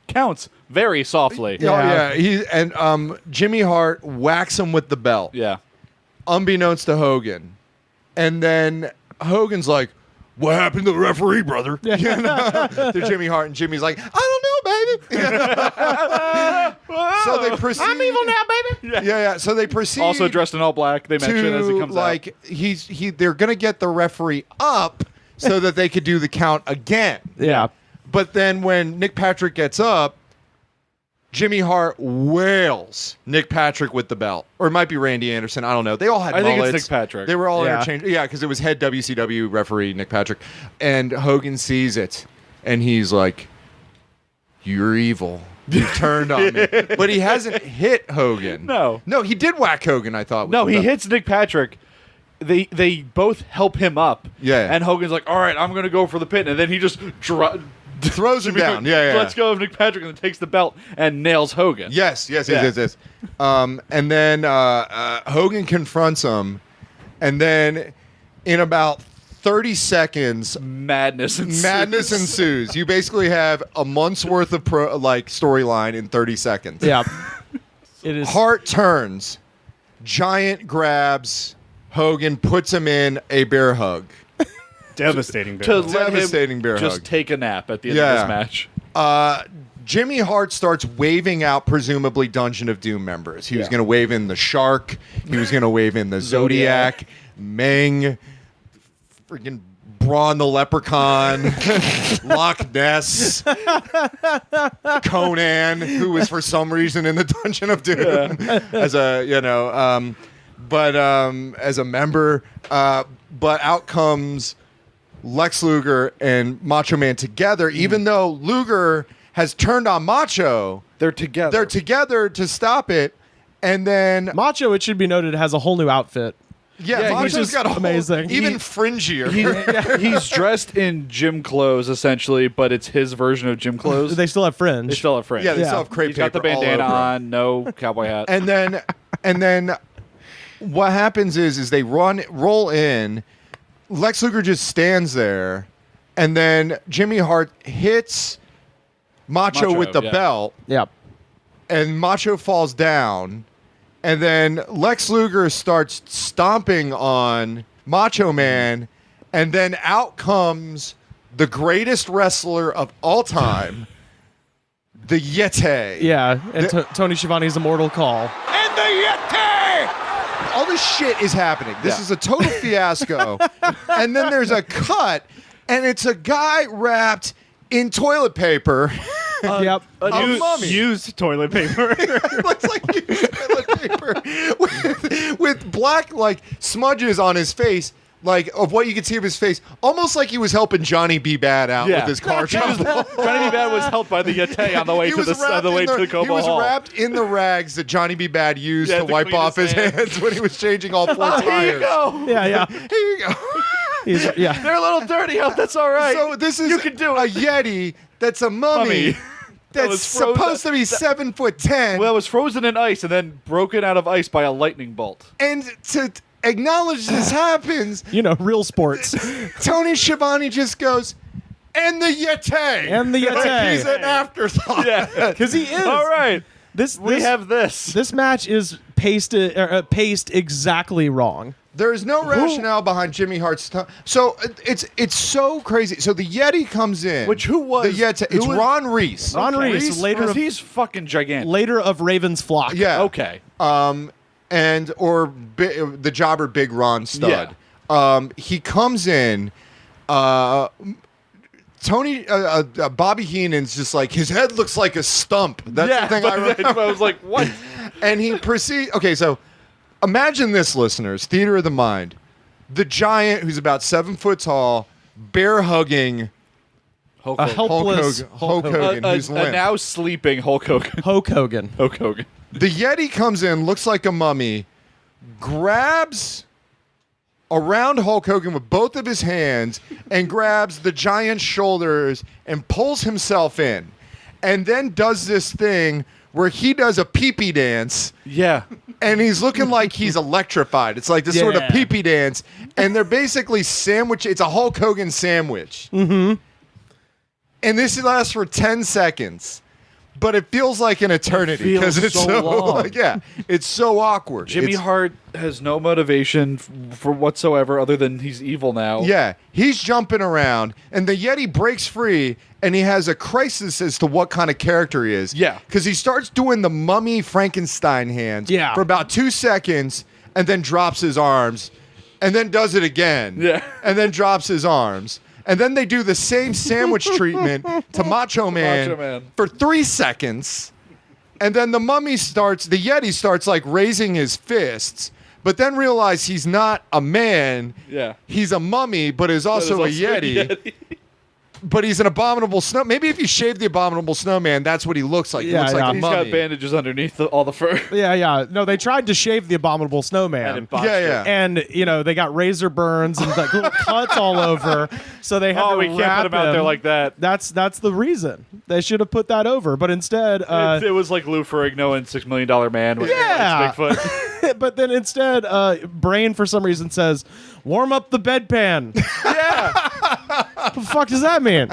counts very softly. Oh yeah. Jimmy Hart whacks him with the belt. Yeah. Unbeknownst to Hogan. And then Hogan's like, "What happened to the referee, brother?" To Jimmy Hart, and Jimmy's like, "I don't know, baby." So they proceed. I'm evil now, baby. Yeah. So they proceed. Also dressed in all black. They mention to, as he comes out. They're gonna get the referee up so that they could do the count again. Yeah. But then when Nick Patrick gets up, Jimmy Hart wails Nick Patrick with the belt. Or it might be Randy Anderson. I don't know. They all had I think mullets. it's Nick Patrick. They were all Yeah. interchangeable. Yeah, because it was head WCW referee Nick Patrick. And Hogan sees it. And he's like, "You're evil. You've turned on me." But he hasn't hit Hogan. No, he did whack Hogan, I thought. No, he hits Nick Patrick. They both help him up. Yeah. And Hogan's like, all right, I'm going to go for the pin. And then he just throws him down. Yeah. Let's go of Nick Patrick and then takes the belt and nails Hogan. Yes. And then Hogan confronts him, and then in about 30 seconds, madness ensues. You basically have a month's worth of storyline in 30 seconds. Yeah. It is. Hart turns, Giant grabs Hogan, puts him in a bear hug. Devastating bear To hug. let Devastating him bear just hug. take a nap at the end of this match. Jimmy Hart starts waving out presumably Dungeon of Doom members. He was going to wave in the Shark. He was going to wave in the Zodiac, Meng, freaking Braun the Leprechaun, Loch Ness, Conan, who was for some reason in the Dungeon of Doom as a member. But out comes Lex Luger and Macho Man together, even though Luger has turned on Macho. They're together. They're together to stop it. And then Macho, it should be noted, has a whole new outfit. Macho's got a whole, amazing. even fringier. He's dressed in gym clothes, essentially, but it's his version of gym clothes. They still have fringe. They still have fringe. Yeah, they still have crepe He's got the paper all bandana over him. on, no cowboy hat. And then what happens is they roll in. Lex Luger just stands there, and then Jimmy Hart hits Macho with the belt. Yep. And Macho falls down, and then Lex Luger starts stomping on Macho Man, and then out comes the greatest wrestler of all time, the Yeti. Yeah, and Tony Schiavone's Immortal Call. And the Yeti! All this shit is happening. This is a total fiasco. And then there's a cut, and it's a guy wrapped in toilet paper. Yep. A mummy. Used toilet paper. It looks like used toilet paper with black like smudges on his face, like of what you could see of his face, almost like he was helping Johnny B. Bad out with his car trouble. Johnny B. Bad was helped by the Yeti on the way to the Cobo He was Hall. wrapped in the rags that Johnny B. Bad used to wipe clean off his hands when he was changing all 4 tires. Here you go. Yeah. Here you go. They're a little dirty. Hope that's all right. So this is you can do a it. Yeti that's a mummy. That's supposed to be 7'10". Well, it was frozen in ice and then broken out of ice by a lightning bolt. And to acknowledge this happens, real sports. Tony Schiavone just goes, and the Yeti. And the Yeti. Like he's an afterthought. Yeah, because he is. All right. We have this. This match is paced exactly wrong. There is no rationale behind Jimmy Hart's so it's so crazy. So the Yeti comes in. Who was the Yeti? It's Ron Reese. Ron Reese, later of, he's fucking gigantic. Later of Raven's Flock. Yeah. Okay. The jobber Big Ron Stud. Yeah. He comes in. Bobby Heenan's just like, his head looks like a stump. That's the thing I remember. I was like, what? And he proceeds. Okay, so imagine this, listeners. Theater of the mind. The giant who's about 7 foot tall, bear hugging a helpless Hulk Hogan who's limp. A now sleeping Hulk Hogan. Hulk Hogan. The Yeti comes in, looks like a mummy, grabs around Hulk Hogan with both of his hands and grabs the giant's shoulders and pulls himself in. And then does this thing where he does a pee-pee dance. Yeah. And he's looking like he's electrified. It's like this sort of pee-pee dance. And they're basically it's a Hulk Hogan sandwich. Mm-hmm. And this lasts for 10 seconds. But it feels like an eternity because it's so long. It's so awkward. Jimmy Hart has no motivation for whatsoever other than he's evil now. Yeah, he's jumping around, and the Yeti breaks free, and he has a crisis as to what kind of character he is. Yeah, because he starts doing the mummy Frankenstein hands for about 2 seconds, and then drops his arms, and then does it again. Yeah, and then drops his arms. And then they do the same sandwich treatment to Macho Man for 3 seconds. And then the Yeti starts like raising his fists, but then realize he's not a man. Yeah. He's a mummy, but is also a Yeti. But he's an abominable snow. Maybe if you shave the abominable snowman, that's what he looks like. He looks like a mummy. He's got bandages underneath all the fur. Yeah. No, they tried to shave the abominable snowman. And they got razor burns and like little cuts all over. So they had to we can't put him out there like that. That's the reason. They should have put that over. But instead, it was like Lou Ferrigno and $6 Million Man. With Bigfoot. But then instead, Brain for some reason says, "Warm up the bedpan." Yeah. What the fuck does that mean?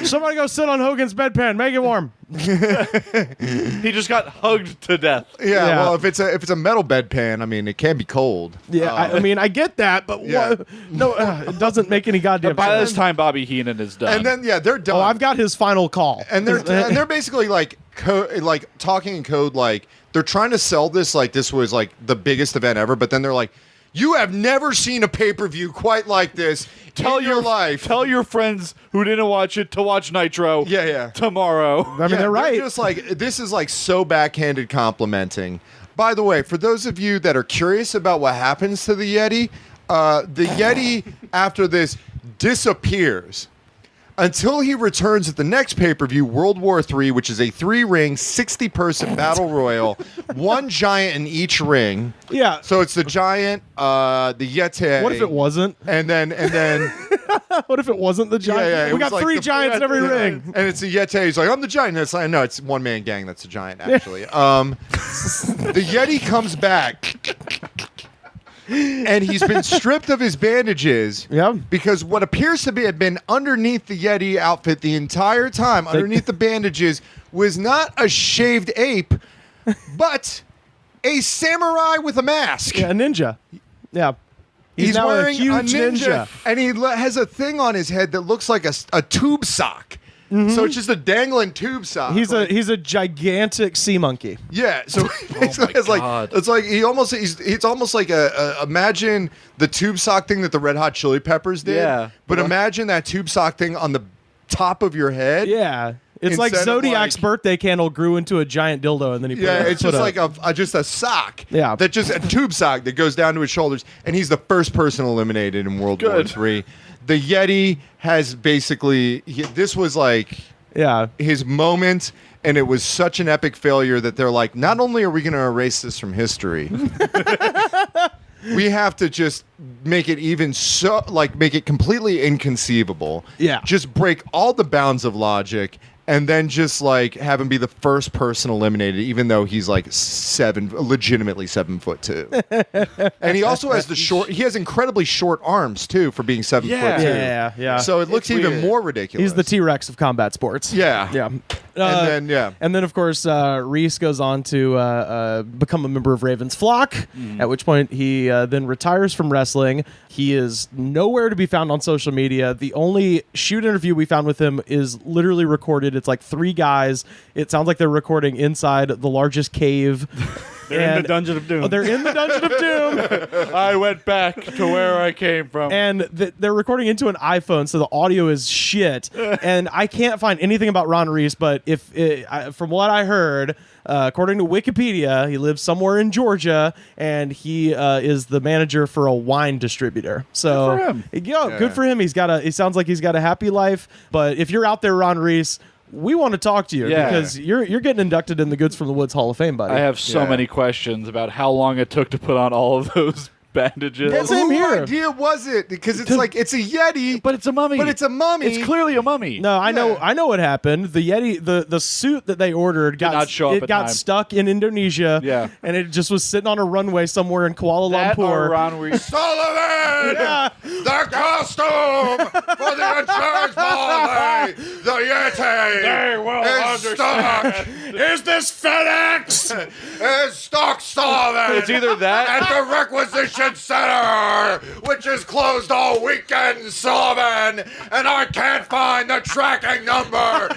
Somebody go sit on Hogan's bedpan. Make it warm. He just got hugged to death. Yeah. Well, if it's a metal bedpan, I mean, it can be cold. Yeah. I mean, I get that, but it doesn't make any goddamn sense. By this time, Bobby Heenan is done. And then they're done. Oh, I've got his final call. And they're basically like talking in code, like they're trying to sell this like this was like the biggest event ever, but then they're like, you have never seen a pay-per-view quite like this in your life. Tell your friends who didn't watch it to watch Nitro tomorrow. I mean, they're right. Just like, this is like so backhanded complimenting. By the way, for those of you that are curious about what happens to the Yeti after this disappears until he returns at the next pay-per-view, World War III, which is a 3-ring, 60-person battle royal, one giant in each ring. Yeah. So it's the giant, the Yeti. What if it wasn't? And then what if it wasn't the giant? Yeah, we got like 3 giants in every ring. And it's a Yeti. He's like, I'm the giant. And it's like, no, it's one-man gang. That's a giant, actually. The Yeti comes back. And he's been stripped of his bandages because what appears to have been underneath the Yeti outfit the entire time, underneath the bandages, was not a shaved ape, but a samurai with a mask. Yeah, a ninja. Yeah. He's now wearing a huge ninja. And he has a thing on his head that looks like a tube sock. Mm-hmm. So it's just a dangling tube sock. He's a gigantic sea monkey. Yeah, so basically it's like it's almost like imagine the tube sock thing that the Red Hot Chili Peppers did. Yeah. But imagine that tube sock thing on the top of your head. Yeah. It's like Instead of, Zodiac's like- birthday candle grew into a giant dildo, and then he put Yeah, it, it's just like just a sock. Yeah. That just a tube sock that goes down to his shoulders, and he's the first person eliminated in World War III. The Yeti has basically this was like his moment, and it was such an epic failure that they're like, not only are we going to erase this from history, we have to just make it make it completely inconceivable. Yeah. Just break all the bounds of logic. And then just like have him be the first person eliminated, even though he's like legitimately 7'2". And he also has he has incredibly short arms too for being 7'2". Yeah. So it looks even more ridiculous. He's the T-Rex of combat sports. Yeah. And then of course Reese goes on to become a member of Raven's flock. At which point he then retires from wrestling. He is nowhere to be found on social media. The only shoot interview we found with him is literally recorded. It's like 3 guys. It sounds like they're recording inside the largest cave. They're in the Dungeon of Doom. Oh, they're in the Dungeon of Doom. I went back to where I came from. And they're recording into an iPhone, so the audio is shit. And I can't find anything about Ron Reese, but from what I heard, according to Wikipedia, he lives somewhere in Georgia, and he is the manager for a wine distributor. So good for him. Good for him. It sounds like he's got a happy life. But if you're out there, Ron Reese, we want to talk to you because you're getting inducted in the Goods from the Woods Hall of Fame, buddy. I have so many questions about how long it took to put on all of those bandages. Yeah, same here. What idea was it? Because it's like it's a Yeti, but it's a mummy. It's clearly a mummy. No, I know what happened. The Yeti, the suit that they ordered not show up at got time. stuck in Indonesia. Yeah. And it just was sitting on a runway somewhere in Kuala Lumpur. Sullivan! The costume for the insurance policy! The Yeti! They will is stuck! Is this FedEx? Is stuck, Sullivan! It's either that at the requisition center, which is closed all weekend, Sullivan, and I can't find the tracking number.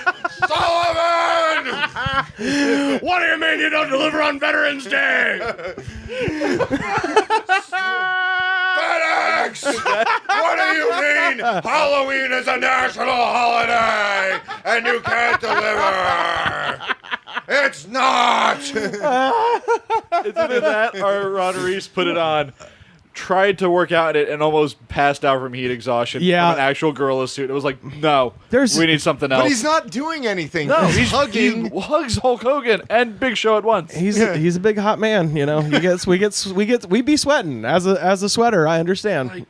Sullivan! What do you mean you don't deliver on Veterans Day? FedEx! What do you mean Halloween is a national holiday and you can't deliver? It's not! It's either that or Ron Reese put it on, tried to work out in it, and almost passed out from heat exhaustion from an actual gorilla suit. It was like, no, we need something else. But he's not doing anything. No, he's hugging. He hugs Hulk Hogan and Big Show at once. He's a big hot man, you know. We be sweating as a sweater. I understand.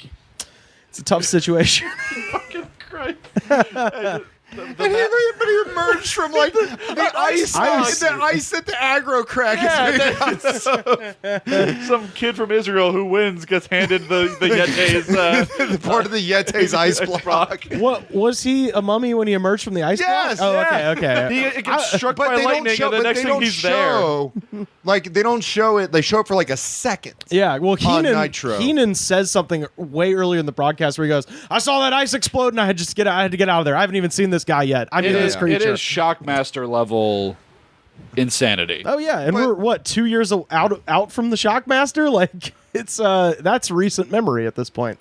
It's a tough situation. Fucking Christ. But he emerged from like the ice at the aggro crack. Some kid from Israel who wins gets handed the Yetis. The part of the Yetis ice block. What was he a mummy when he emerged from the ice block? Oh, okay. He gets struck by lightning, and the next thing he's there. Like they don't show it. They show it for like a second. Yeah, well, Nitro. Heenan says something way earlier in the broadcast where he goes, "I saw that ice explode, and I had to get out of there. I haven't even seen this guy yet. I knew this creature." It is Shockmaster level insanity. Oh yeah, and we're what 2 years out from the Shockmaster? Like it's that's recent memory at this point.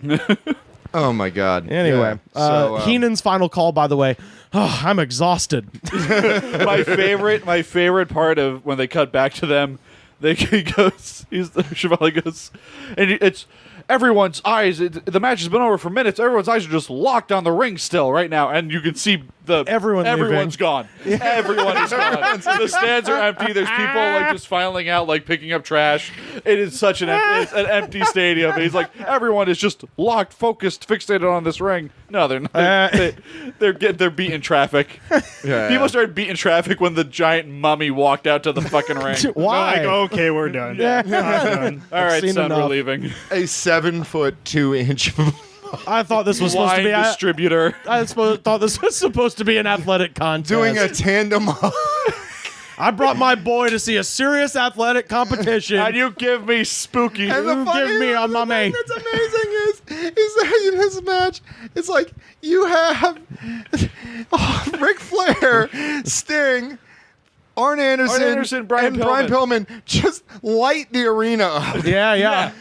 Oh my god. Anyway, Heenan's final call, by the way. Oh, I'm exhausted. my favorite part of when they cut back to them, Chevalier goes, and it's everyone's eyes. The match has been over for minutes. Everyone's eyes are just locked on the ring still right now, and you can see everyone's gone. Yeah. Everyone is gone. The stands are empty. There's people like just filing out, like picking up trash. It is such an empty stadium. And he's like, everyone is just locked, focused, fixated on this ring. No, they're not. They're beating traffic. Yeah. People started beating traffic when the giant mummy walked out to the fucking ring. Why? Like, okay, we're done. Yeah. Done. All right, son, enough. we're leaving. A 7'2" I thought this was supposed to be distributor. I thought this was supposed to be an athletic contest. doing a tandem. I brought my boy to see a serious athletic competition. And you give me spooky. And you give me a mummy. That's amazing is that in this match, it's like you have Ric Flair, Sting, Arn Anderson, Brian and Brian Pillman just light the arena up. Yeah.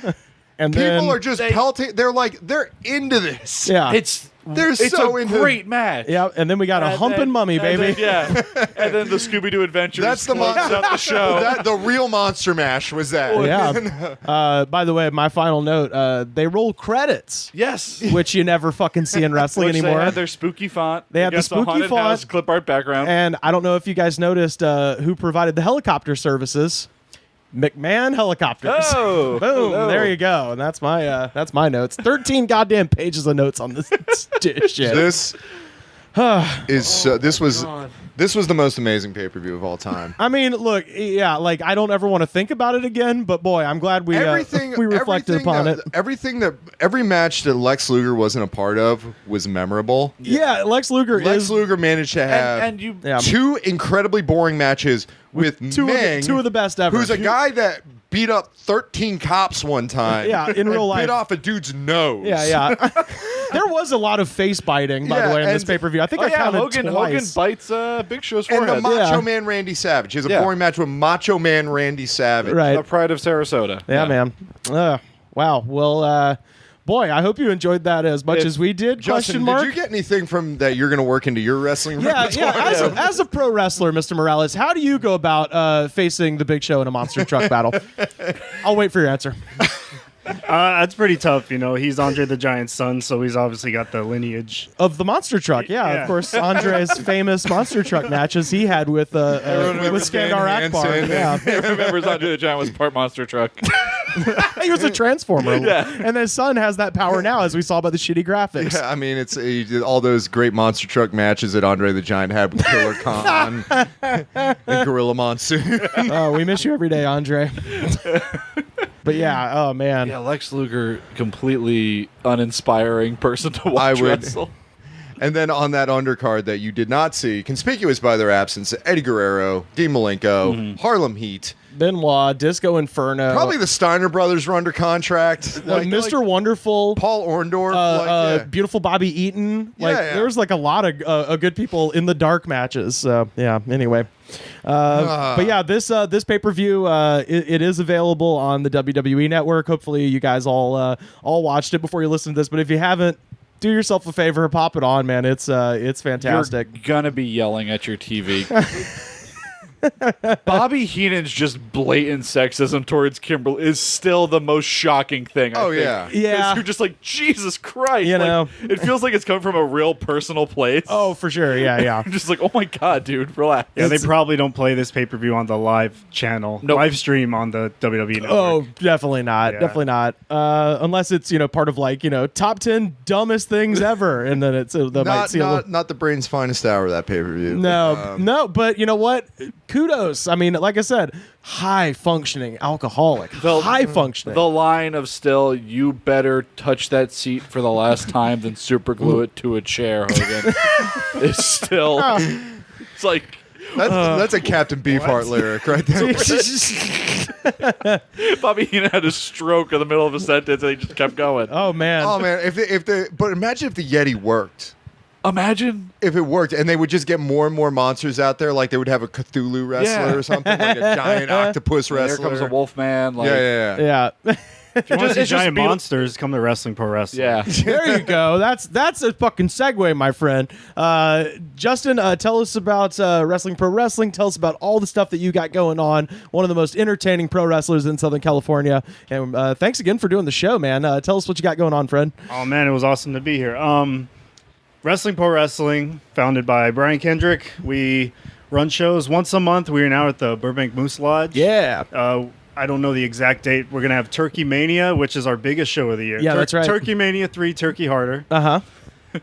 And People then are just pelting. They're into this. Yeah. It's so a into great match. Yeah, and then we got a humping mummy, baby. And then the Scooby-Doo Adventures. That's the closes out the show. the real Monster Mash was that. Yeah. By the way, my final note: they roll credits. Yes. Which you never fucking see in wrestling anymore. They had their spooky font. They had the spooky haunted font, house, clip art background. And I don't know if you guys noticed who provided the helicopter services. McMahon Helicopters. Oh, boom! hello. There you go. And that's my notes. 13 goddamn pages of notes on this shit. This was the most amazing pay-per-view of all time. I mean, look, yeah, like I don't ever want to think about it again, but boy, I'm glad we reflected upon it. Every match that Lex Luger wasn't a part of was memorable. Yeah, Lex Luger managed to have two incredibly boring matches with Meng, two of the best ever. Who's a guy that beat up 13 cops one time. Yeah, in real life. Bit off a dude's nose. Yeah. There was a lot of face biting, by the way, in this pay-per-view. I think I counted Hogan bites Big Show's and forehead. the Macho Man Randy Savage. He has a boring match with Macho Man Randy Savage. Right. The pride of Sarasota. Yeah, man. Wow. Well, boy, I hope you enjoyed that as much as we did. Justin, did you get anything from that you're going to work into your wrestling repertoire? As a pro wrestler, Mr. Morales, how do you go about facing the Big Show in a monster truck battle? I'll wait for your answer. That's pretty tough. You know, he's Andre the Giant's son, so he's obviously got the lineage of the monster truck. Yeah. Of course, Andre's famous monster truck matches he had with Skandar Akbar. Yeah, everyone remembers Andre the Giant was part monster truck. He was a transformer. Yeah, and his son has that power now, as we saw by the shitty graphics. Yeah, I mean, it's all those great monster truck matches that Andre the Giant had with Killer Khan and Gorilla Monsoon. Oh, we miss you every day, Andre. But yeah, oh man. Yeah, Lex Luger, completely uninspiring person to watch wrestle. And then on that undercard that you did not see, conspicuous by their absence, Eddie Guerrero, Dean Malenko, Harlem Heat, Benoit, Disco Inferno. Probably the Steiner brothers were under contract. Mr. Wonderful. Paul Orndorff. Beautiful Bobby Eaton. There was a lot of good people in the dark matches. So, yeah, anyway. But yeah, this pay-per-view, it is available on the WWE Network. Hopefully you guys all watched it before you listen to this. But if you haven't, do yourself a favor, pop it on, man. It's fantastic. You're gonna be yelling at your TV. Bobby Heenan's just blatant sexism towards Kimberly is still the most shocking thing. I think. Yeah. You're just like, Jesus Christ. You know, it feels like it's coming from a real personal place. Oh, for sure. Yeah. I'm just like, oh my God, dude, relax. Yeah, they probably don't play this pay-per-view on the live channel, live stream on the WWE Network. Oh, definitely not. Yeah. Definitely not. Unless it's, part of top 10 dumbest things ever. And then it's, not the brain's finest hour of that pay-per-view. No, but you know what? Kudos. I mean, like I said, high-functioning alcoholic. High-functioning. The line of still, you better touch that seat for the last time than super glue it to a chair, Hogan. Is still... It's like... That's a Captain Beefheart lyric right there. Bobby Heenan had a stroke in the middle of a sentence and he just kept going. Oh, man. But imagine if the Yeti worked. Imagine if it worked and they would just get more and more monsters out there, like they would have a Cthulhu wrestler or something, like a giant octopus wrestler. There comes a Wolfman. Yeah. If you want to see giant monsters, come to Wrestling Pro Wrestling. Yeah. There you go. That's a fucking segue, my friend. Justin, tell us about Wrestling Pro Wrestling. Tell us about all the stuff that you got going on. One of the most entertaining pro wrestlers in Southern California. And thanks again for doing the show, man. Tell us what you got going on, friend. Oh, man, it was awesome to be here. Wrestling Pro Wrestling, founded by Brian Kendrick. We run shows once a month. We are now at the Burbank Moose Lodge. Yeah. I don't know the exact date. We're going to have Turkey Mania, which is our biggest show of the year. Yeah, that's right. Turkey Mania 3, Turkey Harder. Uh-huh.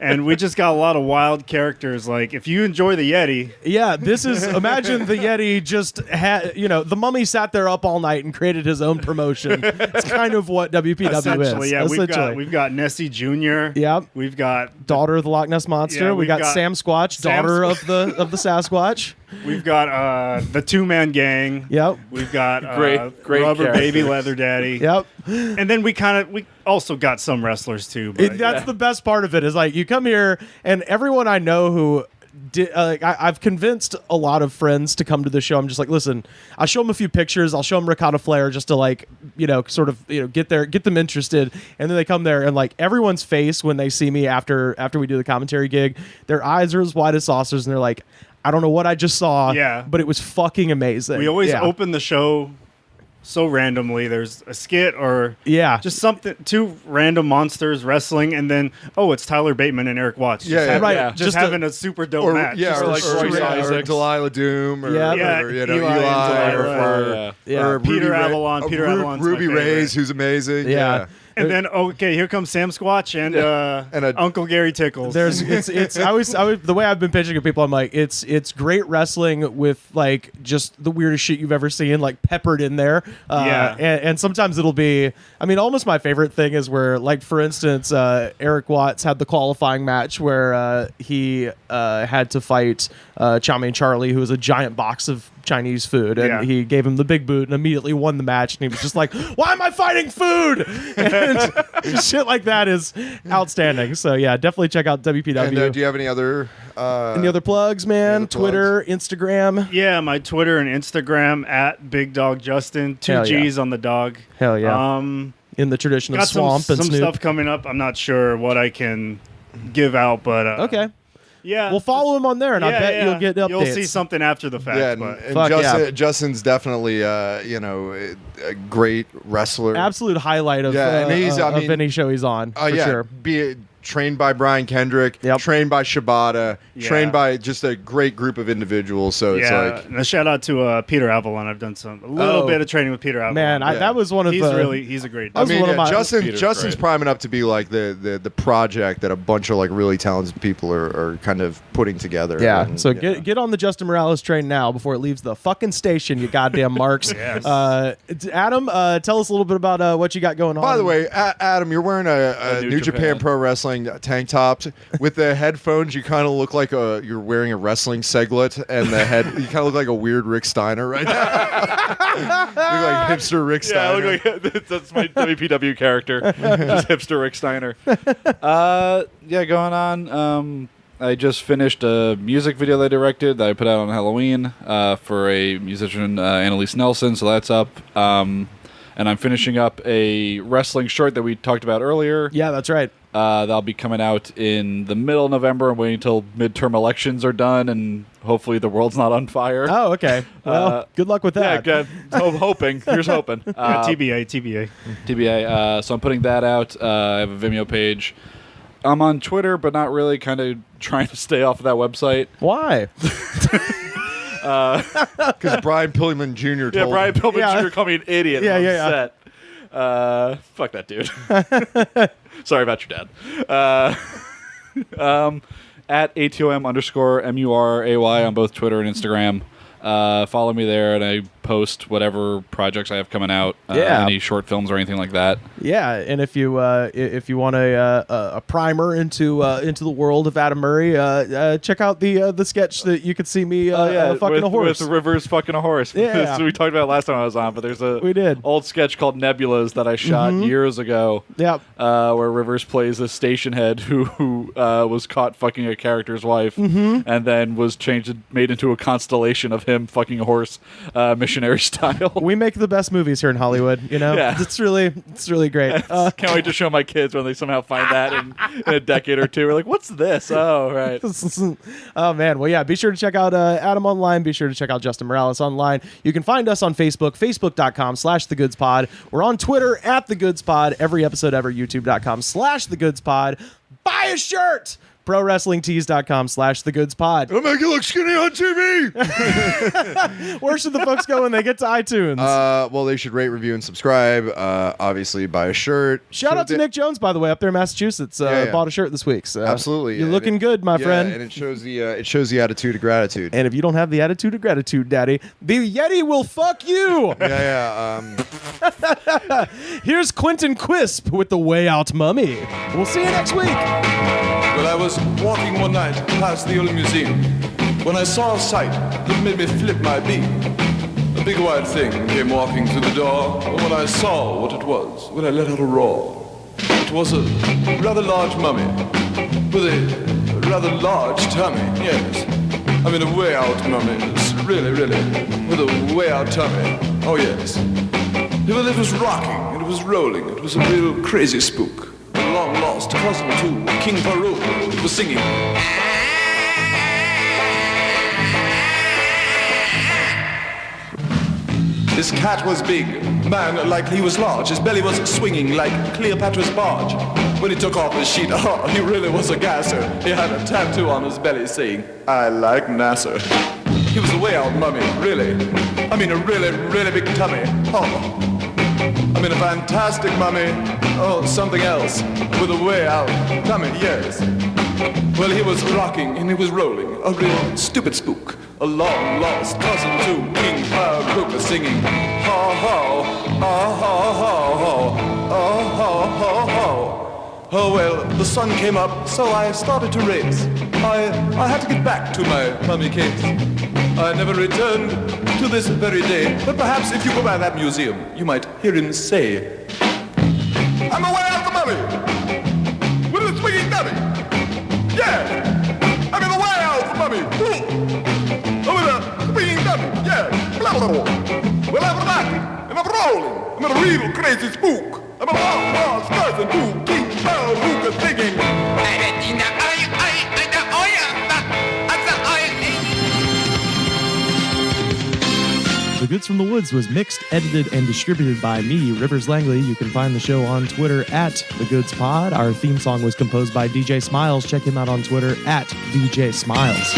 And we just got a lot of wild characters. Like, if you enjoy the Yeti... Yeah, this is... Imagine the Yeti just had... the mummy sat there up all night and created his own promotion. It's kind of what WPW is. Yeah, we've got Nessie Jr. Yep. We've got... Daughter of the Loch Ness Monster. Yeah, we got Sam Squatch, daughter of the Sasquatch. We've got the two-man gang. Yep. We've got great Rubber characters. Baby Leather Daddy. Yep. And then we also got some wrestlers too. But that's the best part of it is you come here and everyone I know who I've convinced a lot of friends to come to the show. I'm just like, listen, I'll show them a few pictures. I'll show them Ricotta Flair just to like, sort of, get them interested. And then they come there and like everyone's face when they see me after we do the commentary gig, their eyes are as wide as saucers and they're like, I don't know what I just saw, but it was fucking amazing. We always open the show so randomly. There's a skit or just something, two random monsters wrestling, and then it's Tyler Bateman and Eric Watts. Just having a super dope match. Or like or Delilah Doom, or Peter Avalon, Ruby Reyes, who's amazing. And then here comes Sam Squatch and Uncle Gary Tickles. It's I always the way I've been pitching to people, I'm like, it's great wrestling with like just the weirdest shit you've ever seen, like peppered in there. And sometimes it'll be, I mean, almost my favorite thing is where, like, for instance, Eric Watts had the qualifying match where he had to fight Chow Mein Charlie, who was a giant box of Chinese food, and he gave him the big boot and immediately won the match, and he was just like, why am I fighting food? And shit like that is outstanding. So yeah, definitely check out WPW. And do you have any other plugs, man? Twitter, Instagram? Yeah, my Twitter and Instagram at Big Dog Justin, 2 G's on the dog. Hell yeah. In the tradition of Swamp and some Snoop. stuff coming up. I'm not sure what I can give out, but okay. Yeah, we'll follow him on there, and I bet you'll get updates. You'll see something after the fact. Yeah, and Justin's definitely, a great wrestler. Absolute highlight of any show he's on. For sure. Be it trained by Brian Kendrick, trained by Shibata, trained by just a great group of individuals. So it's like, and a shout out to Peter Avalon. I've done a little bit of training with Peter Avalon. Man, that was one of he's a great. I mean, Justin's priming up to be like the project that a bunch of like really talented people are kind of putting together. Yeah. And, so get on the Justin Morales train now before it leaves the fucking station. You goddamn marks. Yes. Adam, tell us a little bit about what you got going on. By the way, Adam, you're wearing a New Japan Pro Wrestling tank tops with the headphones. You kind of look like you're wearing a wrestling seglet, and the head you kind of look like a weird Rick Steiner right now. You look like hipster Rick Steiner. I look like, that's my WPW character, just hipster Rick Steiner. Going on. I just finished a music video that I directed that I put out on Halloween for a musician, Annalise Nelson, so that's up. And I'm finishing up a wrestling short that we talked about earlier. Yeah, that's right. That'll be coming out in the middle of November. I'm waiting until midterm elections are done and hopefully the world's not on fire. Oh, okay. Well, good luck with that. Yeah, good. Hoping. Here's hoping. TBA. So I'm putting that out. I have a Vimeo page. I'm on Twitter, but not really, kind of trying to stay off of that website. Why? Because Brian Pillman Jr. told Brian Pillman Jr. called me an idiot on set. Fuck that dude. Sorry about your dad. At ATOM_MURAY on both Twitter and Instagram. Follow me there, and I post whatever projects I have coming out. Any short films or anything like that. Yeah, and if you want a primer into the world of Adam Murray, check out the sketch that you could see me fucking a horse. With Rivers fucking a horse. Yeah. So we talked about it last time I was on, but there's old sketch called Nebulas that I shot years ago. Yep. Where Rivers plays a station head who was caught fucking a character's wife, and then was made into a constellation of him fucking a horse, missionary style. We make the best movies here in Hollywood, It's really great. Can't wait to show my kids when they somehow find that in a decade or two. We're like, what's this? Oh, right. Oh, man. Well, yeah, be sure to check out Adam online. Be sure to check out Justin Morales online. You can find us on Facebook, facebook.com/thegoodspod. We're on Twitter @thegoodspod. Every episode ever, youtube.com/thegoodspod. Buy a shirt! ProWrestlingTees.com/thegoodspod. It'll make you look skinny on TV. Where should the folks go when they get to iTunes? Well, they should rate, review, and subscribe. Obviously, buy a shirt. Shout out to Nick Jones, by the way, up there in Massachusetts. Bought a shirt this week. So absolutely, you're looking good, my friend. And it shows the attitude of gratitude. And if you don't have the attitude of gratitude, Daddy, the Yeti will fuck you. Here's Quentin Quisp with the Way Out Mummy. We'll see you next week. Well, I was walking one night past the old museum when I saw a sight that made me flip my beat. A big white thing came walking through the door, and when I saw what it was, I let out a roar. It was a rather large mummy with a rather large tummy, yes. I mean, a way out mummy, really, with a way out tummy, oh yes. Well, it was rocking, it was rolling, it was a real crazy spook. A long lost cousin to King Farouk was singing. This cat was big, man, like he was large. His belly was swinging like Cleopatra's barge. When he took off his sheet, oh, he really was a gasser. He had a tattoo on his belly saying, I like Nasser. He was a way out mummy, really. I mean, a really big tummy. Oh, I mean, a fantastic mummy. Oh, something else with a way out tummy, yes. Well, he was rocking and he was rolling, a real stupid spook. A long lost cousin to King Farouk was singing. Ha ha, ha ha ha ha, ha ha ha. Oh well, the sun came up, so I started to race. I had to get back to my mummy case. I never returned to this very day, but perhaps if you go by that museum, you might hear him say, I'm away out the mummy, with a swinging dummy. Yeah, I'm in the way out the mummy. Ooh. I'm in a swinging dummy. Yeah, blah blah blah. Well, I'm rocking and I'm rolling. I'm a real crazy spook. I'm a long lost cousin who keeps Farouk singing. The Goods from the Woods was mixed, edited, and distributed by me, Rivers Langley. You can find the show on Twitter at The Goods Pod. Our theme song was composed by DJ Smiles. Check him out on Twitter at DJ Smiles.